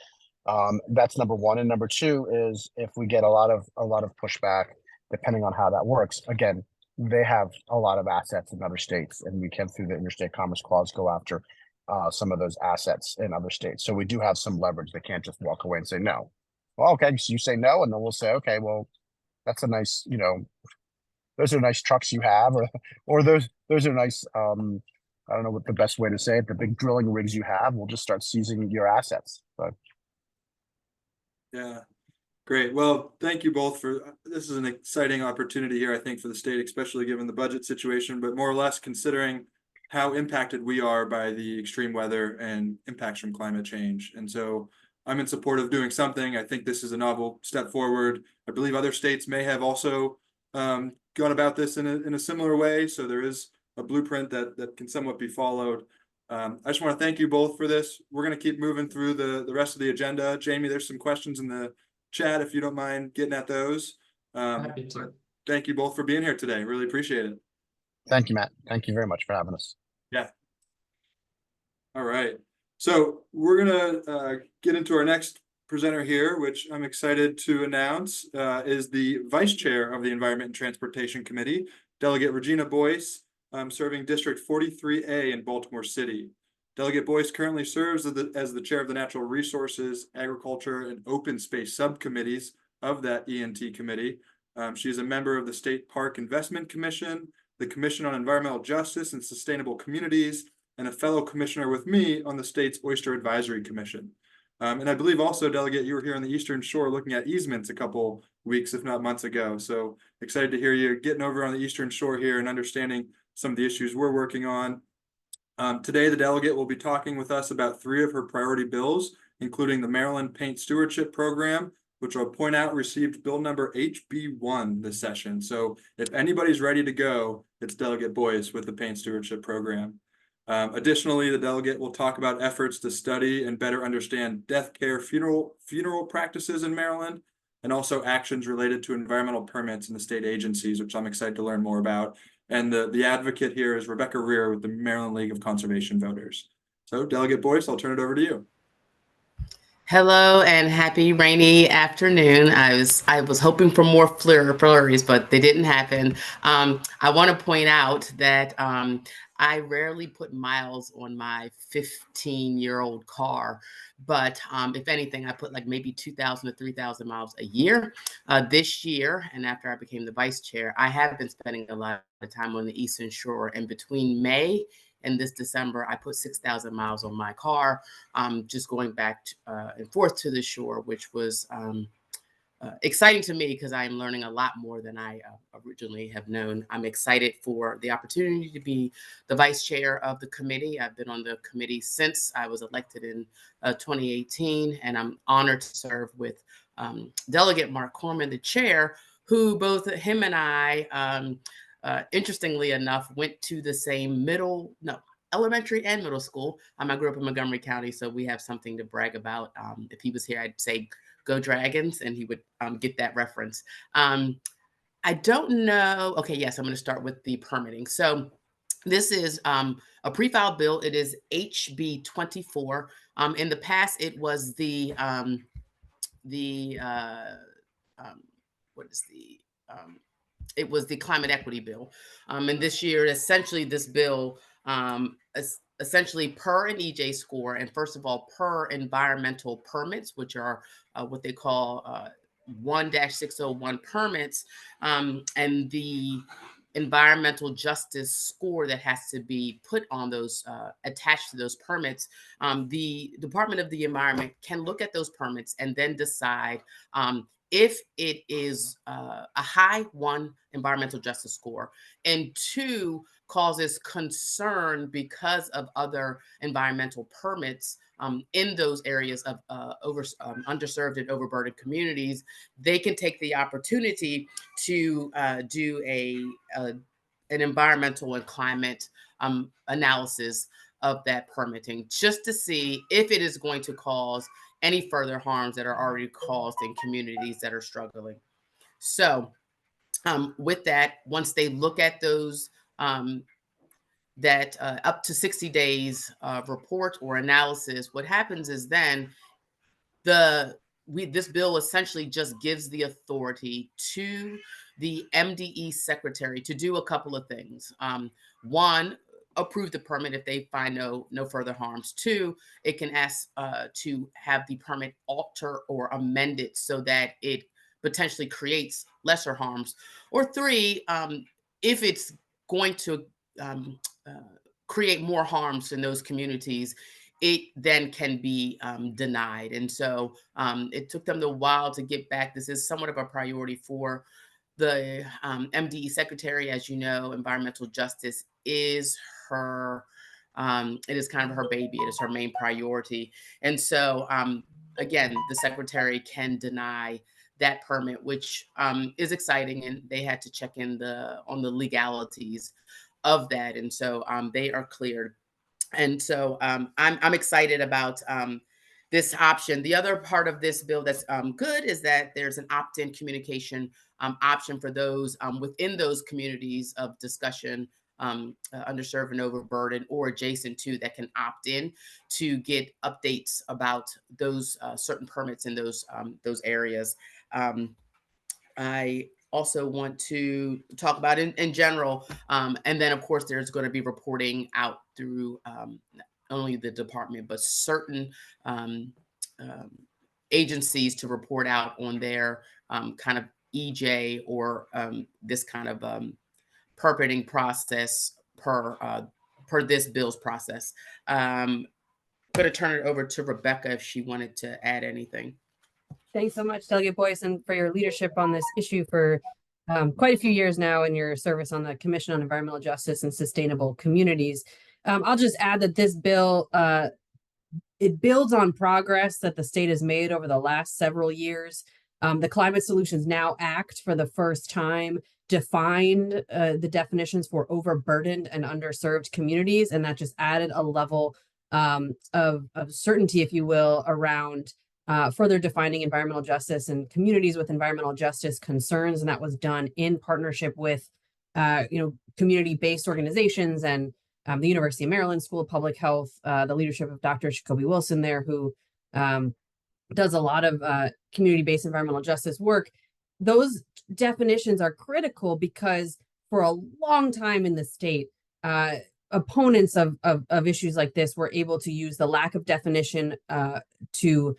That's number 1. And number 2 is if we get a lot of pushback, depending on how that works. Again, they have a lot of assets in other states, and we can, through the Interstate Commerce Clause, go after some of those assets in other states. So we do have some leverage. They can't just walk away and say no. Well, okay, so you say no, and then we'll say, okay, well, that's a nice, those are nice trucks you have, or those are nice, I don't know what the best way to say it, the big drilling rigs you have. We'll just start seizing your assets. But yeah, Great. Well, thank you both for, this is an exciting opportunity here, I think, for the state, especially given the budget situation, but more or less considering how impacted we are by the extreme weather and impacts from climate change. And so I'm in support of doing something. I think this is a novel step forward. I believe other states may have also gone about this in a similar way. So there is a blueprint that can somewhat be followed. I just want to thank you both for this. We're going to keep moving through the rest of the agenda. Jamie, there's some questions in the chat if you don't mind getting at those. Happy to. Thank you both for being here today. Really appreciate it. Thank you, Matt. Thank you very much for having us. Yeah. All right. So we're gonna get into our next presenter here, which I'm excited to announce is the Vice Chair of the Environment and Transportation Committee, Delegate Regina Boyce, serving District 43A in Baltimore City. Delegate Boyce currently serves as the chair of the Natural Resources, Agriculture, and Open Space subcommittees of that E&T committee. She is a member of the State Park Investment Commission, the Commission on Environmental Justice and Sustainable Communities, and a fellow commissioner with me on the state's Oyster Advisory Commission. And I believe also, Delegate, you were here on the Eastern Shore looking at easements a couple weeks, if not months ago. So excited to hear you getting over on the Eastern Shore here and understanding some of the issues we're working on. Today, the delegate will be talking with us about 3 of her priority bills, including the Maryland Paint Stewardship Program, which I'll point out received bill number HB1 this session. So if anybody's ready to go, it's Delegate Boyce with the Paint Stewardship Program. Additionally, the delegate will talk about efforts to study and better understand death care funeral practices in Maryland, and also actions related to environmental permits in the state agencies, which I'm excited to learn more about. And the advocate here is Rebecca Rear with the Maryland League of Conservation Voters. So Delegate Boyce, I'll turn it over to you. Hello and happy rainy afternoon. I was hoping for more flurries, but they didn't happen. I want to point out that I rarely put miles on my 15-year-old car, but if anything, I put like maybe 2,000 to 3,000 miles a year. This year, and after I became the vice chair, I have been spending a lot of time on the Eastern Shore, and between May and this December, I put 6,000 miles on my car, just going back and forth to the shore, which was exciting to me because I am learning a lot more than I originally have known. I'm excited for the opportunity to be the vice chair of the committee. I've been on the committee since I was elected in 2018, and I'm honored to serve with Delegate Mark Corman, the chair, who both him and I, interestingly enough, went to the same elementary and middle school. I grew up in Montgomery County, so we have something to brag about. If he was here, I'd say, "Go Dragons," and he would get that reference. I don't know. Okay, yes, I'm going to start with the permitting. So this is a pre-filed bill. It is HB 24. In the past, it was it was the climate equity bill. And this year, essentially, this bill essentially per an EJ score, and first of all, per environmental permits, which are what they call 1-601 permits, and the environmental justice score that has to be put on those, attached to those permits. The Department of the Environment can look at those permits and then decide if it is a high 1 environmental justice score, and 2 causes concern because of other environmental permits in those areas of underserved and overburdened communities, they can take the opportunity to do an environmental and climate analysis of that permitting, just to see if it is going to cause any further harms that are already caused in communities that are struggling. So with that, once they look at those, that up to 60 days report or analysis, what happens is then this bill essentially just gives the authority to the MDE secretary to do a couple of things. 1, approve the permit if they find no further harms. 2, it can ask to have the permit alter or amended so that it potentially creates lesser harms. Or 3, if it's going to create more harms in those communities, it then can be denied. And so it took them a while to get back. This is somewhat of a priority for the MDE secretary. As you know, environmental justice is her, it is kind of her baby. It is her main priority. And so, again, the secretary can deny that permit, which is exciting. And they had to check in on the legalities of that. And so they are cleared. And so I'm excited about this option. The other part of this bill that's good is that there's an opt-in communication option for those within those communities of discussion, underserved and overburdened or adjacent to, that can opt in to get updates about those certain permits in those areas. I also want to talk about in general, and then of course there's going to be reporting out through not only the department, but certain agencies to report out on their kind of EJ or this kind of permitting process per this bill's process. I'm going to turn it over to Rebecca if she wanted to add anything. Thanks so much, Delegate Boyce, and for your leadership on this issue for quite a few years now, and your service on the Commission on Environmental Justice and Sustainable Communities. I'll just add that this bill, it builds on progress that the state has made over the last several years. The Climate Solutions Now Act, for the first time, defined the definitions for overburdened and underserved communities, and that just added a level of certainty, if you will, around further defining environmental justice and communities with environmental justice concerns. And that was done in partnership with, community-based organizations and the University of Maryland School of Public Health, the leadership of Dr. Jacoby Wilson there, who does a lot of community-based environmental justice work. Those definitions are critical because for a long time in the state, opponents of issues like this were able to use the lack of definition to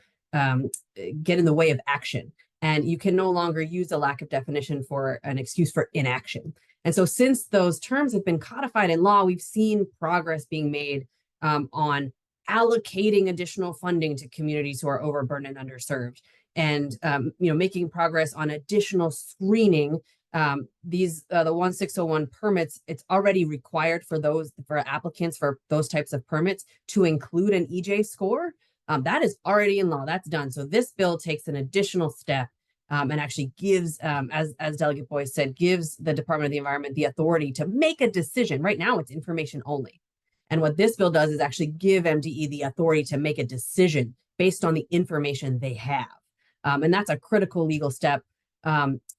get in the way of action. And you can no longer use a lack of definition for an excuse for inaction. And so since those terms have been codified in law, we've seen progress being made on allocating additional funding to communities who are overburdened and underserved, and making progress on additional screening. The 1601 permits, it's already required for applicants for those types of permits to include an EJ score. That is already in law. That's done. So this bill takes an additional step and actually gives, as Delegate Boyce said, gives the Department of the Environment the authority to make a decision. Right now, it's information only. And what this bill does is actually give MDE the authority to make a decision based on the information they have. And that's a critical legal step.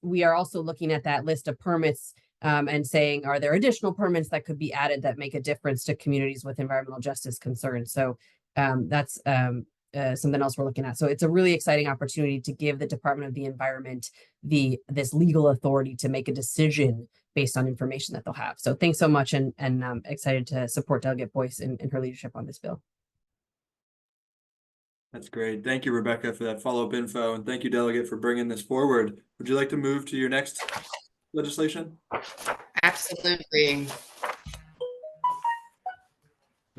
We are also looking at that list of permits and saying, are there additional permits that could be added that make a difference to communities with environmental justice concerns? So that's something else we're looking at. So it's a really exciting opportunity to give the Department of the Environment this legal authority to make a decision based on information that they'll have. So thanks so much, and I'm excited to support Delegate Boyce in her leadership on this bill. That's great. Thank you, Rebecca, for that follow-up info, and thank you, Delegate, for bringing this forward. Would you like to move to your next legislation? Absolutely.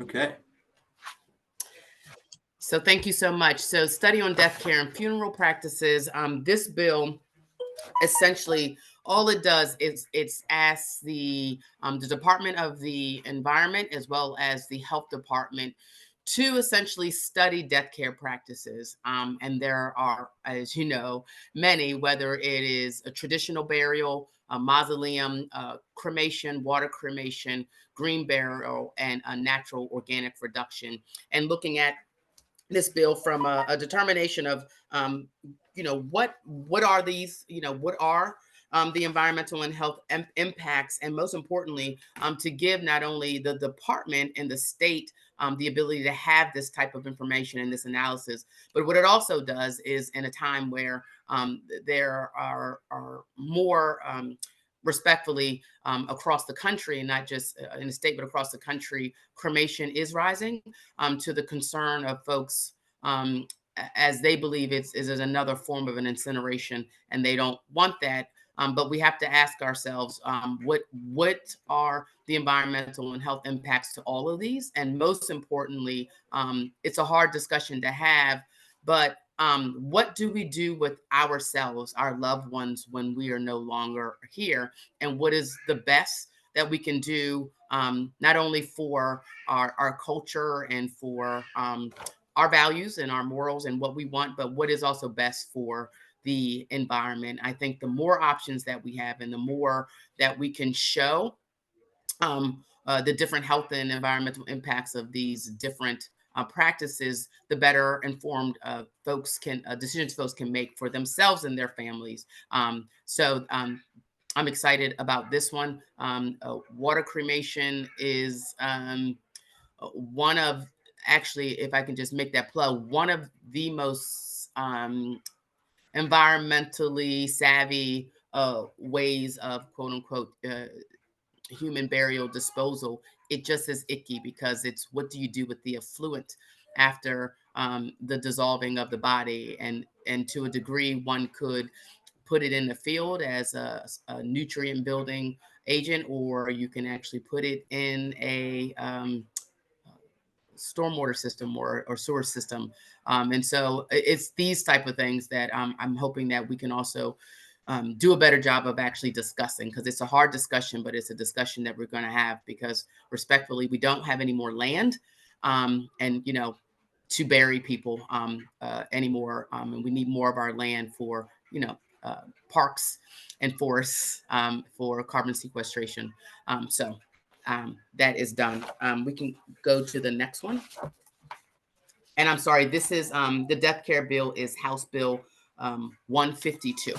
Okay. So thank you so much. So study on death care and funeral practices. This bill, essentially, all it does is it's asks the Department of the Environment as well as the Health Department to essentially study death care practices. And there are, as you know, many, whether it is a traditional burial, a mausoleum, cremation, water cremation, green burial, and a natural organic reduction. And looking at this bill from a determination of, what are these, what are the environmental and health impacts, and most importantly, to give not only the department and the state the ability to have this type of information and this analysis, but what it also does is, in a time where there are more respectfully across the country, and not just in the state, but across the country, cremation is rising to the concern of folks as they believe it's another form of an incineration, and they don't want that. But we have to ask ourselves, what are the environmental and health impacts to all of these? And most importantly, it's a hard discussion to have, but what do we do with ourselves, our loved ones, when we are no longer here? And what is the best that we can do, not only for our culture and for our values and our morals and what we want, but what is also best for the environment? I think the more options that we have and the more that we can show the different health and environmental impacts of these different practices, the better informed decisions folks can make for themselves and their families. So I'm excited about this one. Water cremation is one of, actually, if I can just make that plug, one of the most environmentally savvy ways of quote unquote human burial disposal. It just is icky because it's, what do you do with the effluent after the dissolving of the body? And to a degree, one could put it in the field as a nutrient building agent, or you can actually put it in a stormwater system or sewer system. And so it's these type of things that I'm hoping that we can also do a better job of actually discussing, because it's a hard discussion, but it's a discussion that we're going to have, because respectfully, we don't have any more land and, you know, to bury people anymore. And we need more of our land for, you know, parks and forests for carbon sequestration. So that is done. We can go to the next one. And I'm sorry, this is the death care bill is House Bill 152.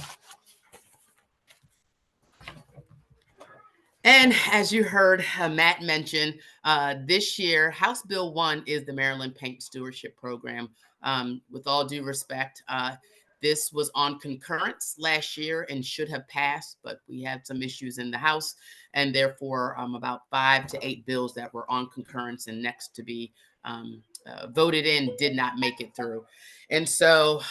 And as you heard Matt mention, this year, House Bill 1 is the Maryland Paint Stewardship Program. With all due respect, this was on concurrence last year and should have passed, but we had some issues in the House, and therefore about 5 to 8 bills that were on concurrence and next to be voted in did not make it through. And so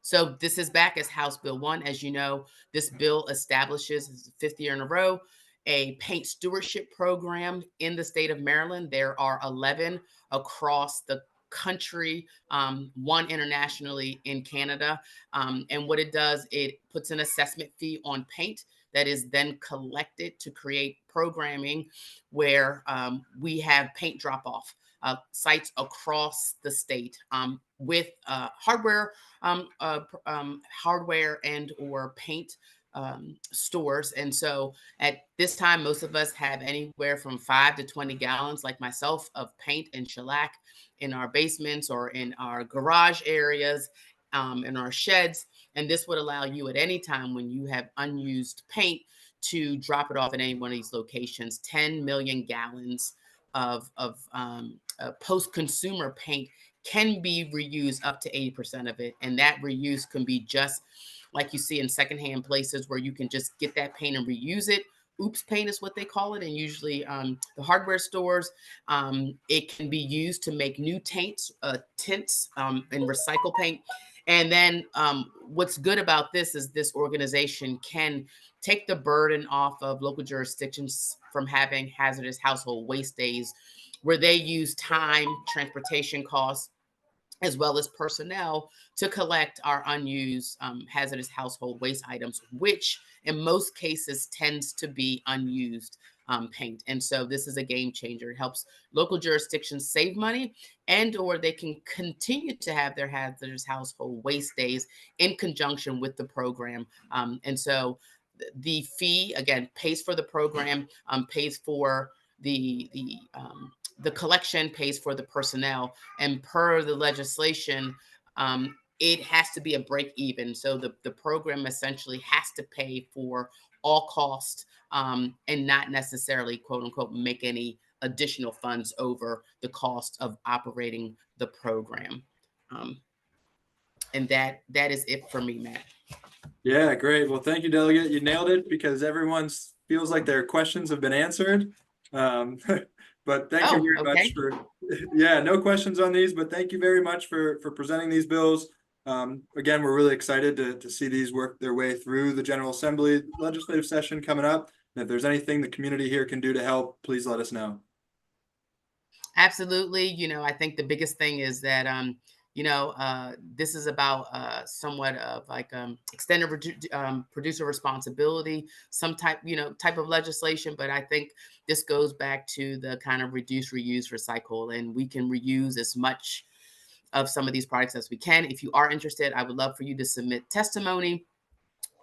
so this is back as House Bill 1. As you know, this bill establishes, it's the 5th year in a row, a paint stewardship program in the state of Maryland. There are 11 across the country, 1 internationally in Canada. And what it does, it puts an assessment fee on paint that is then collected to create programming where we have paint drop-off sites across the state with hardware and or paint stores. And so at this time, most of us have anywhere from 5 to 20 gallons, like myself, of paint and shellac in our basements or in our garage areas, in our sheds. And this would allow you at any time when you have unused paint to drop it off at any one of these locations. 10 million gallons of post-consumer paint can be reused, up to 80% of it. And that reuse can be just like you see in secondhand places where you can just get that paint and reuse it. Oops paint is what they call it. And usually the hardware stores, it can be used to make new tints and recycle paint. And then what's good about this is this organization can take the burden off of local jurisdictions from having hazardous household waste days, where they use time, transportation costs, as well as personnel to collect our unused hazardous household waste items, which in most cases tends to be unused paint. And so this is a game changer. It helps local jurisdictions save money, and or they can continue to have their hazardous household waste days in conjunction with the program. And so the fee, again, pays for the program, pays for the collection, pays for the personnel, and per the legislation, it has to be a break even. So the program essentially has to pay for all costs and not necessarily, quote unquote, make any additional funds over the cost of operating the program. And that is it for me, Matt. Yeah, great. Well, thank you, Delegate. You nailed it, because everyone feels like their questions have been answered. But thank you very much for, yeah, no questions on these, but thank you very much for presenting these bills. Again, we're really excited to see these work their way through the General Assembly legislative session coming up. And if there's anything the community here can do to help, please let us know. Absolutely. I think the biggest thing is that, this is about somewhat of like extended producer responsibility, some type of legislation. But I think this goes back to the kind of reduce, reuse, recycle, and we can reuse as much of some of these products as we can. If you are interested, I would love for you to submit testimony.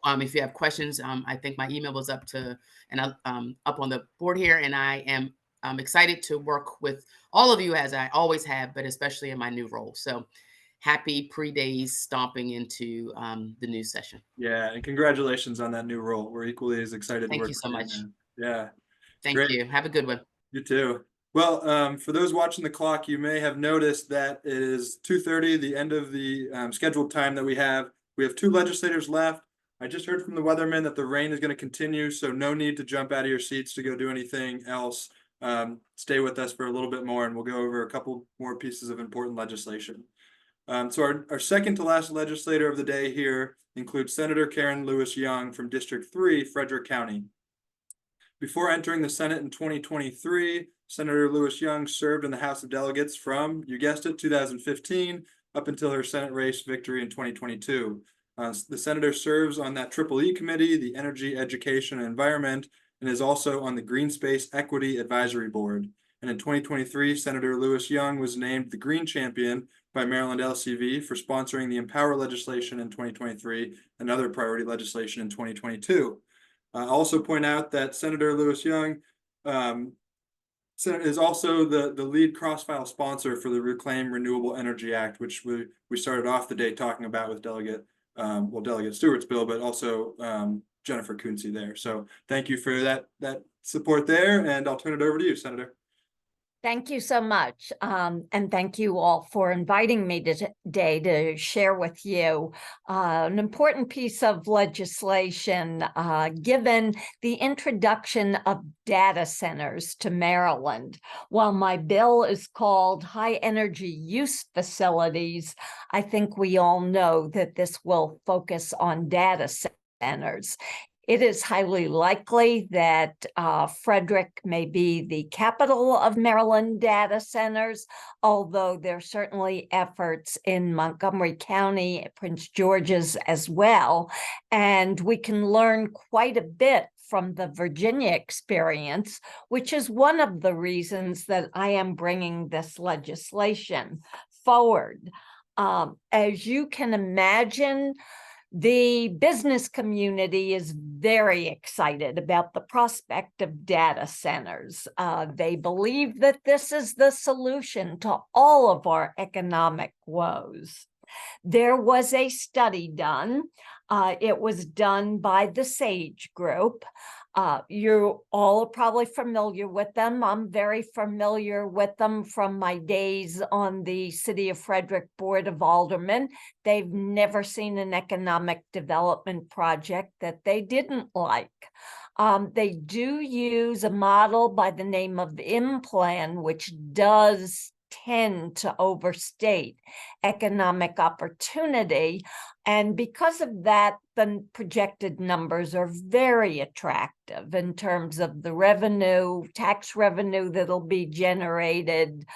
If you have questions, I think my email was up on the board here, and I am excited to work with all of you as I always have, but especially in my new role. So happy pre-days stomping into the new session. Yeah, and congratulations on that new role. We're equally as excited to Thank work you so with much. Yeah. Thank Great. you. Have a good one. You too. Well, for those watching the clock, you may have noticed that it is 2:30, the end of the scheduled time that we have. We have 2 legislators left. I just heard from the weatherman that the rain is going to continue, so no need to jump out of your seats to go do anything else. Stay with us for a little bit more, and we'll go over a couple more pieces of important legislation. So our second to last legislator of the day here includes Senator Karen Lewis Young from District 3, Frederick County. Before entering the Senate in 2023, Senator Lewis Young served in the House of Delegates from, you guessed it, 2015 up until her Senate race victory in 2022. The senator serves on that EEE committee, the Energy, Education, and Environment, and is also on the Green Space Equity Advisory Board. And in 2023, Senator Lewis Young was named the Green Champion by Maryland LCV for sponsoring the Empower legislation in 2023 and other priority legislation in 2022. I'll also point out that Senator Lewis Young is also the lead cross-file sponsor for the Reclaim Renewable Energy Act, which we started off the day talking about with Delegate Stewart's bill, but also Jennifer Kunze there. So thank you for that support there, and I'll turn it over to you, Senator. Thank you so much. And thank you all for inviting me today to share with you an important piece of legislation given the introduction of data centers to Maryland. While my bill is called High Energy Use Facilities, I think we all know that this will focus on data centers. It is highly likely that Frederick may be the capital of Maryland data centers, although there are certainly efforts in Montgomery County, Prince George's as well. And we can learn quite a bit from the Virginia experience, which is one of the reasons that I am bringing this legislation forward. As you can imagine, the business community is very excited about the prospect of data centers. They believe that this is the solution to all of our economic woes. There was a study done. It was done by the SAGE Group. You all are probably familiar with them. I'm very familiar with them from my days on the City of Frederick Board of Aldermen. They've never seen an economic development project that they didn't like. They do use a model by the name of IMPLAN, which does tend to overstate economic opportunity. And because of that, the projected numbers are very attractive in terms of the revenue, tax revenue that'll be generated,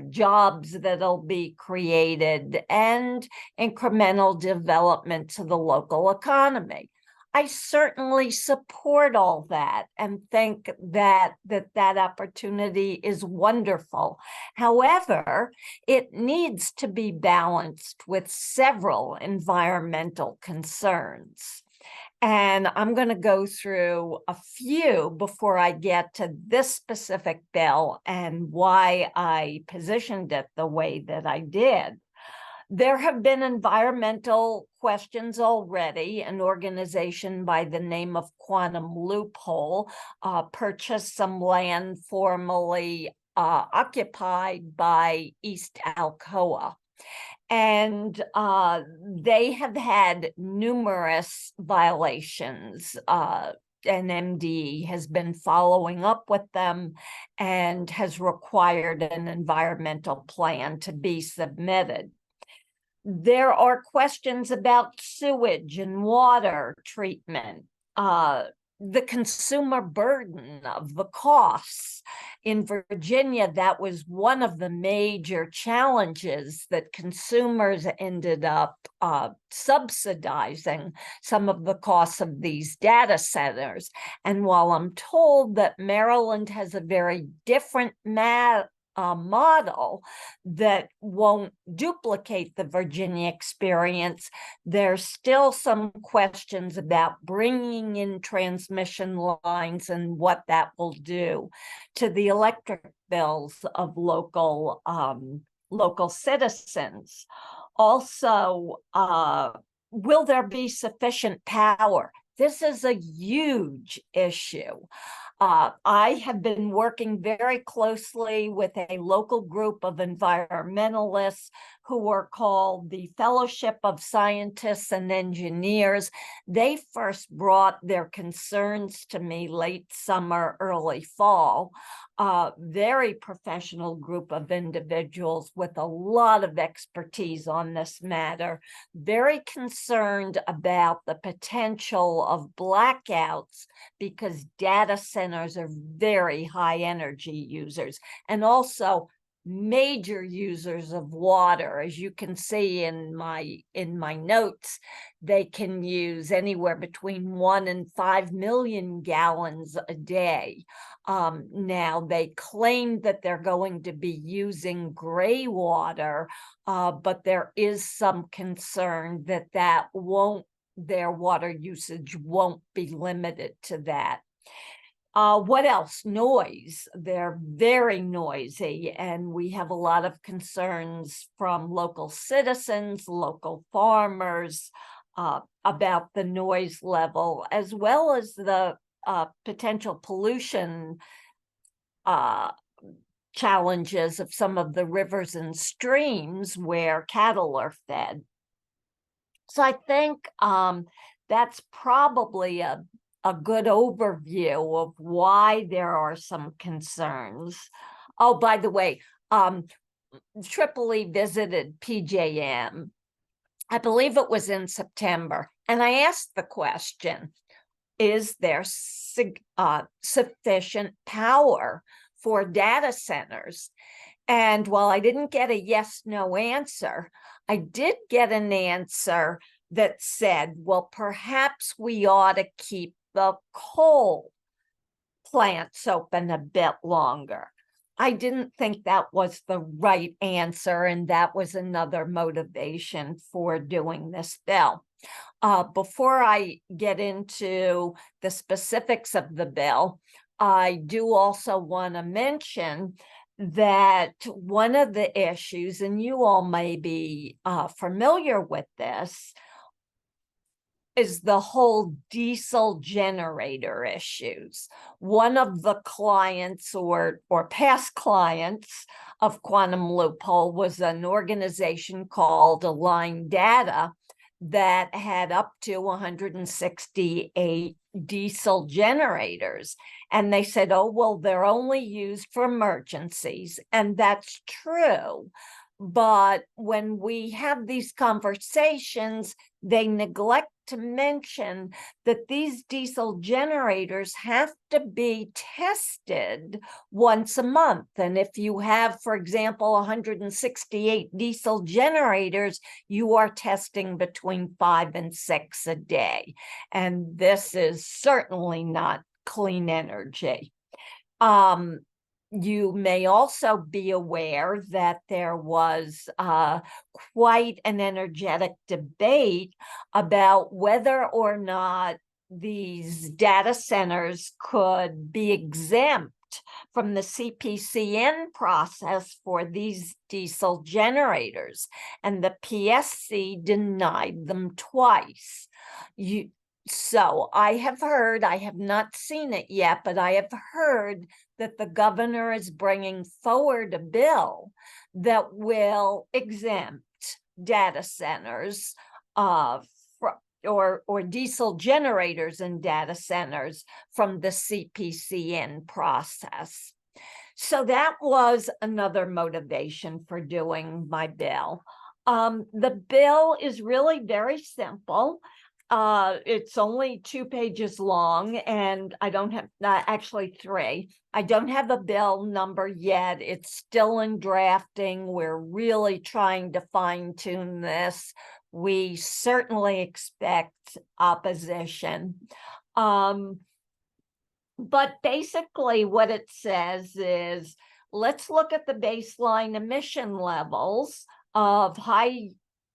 jobs that'll be created, and incremental development to the local economy. I certainly support all that and think that opportunity is wonderful. However, it needs to be balanced with several environmental concerns. And I'm going to go through a few before I get to this specific bill and why I positioned it the way that I did. There have been environmental questions already. An organization by the name of Quantum Loophole purchased some land formerly occupied by East Alcoa. And they have had numerous violations. NMD has been following up with them and has required an environmental plan to be submitted. There are questions about sewage and water treatment, the consumer burden of the costs. In Virginia, that was one of the major challenges, that consumers ended up subsidizing some of the costs of these data centers. And while I'm told that Maryland has a very different model that won't duplicate the Virginia experience, there's still some questions about bringing in transmission lines and what that will do to the electric bills of local citizens. Also, will there be sufficient power? This is a huge issue. I have been working very closely with a local group of environmentalists who are called the Fellowship of Scientists and Engineers. They first brought their concerns to me late summer, early fall. Very professional group of individuals with a lot of expertise on this matter, very concerned about the potential of blackouts because data centers are very high energy users and also major users of water. As you can see in my notes, they can use anywhere between 1 and 5 million gallons a day. Now, they claim that they're going to be using gray water, but there is some concern that their water usage won't be limited to that. What else? Noise. They're very noisy, and we have a lot of concerns from local citizens, local farmers, about the noise level, as well as the potential pollution challenges of some of the rivers and streams where cattle are fed. So I think that's probably a good overview of why there are some concerns. Oh, by the way, Tripoli visited PJM. I believe it was in September. And I asked the question, is there sufficient power for data centers? And while I didn't get a yes/no answer, I did get an answer that said, well, perhaps we ought to keep the coal plants open a bit longer. I didn't think that was the right answer, and that was another motivation for doing this bill. Before I get into the specifics of the bill, I do also want to mention that one of the issues, and you all may be familiar with this, is the whole diesel generator issues. One of the clients or past clients of Quantum Loophole was an organization called Align Data that had up to 168 diesel generators. And they said, oh, well, they're only used for emergencies. And that's true. But when we have these conversations, they neglect to mention that these diesel generators have to be tested once a month. And if you have, for example, 168 diesel generators, you are testing between 5 and 6 a day. And this is certainly not clean energy. You may also be aware that there was quite an energetic debate about whether or not these data centers could be exempt from the CPCN process for these diesel generators, and the PSC denied them twice. So I have heard, I have not seen it yet, but I have heard that the governor is bringing forward a bill that will exempt data centers or diesel generators in data centers from the CPCN process. So that was another motivation for doing my bill. The bill is really very simple. It's only 2 pages long, and I don't have, actually 3. I don't have a bill number yet. It's still in drafting. We're really trying to fine tune this. We certainly expect opposition. But basically what it says is, let's look at the baseline emission levels of high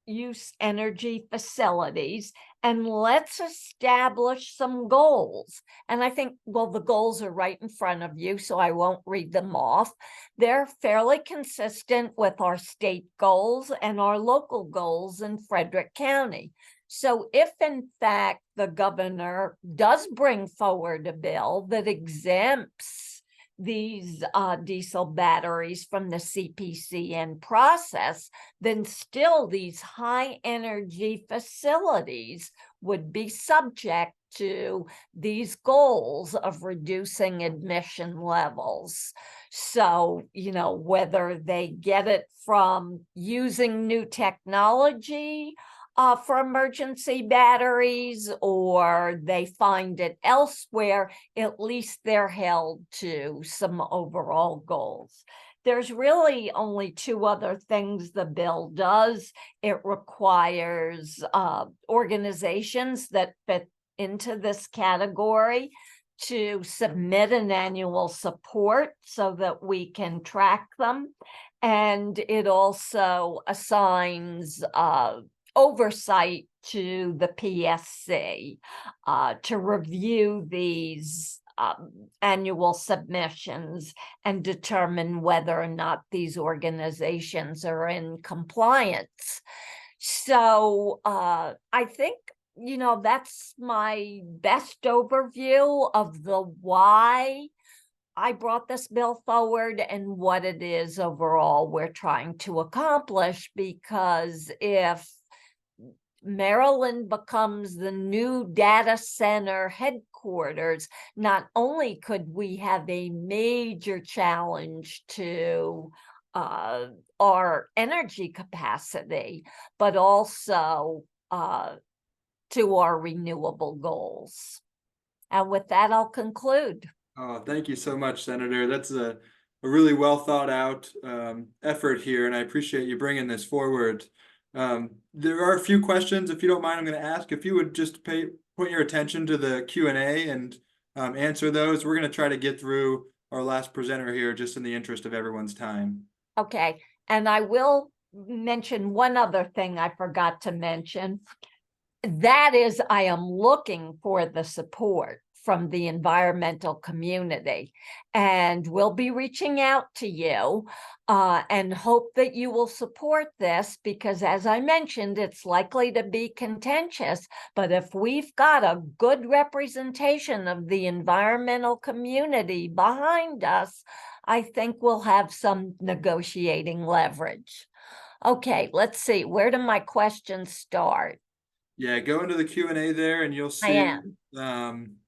use energy facilities, and let's establish some goals. And I think, well, the goals are right in front of you, so I won't read them off. They're fairly consistent with our state goals and our local goals in Frederick County. So if in fact the governor does bring forward a bill that exempts these diesel batteries from the CPCN process, then still these high energy facilities would be subject to these goals of reducing emission levels. So, you know, whether they get it from using new technology for emergency batteries, or they find it elsewhere, at least they're held to some overall goals. There's really only 2 other things the bill does. It requires organizations that fit into this category to submit an annual support so that we can track them. And it also assigns oversight to the PSC to review these annual submissions and determine whether or not these organizations are in compliance. So I think, you know, that's my best overview of the why I brought this bill forward and what it is overall we're trying to accomplish. Because if Maryland becomes the new data center headquarters, not only could we have a major challenge to our energy capacity, but also to our renewable goals. And with that, I'll conclude. Oh, thank you so much, Senator. That's a really well thought out effort here, and I appreciate you bringing this forward. There are a few questions, if you don't mind, I'm going to ask. If you would just point your attention to the Q&A and answer those. We're going to try to get through our last presenter here just in the interest of everyone's time. Okay, and I will mention one other thing I forgot to mention. That is, I am looking for the support from the environmental community, and we'll be reaching out to you and hope that you will support this, because as I mentioned, it's likely to be contentious, but if we've got a good representation of the environmental community behind us, I think we'll have some negotiating leverage. Okay, let's see, where do my questions start? Yeah, go into the Q&A there and you'll see. I am.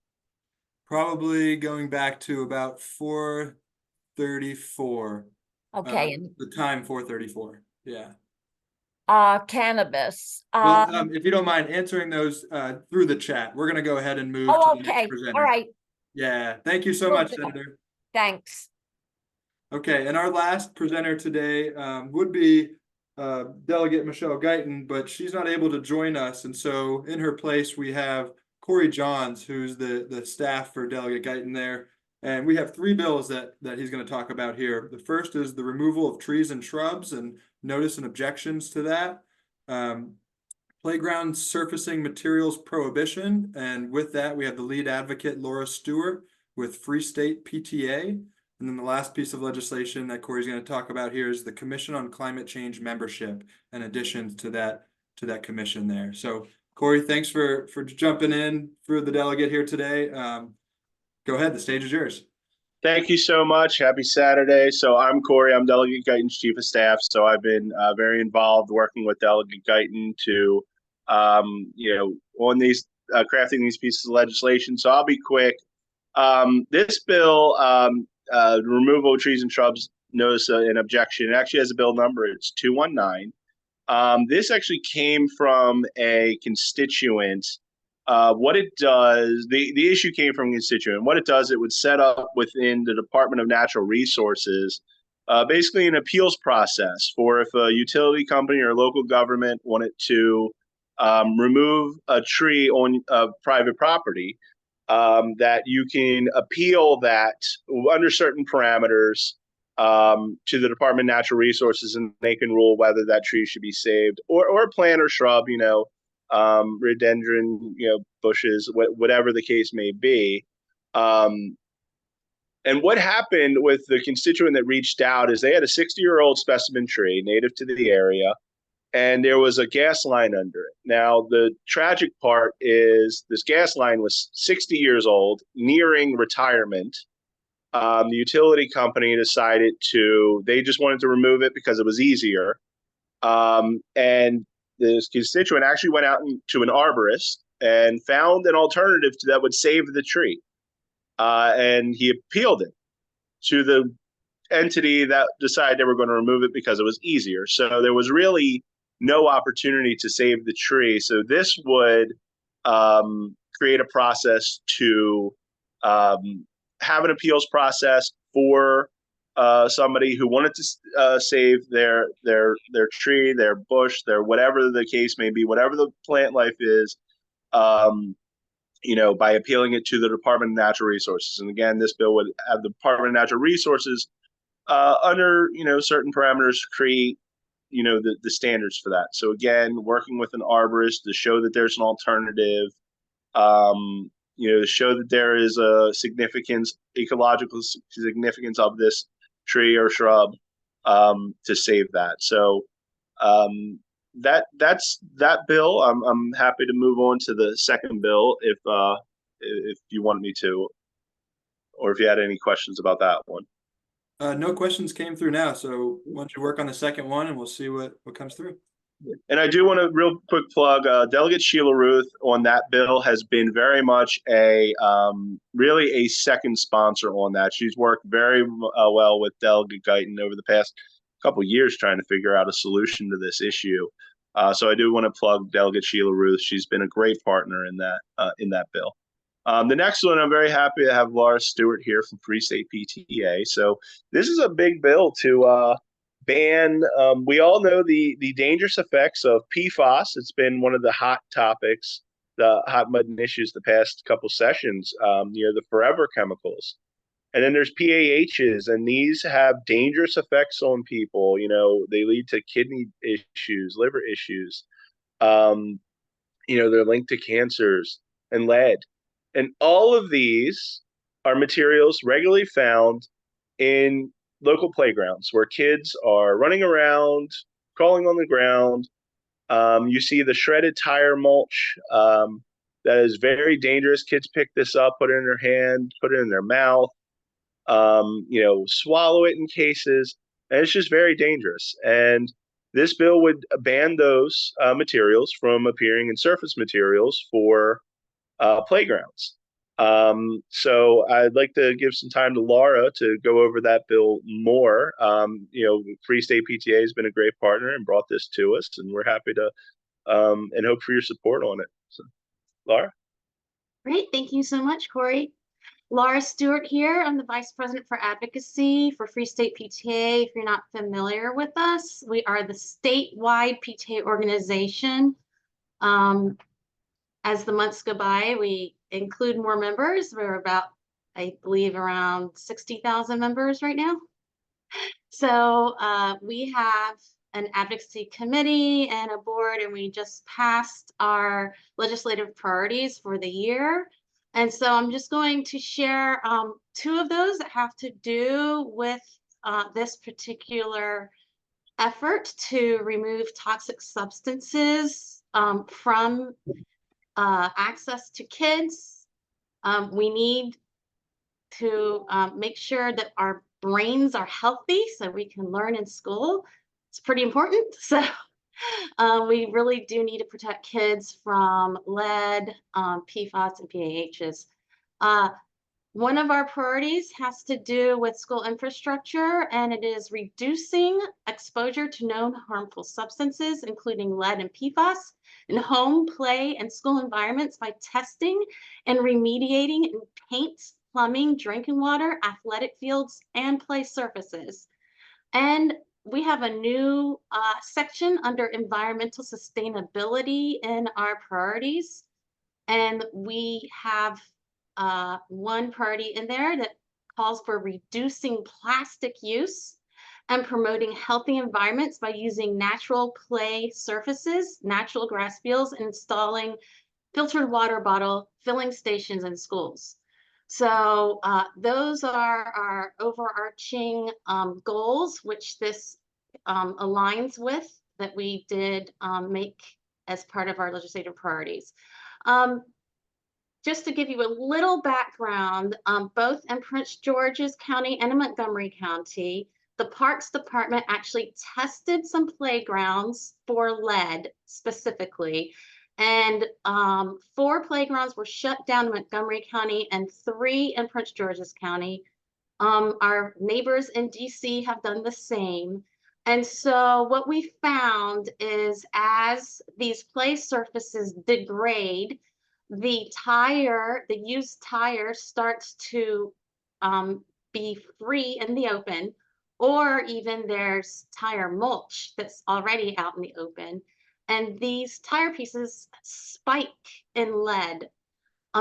Probably going back to about 4:34. Okay. The time 4:34. Yeah. Cannabis. Well, if you don't mind answering those through the chat, we're going to go ahead and move to the next okay. presenter. All right. Yeah. Thank you so much, Senator. Thanks. Okay. And our last presenter today would be Delegate Michelle Guyton, but she's not able to join us. And so in her place, we have Corey Johns, who's the staff for Delegate Guyton there. And we have 3 bills that he's going to talk about here. The first is the removal of trees and shrubs and notice and objections to that. Playground surfacing materials prohibition. And with that, we have the lead advocate, Laura Stewart, with Free State PTA. And then the last piece of legislation that Corey's going to talk about here is the Commission on Climate Change membership, in addition to that commission there. So Corey, thanks for jumping in for the delegate here today. Go ahead, the stage is yours. Thank you so much. Happy Saturday. So I'm Corey, I'm Delegate Guyton's Chief of Staff. So I've been very involved working with Delegate Guyton to, on these, crafting these pieces of legislation. So I'll be quick. This bill, removal of trees and shrubs notice and objection, it actually has a bill number. It's 219. This actually came from a constituent. What it does, the issue came from a constituent. What it does, it would set up within the Department of Natural Resources basically an appeals process for if a utility company or local government wanted to remove a tree on private property, that you can appeal that under certain parameters to the Department of Natural Resources, and they can rule whether that tree should be saved or a plant or shrub, rhododendron, bushes, whatever the case may be. And what happened with the constituent that reached out is they had a 60-year-old specimen tree native to the area, and there was a gas line under it. Now, the tragic part is this gas line was 60 years old, nearing retirement. The utility company decided they just wanted to remove it because it was easier. And this constituent actually went out to an arborist and found an alternative that would save the tree. And he appealed it to the entity that decided they were going to remove it because it was easier. So there was really no opportunity to save the tree. So this would create a process to have an appeals process for somebody who wanted to save their tree, their bush, their whatever the case may be, whatever the plant life is, by appealing it to the Department of Natural Resources. And again, this bill would have the Department of Natural Resources under, certain parameters create, the standards for that. So again, working with an arborist to show that there's an alternative, to show that there is a ecological significance of this tree or shrub, to save that. So that's that bill. I'm happy to move on to the second bill if you want me to, or if you had any questions about that one. No questions came through now, so why don't you work on the second one and we'll see what comes through. And I do want to real quick plug Delegate Sheila Ruth on that bill has been very much really a second sponsor on that. She's worked very well with Delegate Guyton over the past couple of years trying to figure out a solution to this issue. So I do want to plug Delegate Sheila Ruth. She's been a great partner in that bill. The next one, I'm very happy to have Laura Stewart here from Free State PTA. So this is a big bill to ban. We all know the dangerous effects of PFAS. It's been one of the hot topics, the hot button issues the past couple sessions, the forever chemicals. And then there's PAHs, and these have dangerous effects on people. They lead to kidney issues, liver issues. They're linked to cancers and lead. And all of these are materials regularly found in local playgrounds where kids are running around, crawling on the ground. You see the shredded tire mulch that is very dangerous. Kids pick this up, put it in their hand, put it in their mouth, swallow it in cases, and it's just very dangerous. And this bill would ban those materials from appearing in surface materials for playgrounds. So I'd like to give some time to Laura to go over that bill more. Free State PTA has been a great partner and brought this to us, and we're happy to and hope for your support on it. So, Laura? Great. Thank you so much, Corey. Laura Stewart here. I'm the Vice President for Advocacy for Free State PTA. If you're not familiar with us, we are the statewide PTA organization. As the months go by, we include more members. We're about, I believe, around 60,000 members right now. So we have an advocacy committee and a board, and we just passed our legislative priorities for the year. And so I'm just going to share two of those that have to do with this particular effort to remove toxic substances from access to kids. We need to make sure that our brains are healthy so we can learn in school. It's pretty important. So we really do need to protect kids from lead, PFAS, and PAHs. One of our priorities has to do with school infrastructure, and it is reducing exposure to known harmful substances, including lead and PFAS, in home, play, and school environments by testing and remediating in paint, plumbing, drinking water, athletic fields, and play surfaces. And we have a new section under environmental sustainability in our priorities. And we have one priority in there that calls for reducing plastic use and promoting healthy environments by using natural play surfaces, natural grass fields, and installing filtered water bottle filling stations in schools. So those are our overarching goals, which this aligns with, that we did make as part of our legislative priorities. Just to give you a little background, both in Prince George's County and in Montgomery County, the Parks Department actually tested some playgrounds for lead specifically. And 4 playgrounds were shut down in Montgomery County and 3 in Prince George's County. Our neighbors in DC have done the same. And so what we found is as these play surfaces degrade, the used tire starts to be free in the open, or even there's tire mulch that's already out in the open. And these tire pieces spike in lead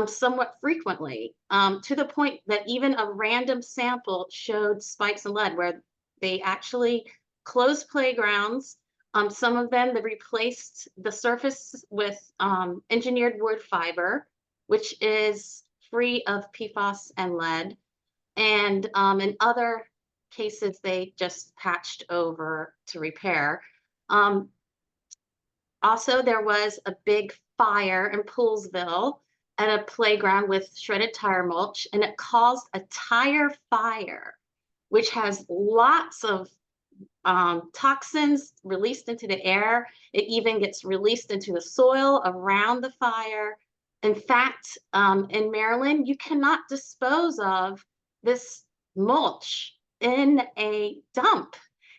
somewhat frequently, to the point that even a random sample showed spikes in lead, where they actually closed playgrounds. Some of them, they replaced the surface with engineered wood fiber, which is free of PFAS and lead. And in other cases, they just patched over to repair. Also, there was a big fire in Poolsville at a playground with shredded tire mulch, and it caused a tire fire, which has lots of toxins released into the air. It even gets released into the soil around the fire. In fact, in Maryland, you cannot dispose of this mulch in a dump.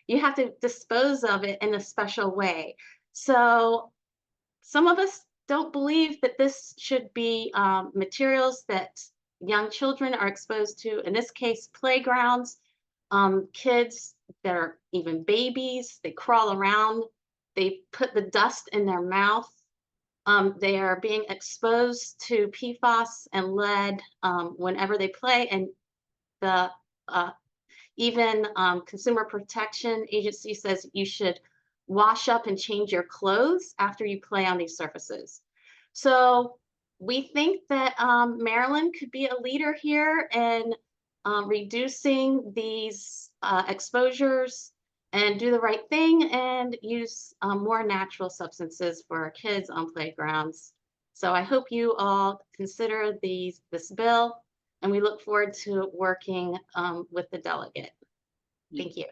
You have to dispose of it in a special way. So some of us don't believe that this should be materials that young children are exposed to. In this case, playgrounds, kids that are even babies, they crawl around, they put the dust in their mouth. They are being exposed to PFAS and lead whenever they play. And the even Consumer Protection Agency says you should wash up and change your clothes after you play on these surfaces. So we think that Maryland could be a leader here in reducing these exposures and do the right thing and use more natural substances for our kids on playgrounds. So I hope you all consider this bill, and we look forward to working with the delegate. Thank you.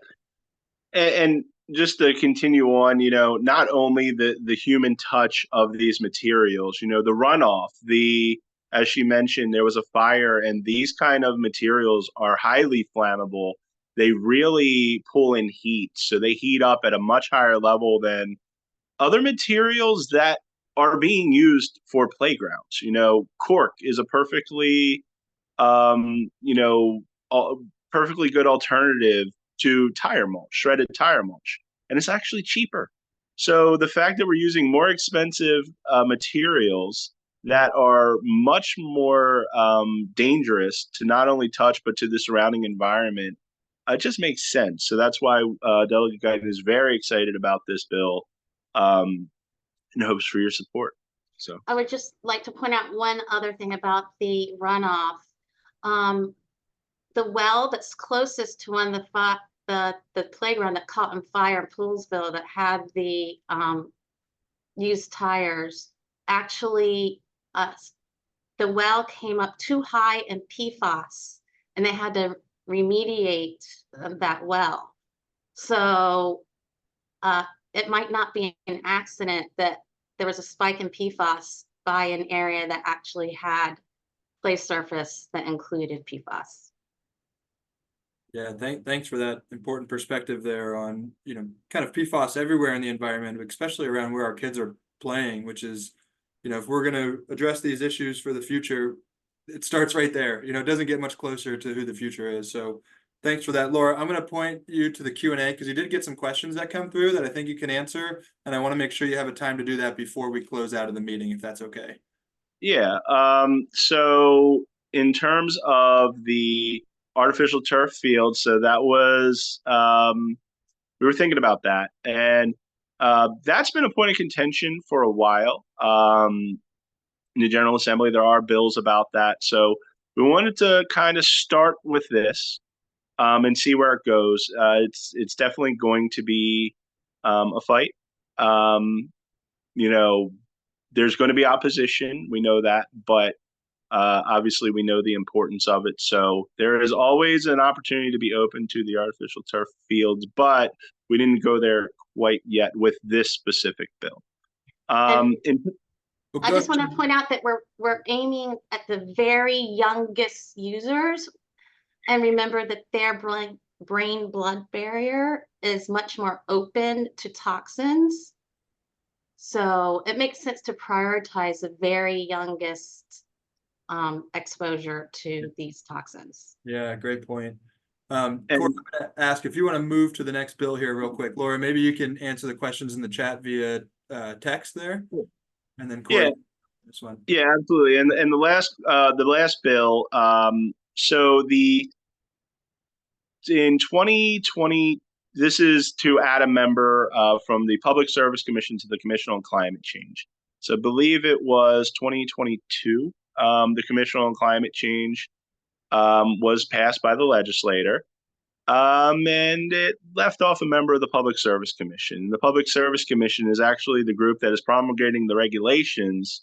And just to continue on, not only the human touch of these materials, the runoff, as she mentioned, there was a fire, and these kind of materials are highly flammable. They really pull in heat, so they heat up at a much higher level than other materials that are being used for playgrounds. Cork is a perfectly perfectly good alternative to tire mulch, shredded tire mulch, and it's actually cheaper. So the fact that we're using more expensive materials that are much more dangerous to not only touch but to the surrounding environment, it just makes sense. So that's why Delegate Guyton is very excited about this bill, and hopes for your support. So I would just like to point out one other thing about the runoff. The well that's closest to one of the playground that caught on fire in Poolsville that had the used tires, actually the well came up too high in PFAS, and they had to remediate that well. So it might not be an accident that there was a spike in PFAS by an area that actually had play surface that included PFAS. Yeah, thanks for that important perspective there on, kind of PFAS everywhere in the environment, especially around where our kids are playing, which is, if we're going to address these issues for the future, it starts right there. It doesn't get much closer to who the future is. So thanks for that, Laura. I'm going to point you to the Q&A because you did get some questions that come through that I think you can answer. And I want to make sure you have a time to do that before we close out of the meeting, if that's okay. Yeah. So in terms of the artificial turf field, so that was, we were thinking about that. And that's been a point of contention for a while. In the General Assembly, there are bills about that. So we wanted to kind of start with this and see where it goes. It's definitely going to be a fight. There's going to be opposition. We know that, but obviously we know the importance of it. So there is always an opportunity to be open to the artificial turf fields, but we didn't go there quite yet with this specific bill. I just want to point out that we're aiming at the very youngest users, and remember that their brain-blood barrier is much more open to toxins. So it makes sense to prioritize the very youngest exposure to these toxins. Yeah, great point. Corey, I'm going to ask if you want to move to the next bill here real quick. Laura, maybe you can answer the questions in the chat via text there. And then Corey, this one. Yeah, absolutely. And the last bill, so in 2020, this is to add a member from the Public Service Commission to the Commission on Climate Change. So I believe it was 2022. The Commission on Climate Change was passed by the legislator. And it left off a member of the Public Service Commission. The Public Service Commission is actually the group that is promulgating the regulations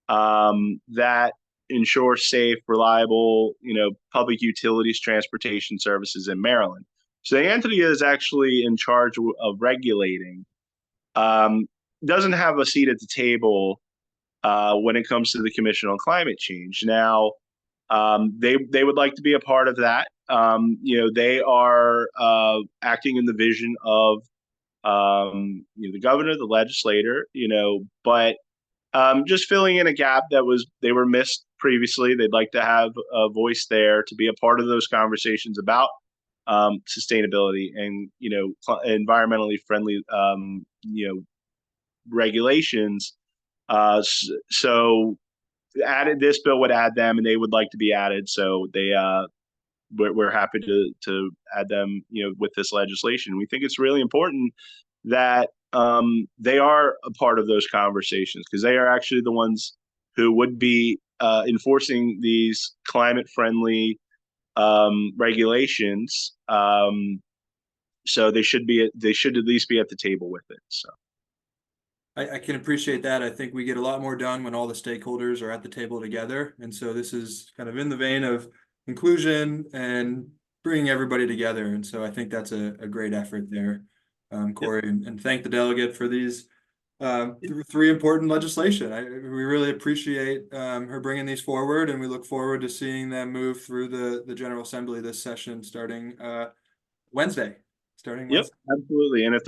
that ensure safe, reliable, public utilities, transportation services in Maryland. So the entity is actually in charge of regulating. Doesn't have a seat at the table when it comes to the Commission on Climate Change. Now, they would like to be a part of that. They are acting in the vision of the governor, the legislator, but just filling in a gap that they were missed previously. They'd like to have a voice there to be a part of those conversations about sustainability and environmentally friendly regulations. So this bill would add them, and they would like to be added. So we're happy to add them, with this legislation. We think it's really important that they are a part of those conversations, because they are actually the ones who would be enforcing these climate-friendly regulations. So they should at least be at the table with it. So. I can appreciate that. I think we get a lot more done when all the stakeholders are at the table together. And so this is kind of in the vein of inclusion and bringing everybody together. And so I think that's a great effort there, Corey, and thank the delegate for these three important legislation. We really appreciate her bringing these forward, and we look forward to seeing them move through the General Assembly this session starting Wednesday. Yep, absolutely. And if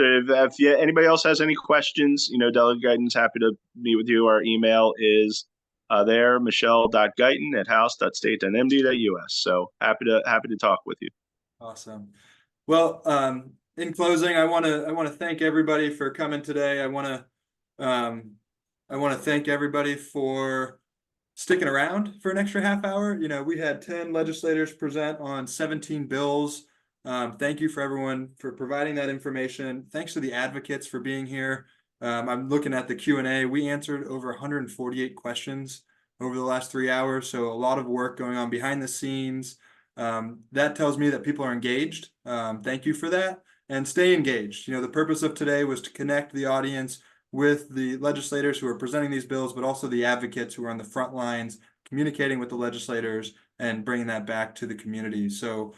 anybody else has any questions, Delegate Guyton's happy to meet with you. Our email is there, michelle.guyton@house.state.md.us. So happy to talk with you. Awesome. Well, in closing, I want to thank everybody for coming today. I want to thank everybody for sticking around for an extra half hour. We had 10 legislators present on 17 bills. Thank you for everyone for providing that information. Thanks to the advocates for being here. I'm looking at the Q&A. We answered over 148 questions over the last 3 hours. So a lot of work going on behind the scenes. That tells me that people are engaged. Thank you for that. And stay engaged. The purpose of today was to connect the audience with the legislators who are presenting these bills, but also the advocates who are on the front lines, communicating with the legislators and bringing that back to the community. So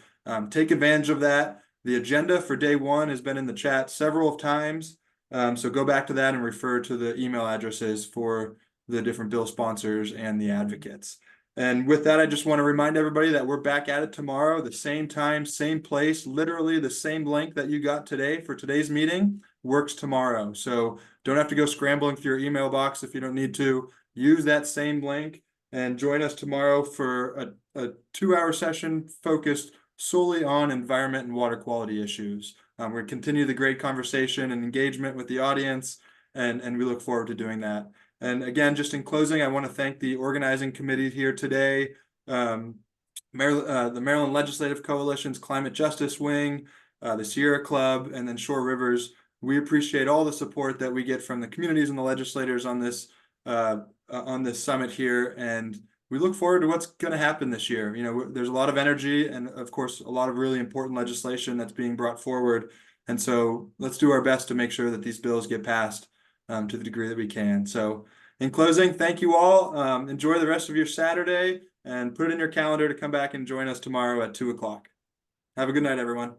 take advantage of that. The agenda for day one has been in the chat several times. So go back to that and refer to the email addresses for the different bill sponsors and the advocates. And with that, I just want to remind everybody that we're back at it tomorrow, the same time, same place, literally the same link that you got today for today's meeting works tomorrow. So don't have to go scrambling through your email box if you don't need to. Use that same link and join us tomorrow for a 2-hour session focused solely on environment and water quality issues. We're going to continue the great conversation and engagement with the audience, and we look forward to doing that. And again, just in closing, I want to thank the organizing committee here today, the Maryland Legislative Coalition's Climate Justice Wing, the Sierra Club, and then Shore Rivers. We appreciate all the support that we get from the communities and the legislators on this summit here, and we look forward to what's going to happen this year. You know, there's a lot of energy and, of course, a lot of really important legislation that's being brought forward, and so let's do our best to make sure that these bills get passed to the degree that we can. So in closing, thank you all. Enjoy the rest of your Saturday and put it in your calendar to come back and join us tomorrow at 2 o'clock. Have a good night, everyone.